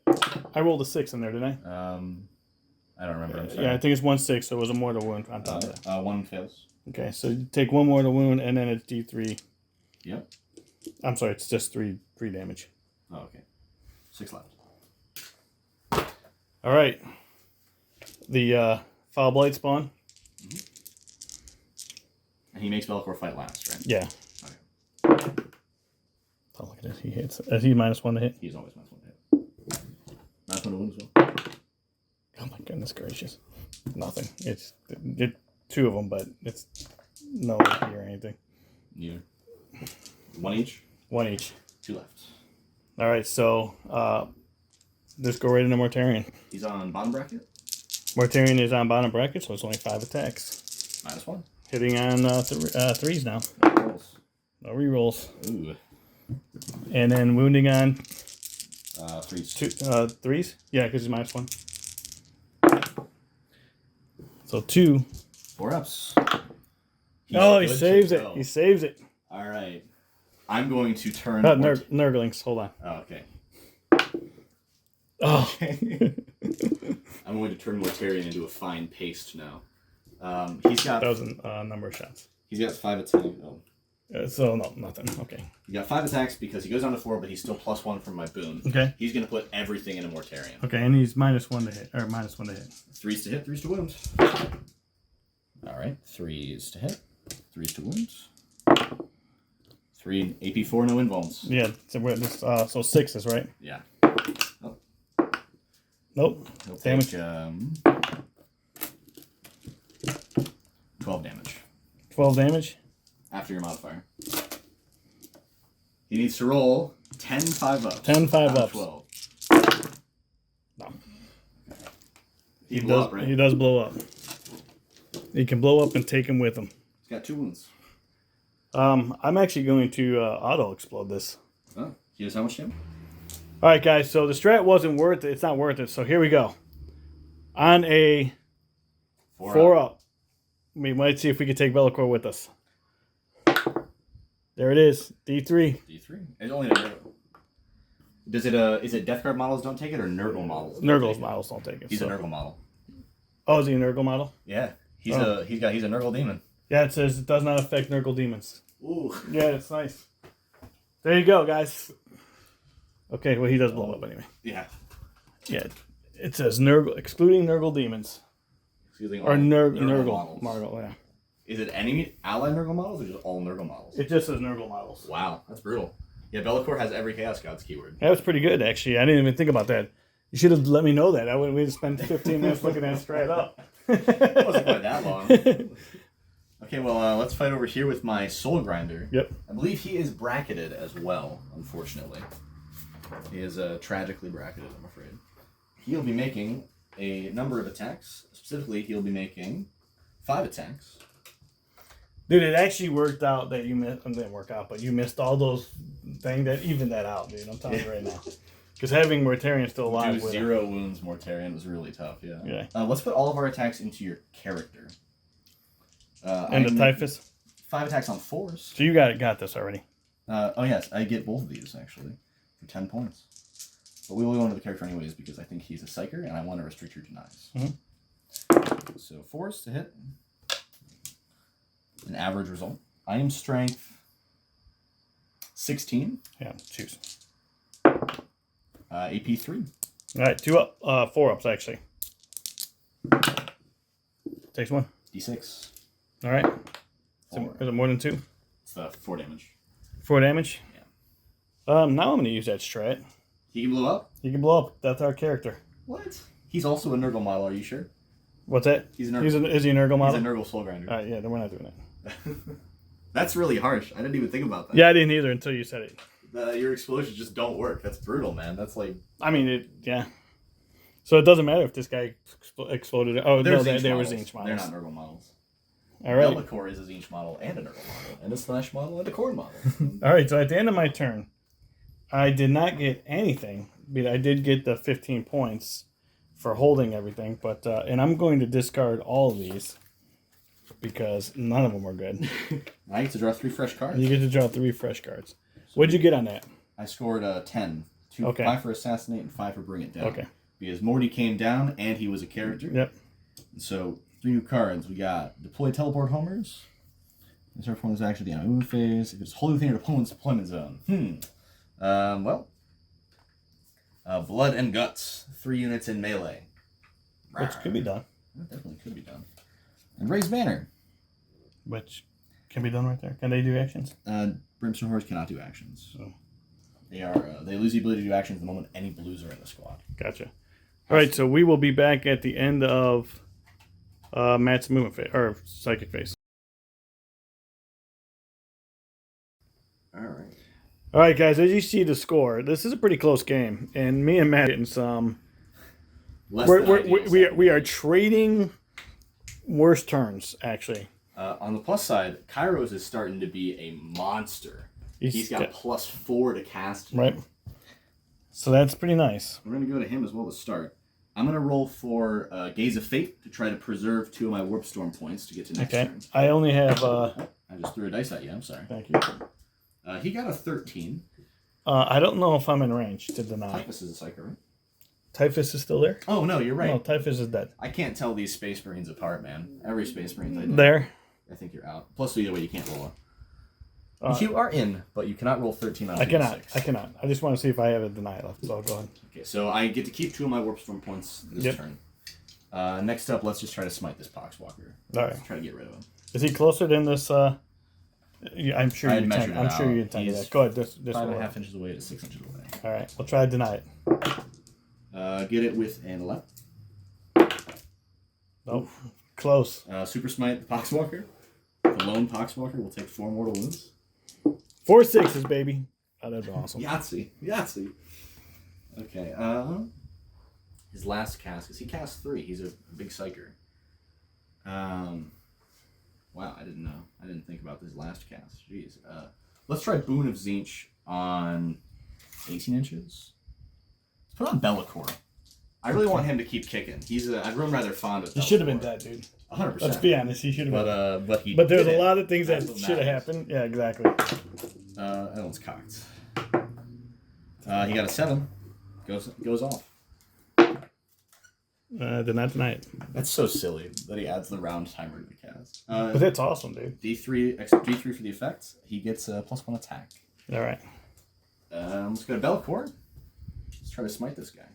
I rolled a 6 in there, didn't I? I don't remember. I'm sorry. Yeah, I think it's 1 6, so it was a mortal wound on top of that. 1 fails. Okay, so you take 1 mortal wound, and then it's D3. Yep. I'm sorry, it's just 3 damage. Oh, okay. 6 left. All right. The Foul Blight Spawn. Mm-hmm. And he makes Be'lakor fight last, right? Yeah. Okay. Oh, look at this. He hits. Is he -1 to hit? He's always -1 to hit. -1 to wound as well. Oh my goodness gracious. Nothing. It's 2 of them, but it's no AP or anything. Neither. 1 each? 1 each. 2 left. All right, so just go right into Mortarion. He's on bottom bracket? Mortarion is on bottom bracket, so it's only 5 attacks. -1. Hitting on 3s now. No rolls. No rerolls. Ooh. And then wounding on 3s. 3s? Yeah, because he's -1. So 2. 4 ups. Oh, he saves it. He saves it. All right. I'm going to turn... Nurglings, hold on. Oh, okay. Oh. I'm going to turn Mortarion into a fine paste now. He's got... That was a number of shots. He's got 5 attacks. Oh. So, no, nothing. Okay. He got 5 attacks because he goes down to 4, but he's still +1 from my boon. Okay. He's going to put everything into Mortarion. Okay, and he's -1 to hit, or -1 to hit. 3s to hit, 3s to wound. All right, 3s to hit, 3s to wound. 3 AP4, no invulns. Yeah, so 6s, right? Yeah. Oh. Nope. He'll Damage. take, 12 damage. 12 damage. After your modifier. He needs to roll 10 5-ups. 10 5-ups. 12. No. He blow up, right? He does blow up. He can blow up and take him with him. He's got 2 wounds. I'm actually going to auto-explode this. Oh, he does how much damage? All right, guys, so the strat wasn't worth it. It's not worth it, so here we go. On a 4 up. We might see if we can take Be'lakor with us. There it is, D3. D3. It's only a Nurgle. Does it is it Death Guard models don't take it or Nurgle models? Nurgle's models don't take it. He's a Nurgle model. Oh, is he a Nurgle model? Yeah. He's a Nurgle demon. Yeah, it says it does not affect Nurgle demons. Ooh. Yeah, it's nice. There you go, guys. Okay, well he does blow up anyway. Yeah. Yeah. It says Nurgle excluding Nurgle demons. Excluding or Nurgle models. Margle, yeah. Is it any allied Nurgle models or just all Nurgle models? It just says Nurgle models. Wow, that's brutal. Yeah, Be'lakor has every Chaos Gods keyword. That was pretty good, actually. I didn't even think about that. You should have let me know that. I wouldn't we'd spend 15 minutes looking at it straight up. It wasn't quite that long. Okay, well, let's fight over here with my Soul Grinder. Yep. I believe he is bracketed as well, unfortunately. He is tragically bracketed, I'm afraid. He'll be making a number of attacks. Specifically, he'll be making 5 attacks. Dude, it actually worked out that you missed. It didn't work out, but you missed all those things that evened that out, dude. I'm telling you right now. Because having Mortarion still alive do with 0 wounds Mortarion was really tough, yeah. Yeah. Let's put all of our attacks into your character. And the Typhus? 5 attacks on force. So you got this already. Oh, yes. I get both of these, actually, for 10 points. But we will go into the character anyways because I think he's a Psyker and I want to restrict your denies. Mm-hmm. So force to hit. An average result. I am strength 16. Yeah, choose. AP 3. All right, 2 up, 4 ups actually. Takes 1. D6. All right. Four. Is it more than 2? It's 4 damage. 4 damage? Yeah. Now I'm going to use that strat. He can blow up? He can blow up. That's our character. What? He's also a Nurgle model, are you sure? What's that? He's a Nurgle. Is he a Nurgle model? He's a Nurgle Soul Grinder. All right, yeah, then we're not doing it. That's really harsh. I didn't even think about that. Yeah, I didn't either until you said it. Your explosions just don't work. That's brutal, man. That's like... I mean, yeah. So it doesn't matter if this guy exploded. Oh, They're no, Tzeentch they were models. Tzeentch models. They're not Nurgle models. All right. Be'lakor is a Tzeentch model and a Nurgle model, and a Slash model and a Khorne model. All right, so at the end of my turn, I did not get anything, but I did get the 15 points for holding everything. But and I'm going to discard all of these because none of them were good. I get to draw 3 fresh cards. You get to draw 3 fresh cards. What'd you get on that? I scored 10. 5 for Assassinate and 5 for Bring It Down. Okay. Because Morty came down and he was a character. Yep. And so 3 new cards. We got Deploy Teleport Homers. Insert opponent's action at the end of move phase. If it's wholly within your opponent's deployment zone. Blood and Guts. 3 units in melee. Which could be done. That definitely could be done. And Raise Banner. Which can be done right there. Can they do actions? Brimstone Hordes cannot do actions. Oh. They lose the ability to do actions the moment any blues are in the squad. Gotcha. All right, so we will be back at the end of Matt's movement phase, or psychic phase. All right, guys, as you see the score, this is a pretty close game, and me and Matt are getting some. We are trading worse turns, actually. On the plus side, Kairos is starting to be a monster. He's got +4 to cast. Right. So that's pretty nice. We're going to go to him as well to start. I'm going to roll for Gaze of Fate to try to preserve 2 of my Warp Storm points to get to next turn. I only have... I just threw a dice at you. I'm sorry. Thank you. He got a 13. I don't know if I'm in range to deny. Typhus is a Psyker, right? Typhus is still there? Oh, no, you're right. No, Typhus is dead. I can't tell these Space Marines apart, man. Every Space Marine I do. There? I think you're out. Plus, either way, you can't roll you are in, but you cannot roll 13 on a I cannot. I just want to see if I have a deny left, so go ahead. Okay, so I get to keep 2 of my Warp Storm points this turn. Next up, let's just try to smite this Poxwalker. All right. Try to get rid of him. Is he closer than this? I'm sure you intend. I'm sure you intended that. Go ahead. This 5.5 inches away to 6 inches away. All right. We'll try to deny it. Get it with an 11. Nope. Close. Super Smite the Poxwalker. The lone Poxwalker will take 4 mortal wounds. 4 6s, baby. Oh, that'd be awesome. Yahtzee. Okay. His last cast, because he cast 3. He's a big psyker. Wow, I didn't know. I didn't think about this last cast. Jeez. Let's try Boon of Tzeentch on 18 inches. Let's put on Be'lakor. I really want him to keep kicking. I've grown rather fond of Be'lakor. He should have been dead, dude. 100%. Let's be honest, he should have been. But there's a lot of things that should have happened. Yeah, exactly. That one's cocked. He got a 7. Goes off. Did not deny it. That's so silly that he adds the round timer to the cast. But that's awesome, dude. D3 for the effects. He gets a +1 attack. All right. Let's go to Be'lakor. Let's try to smite this guy.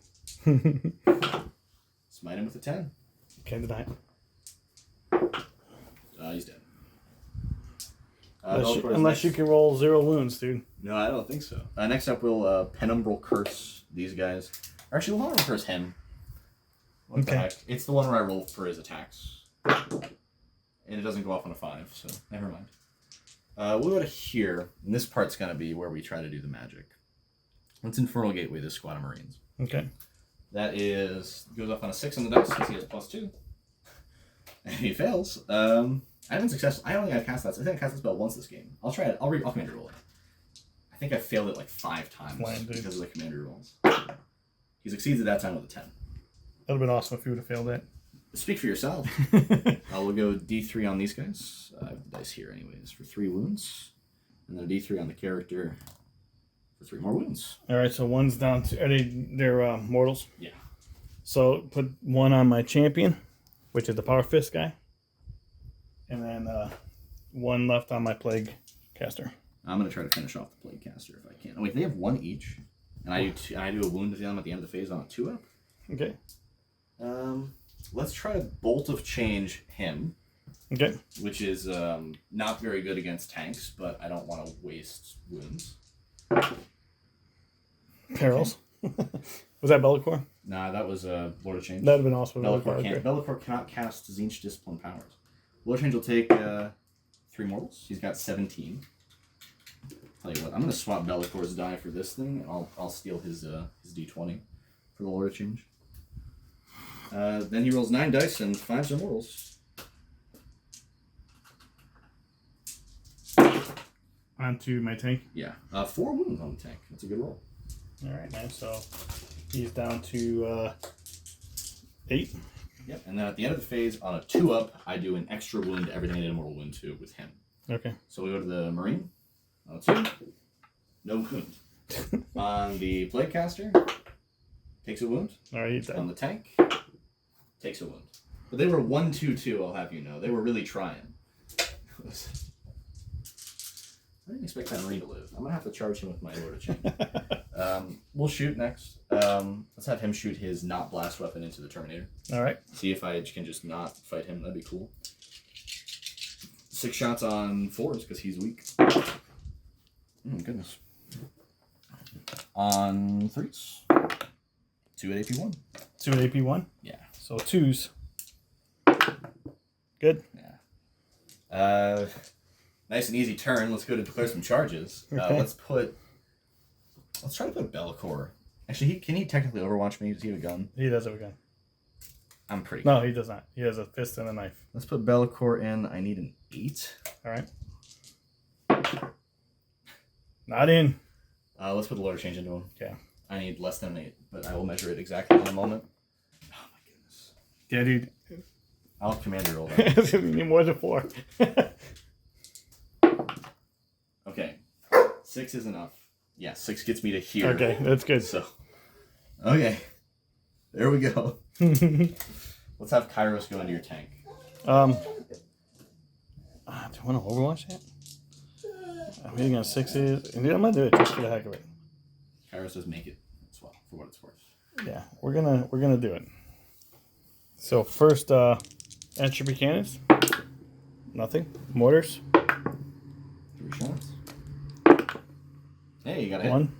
Smite him with a 10. Can't deny it. He's dead. Unless you can roll 0 wounds, dude. No, I don't think so. Next up, we'll Penumbral Curse these guys. Actually, we'll Penumbral Curse him. What the heck? It's the one where I roll for his attacks. And it doesn't go off on a 5, so never mind. We'll go to here, and this part's going to be where we try to do the magic. Let's Infernal Gateway this squad of Marines. Okay. That goes off on a 6 on the dice because he has +2. And he fails. I haven't successfully. I don't think I've cast that. I think I cast that spell once this game. I'll try it. I'll commander roll it. I think I failed it like 5 times because of the commander rolls. He succeeds at that time with a 10. That would have been awesome if you would have failed that. Speak for yourself. We'll go D3 on these guys. I have the dice here anyways for 3 wounds. And then a D3 on the character for 3 more wounds. Alright, so one's down to... They're mortals? Yeah. So put 1 on my champion, which is the Power Fist guy. And then 1 left on my Plague caster. I'm going to try to finish off the Plague caster if I can. Oh, wait, they have 1 each. And I do a wound to them at the end of the phase on a 2-up. Okay. Let's try to Bolt of Change him. Okay. Which is not very good against tanks, but I don't want to waste wounds. Perils. Was that Be'lakor? Nah, that was Lord of Change. That would have been awesome. Be'lakor cannot cast Tzeentch Discipline powers. Lord of Change will take 3 mortals. He's got 17. Tell you what, I'm going to swap Bellacor's die for this thing, and I'll steal his D20 for the Lord of Change. Then he rolls 9 dice and 5 are mortals. Onto my tank. Yeah, 4 wounds on the tank. That's a good roll. All right, man. So he's down to 8. Yep, and then at the end of the phase, on a 2-up, I do an extra wound to everything I did a mortal wound to with him. Okay. So we go to the Marine. On a 2, no wound. On the Plague caster, takes a wound. All right, he's on the tank, takes a wound. But they were 1-2-2, I'll have you know. They were really trying. I didn't expect that Marine to live. I'm going to have to charge him with my Lord of Change. We'll shoot next. Let's have him shoot his not blast weapon into the Terminator. All right. See if I can just not fight him. That'd be cool. 6 shots on 4s because he's weak. Oh, goodness. On 3s. 2 at AP1. 2 at AP1? Yeah. So 2s. Good. Yeah. Nice and easy turn. Let's go to declare some charges. Okay. Let's try to put Be'lakor. Actually, can he technically overwatch me? Does he have a gun? He does have a gun. I'm pretty No, he does not. He has a fist and a knife. Let's put Be'lakor in. I need an 8. All right. Not in. Let's put the Lord of Change into him. Yeah. I need less than an 8, but I will measure it exactly in a moment. Oh my goodness. Yeah, dude. I'll have commander roll that. You need more than 4. Okay. 6 is enough. Yeah, 6 gets me to here. Okay, that's good. So, okay. There we go. Let's have Kairos go into your tank. Do you want to overwatch that? I'm hitting on 6s. I'm going to do it just for the heck of it. Kairos does make it as well, for what it's worth. Yeah, we're gonna do it. So first, entropy cannons. Nothing. Mortars. 3 shots. Hey, you got a hit. 1.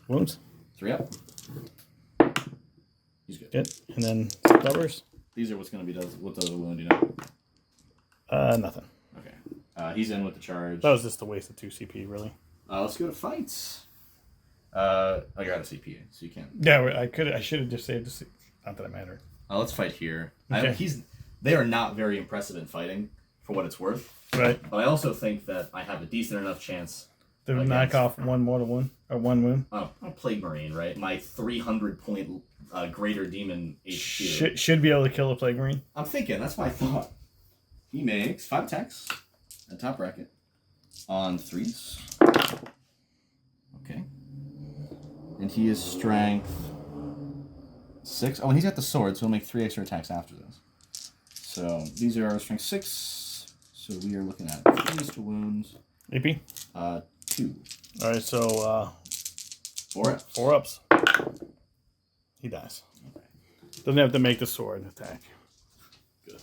Wounds. 3 up. He's good. Good. And then stubbers. These are what does a wound, you know? Nothing. Okay. He's in with the charge. That was just a waste of 2 CP, really. Let's go to fights. I got a CPA, so you can't. Yeah, I should have just saved the CP. Not that it mattered. Let's fight here. Okay. They are not very impressive in fighting, for what it's worth. Right. But I also think that I have a decent enough chance. To knock off 1 mortal wound or 1 wound. Oh, I'm a Plague Marine, right? My 300-point greater demon HQ. Should be able to kill a Plague Marine. I'm thinking, that's my thought. He makes 5 attacks at top bracket on 3s. Okay. And he is strength 6. Oh, and he's got the sword, so he'll make 3 extra attacks after this. So these are our strength 6. So we are looking at 3s to wounds. AP? 2. Alright, so 4 ups. 4 ups. He dies. Okay. Doesn't have to make the sword attack. Good.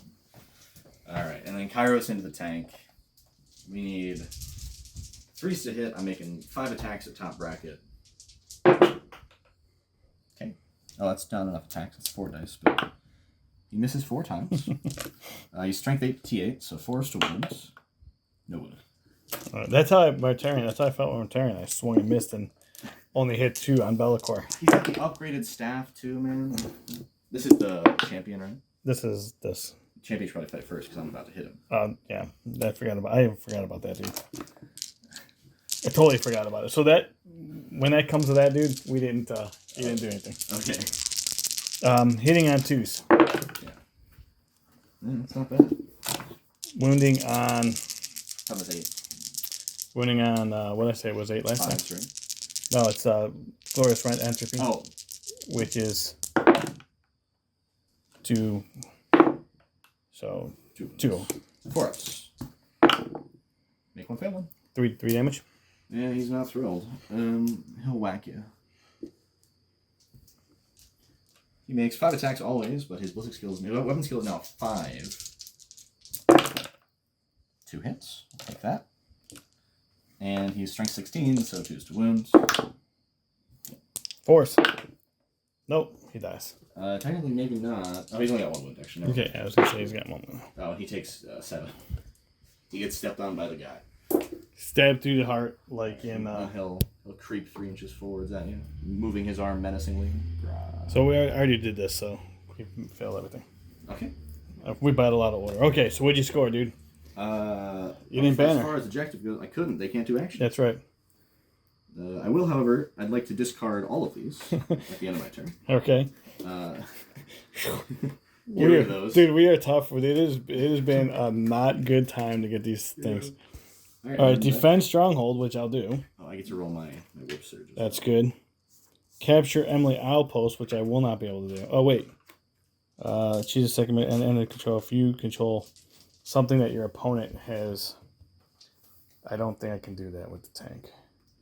Alright, and then Kairos into the tank. We need 3s to hit. I'm making 5 attacks at top bracket. Okay. Oh, that's not enough attacks. That's 4 dice, but he misses 4 times. He's strength 8 T8, so 4s to wounds. No wound. That's how I felt when Terran. I swung and missed and only hit 2 on Be'lakor. He's got the upgraded staff too, man. This is the champion, right? This is this. Champion should probably fight first because I'm about to hit him. Yeah, I forgot about that, dude. I totally forgot about it. So that when that comes to that, dude, he didn't do anything. Okay. Hitting on 2s. Yeah. That's not bad. Wounding on. That was 8. Wounding on what did I say it was 8 last 5, time? right? No, it's glorious rent entropy. Oh. Which is 2. So 2. 4 ups. Make 1 fail 1. 3 damage. Yeah, he's not thrilled. He'll whack you. He makes 5 attacks always, but his ballistic skill is weapon skill is now 5. 2 hits. I'll take that. And he's strength 16, so 2 to wound. Force. Nope, he dies. Technically, maybe not. Oh, he's only got 1 wound, actually. Never Okay, I was gonna say he's got 1 wound. Oh, he takes 7. He gets stepped on by the guy. Stabbed through the heart, like in. He'll creep 3 inches forwards at you, moving his arm menacingly. So we already did this, so we failed everything. Okay. We battle out of order. Okay, so what'd you score, dude? You didn't banner. As far as objective goes, I couldn't. They can't do action. That's right. I will, however, I'd like to discard all of these at the end of my turn. Okay. Get rid of those. Dude, we are tough. It has been a not good time to get these things. Yeah. All right, defend stronghold, which I'll do. Oh, I get to roll my whip surge. That's good. Capture Emily Outpost, which I will not be able to do. Oh wait. Choose a second and end of control. If you control something that your opponent has, I don't think I can do that with the tank.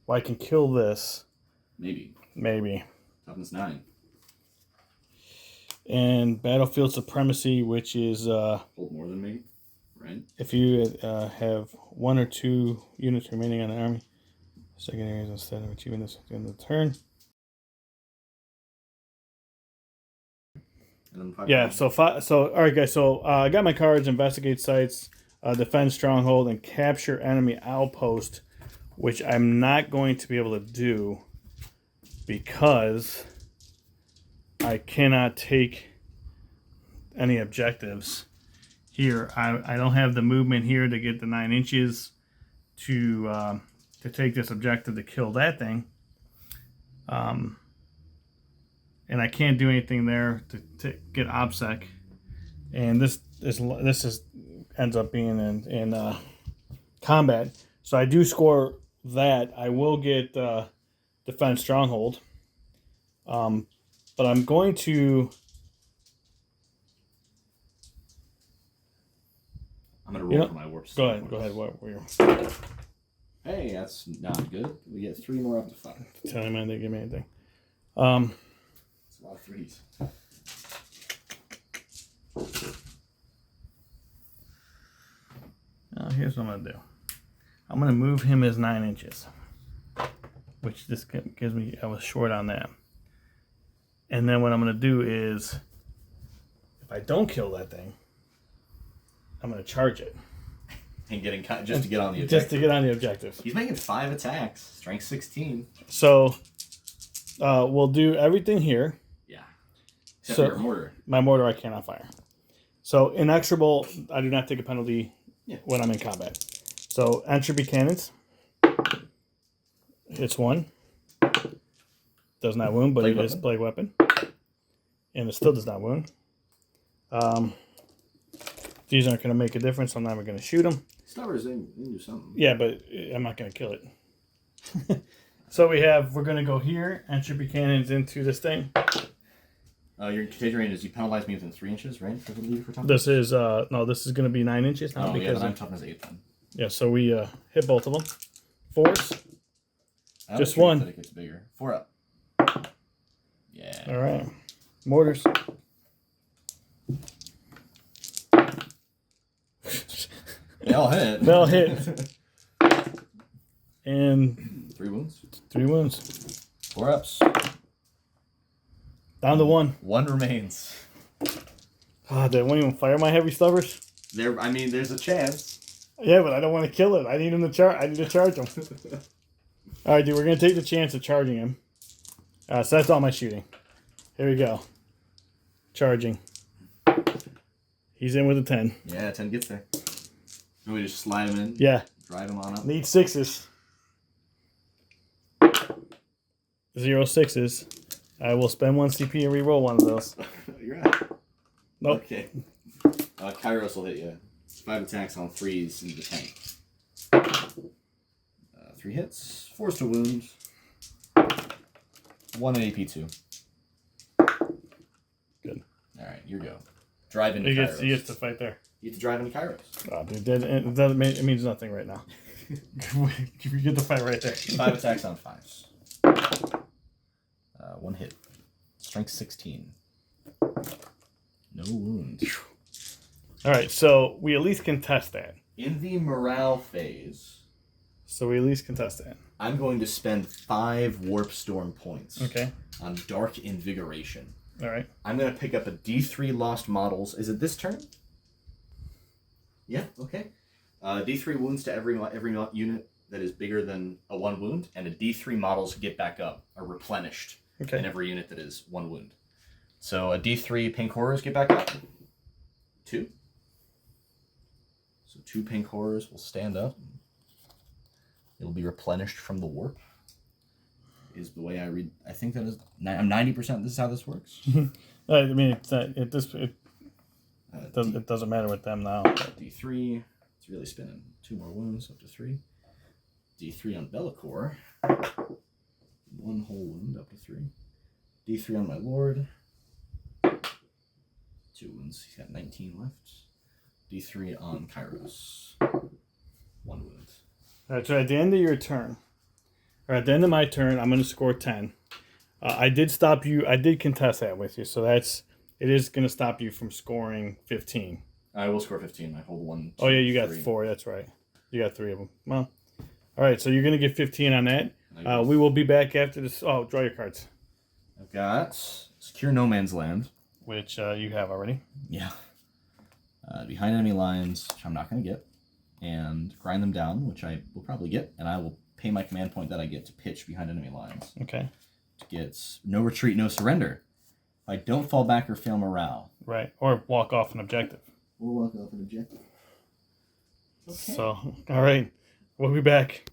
Well, I can kill this. Maybe. Toughness 9. And Battlefield Supremacy, which is Hold more than me, right? if you have 1 or 2 units remaining on the army, secondaries instead of achieving this at the end of the turn. And then Yeah, so all right, guys. So I got my cards: investigate sites, defend stronghold, and capture enemy outpost, which I'm not going to be able to do because I cannot take any objectives here. I don't have the movement here to get the 9 inches to take this objective to kill that thing. And I can't do anything there to get OBSEC. And this ends up being in combat. So I do score that. I will get defend stronghold. But I'm going to. I'm gonna roll for my warp. Go ahead. What were you? Hey, that's not good. We get 3 more up to 5. Tell me, man, they give me anything. It's a lot of 3s. Here's what I'm gonna do. I'm gonna move him as 9 inches, which this gives me. I was short on that. And then what I'm gonna do is, if I don't kill that thing, I'm gonna charge it. And just to get on the objective. Just to get on the objective. He's making 5 attacks. Strength 16. So we'll do everything here. Yeah. Except for your mortar. My mortar I cannot fire. So inexorable, I do not take a penalty when I'm in combat. So entropy cannons. Hits 1. Does not wound, but it is plague weapon. And it still does not wound. These aren't going to make a difference. I'm never going to shoot them. Stubbers, they do something. Yeah, but I'm not going to kill it. So we're going to go here. Entropy cannons into this thing. Your contagion range is you penalize me within 3 inches, right? For toughness? This is, no, this is going to be 9 inches now. Because yeah, I'm toughness 8 then. Yeah, so we hit both of them. Force. I Just 1. That it gets bigger. 4 up. Yeah. All right. Mortars. They all hit. They all hit. And 3 wounds. 3 wounds. 4 ups. Down to 1. 1 remains. God, they won't even fire my heavy stubbers. There's a chance. Yeah, but I don't want to kill it. I need him to charge. I need to charge him. All right, dude. We're gonna take the chance of charging him. So that's all my shooting. Here we go. Charging. He's in with a 10. Yeah, 10 gets there. Can we just slide him in? Yeah. Drive him on up. Need 6s. 0 6s. I will spend 1 CP and reroll one of those. You're right. Nope. Okay. Kairos will hit you. 5 attacks on 3s into the tank. 3 hits. 4s to wound. 1 in AP 2. Good. Alright, you go. Drive into Kairos. He gets to fight there. You get to drive into Kairos. Oh, dude, it means nothing right now. You get the fight right there. 5 attacks on 5s. 1 hit. Strength 16. No wound. Alright, so we at least can test that. In the morale phase, So we at least can test that. I'm going to spend 5 Warp Storm points on Dark Invigoration. Alright. I'm going to pick up a D3 Lost Models. Is it this turn? Yeah, okay. D3 wounds to every unit that is bigger than a 1 wound, and a D3 models get back up, are replenished in every unit that is 1 wound. So a D3 Pink Horrors get back up. 2. So 2 Pink Horrors will stand up. It'll be replenished from the warp. Is the way I read. I think that is. I'm 90%. This is how this works. I mean, it doesn't matter with them now. D3. It's really spinning. 2 more wounds up to 3. D3 on Be'lakor. 1 whole wound up to 3. D3 on my Lord. 2 wounds. He's got 19 left. D3 on Kairos. 1 wound. Alright, so at the end of your turn, or at the end of my turn, I'm going to score 10. I did stop you. I did contest that with you, so it is going to stop you from scoring 15. I will score 15. I hold 1. 2, oh, yeah, you got 3. 4. That's right. You got 3 of them. Well, all right, so you're going to get 15 on that. We will be back after this. Oh, draw your cards. I've got Secure No Man's Land. Which you have already. Yeah. Behind enemy lines, which I'm not going to get. And Grind Them Down, which I will probably get. And I will pay my command point that I get to pitch behind enemy lines. Okay. To get No Retreat, No Surrender. If I don't fall back or fail morale. Right. Or walk off an objective. Or walk off an objective. Okay. So, all right. We'll be back.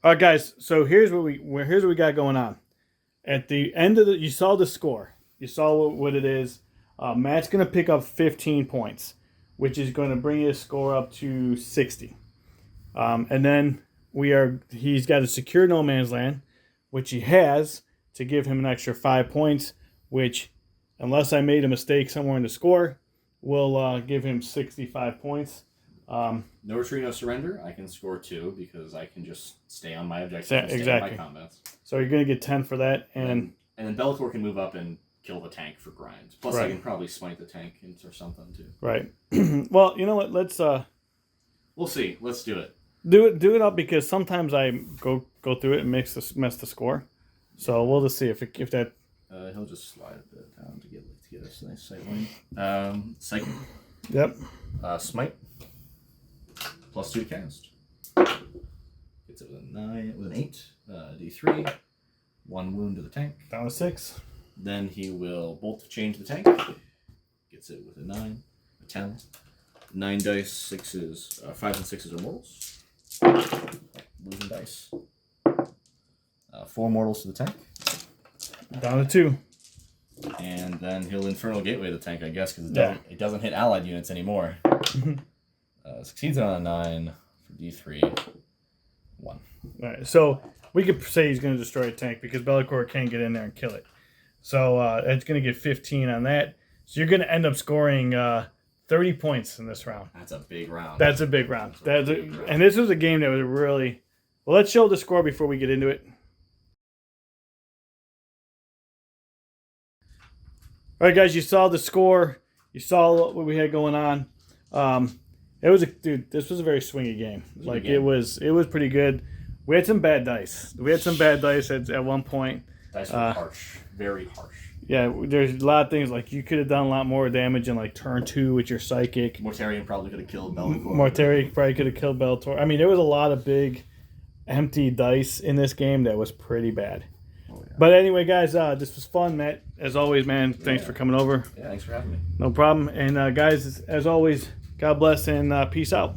All right, guys. So here's what we got going on. At the end of you saw the score. You saw what it is. Matt's going to pick up 15 points, which is going to bring his score up to 60. And then he's got to secure No Man's Land, which he has, to give him an extra 5 points, which, unless I made a mistake somewhere in the score, will give him 65 points. No Retreat, No Surrender. I can score 2 because I can just stay on my objective and stay on my combats. So you're going to get 10 for that. And then Be'lakor can move up and kill the tank for grinds. Plus, I can probably smite the tank or something, too. Right. Well, you know what? Let's... We'll see. Let's do it. Do it up, because sometimes I go through it and mess the score. So we'll just see if that... he'll just slide a bit down to get us a nice sight line. Psychic. Yep. Smite. +2 to cast. Gets it with a 9, with an 8. D3. 1 wound to the tank. Down to 6. Then he will bolt to change the tank. Gets it with a 9, a 10. 9 dice, 6s, 5s and 6s are mortals. Losing dice. 4 mortals to the tank. Down to 2. And then he'll Infernal Gateway the tank, I guess, because it doesn't hit allied units anymore. Succeeds on a 9 for D3. 1. All right, so we could say he's going to destroy a tank because Be'lakor can't get in there and kill it. So it's going to get 15 on that. So you're going to end up scoring 30 points in this round. That's a big round. That's a big round. And this was a game that was really... Well, let's show the score before we get into it. All right, guys, you saw the score. You saw what we had going on. This was a very swingy game. It was pretty good. We had some bad dice. At one point. Dice were harsh. Very harsh. Yeah, there's a lot of things, like you could have done a lot more damage in turn 2 with your psychic. Mortarion probably could have killed Be'lakor. Mortarion probably could have killed Be'lakor. I mean, there was a lot of big empty dice in this game that was pretty bad. Oh, yeah. But anyway, guys, this was fun, Matt. As always, man, thanks for coming over. Yeah, thanks for having me. No problem. And guys, as always, God bless and peace out.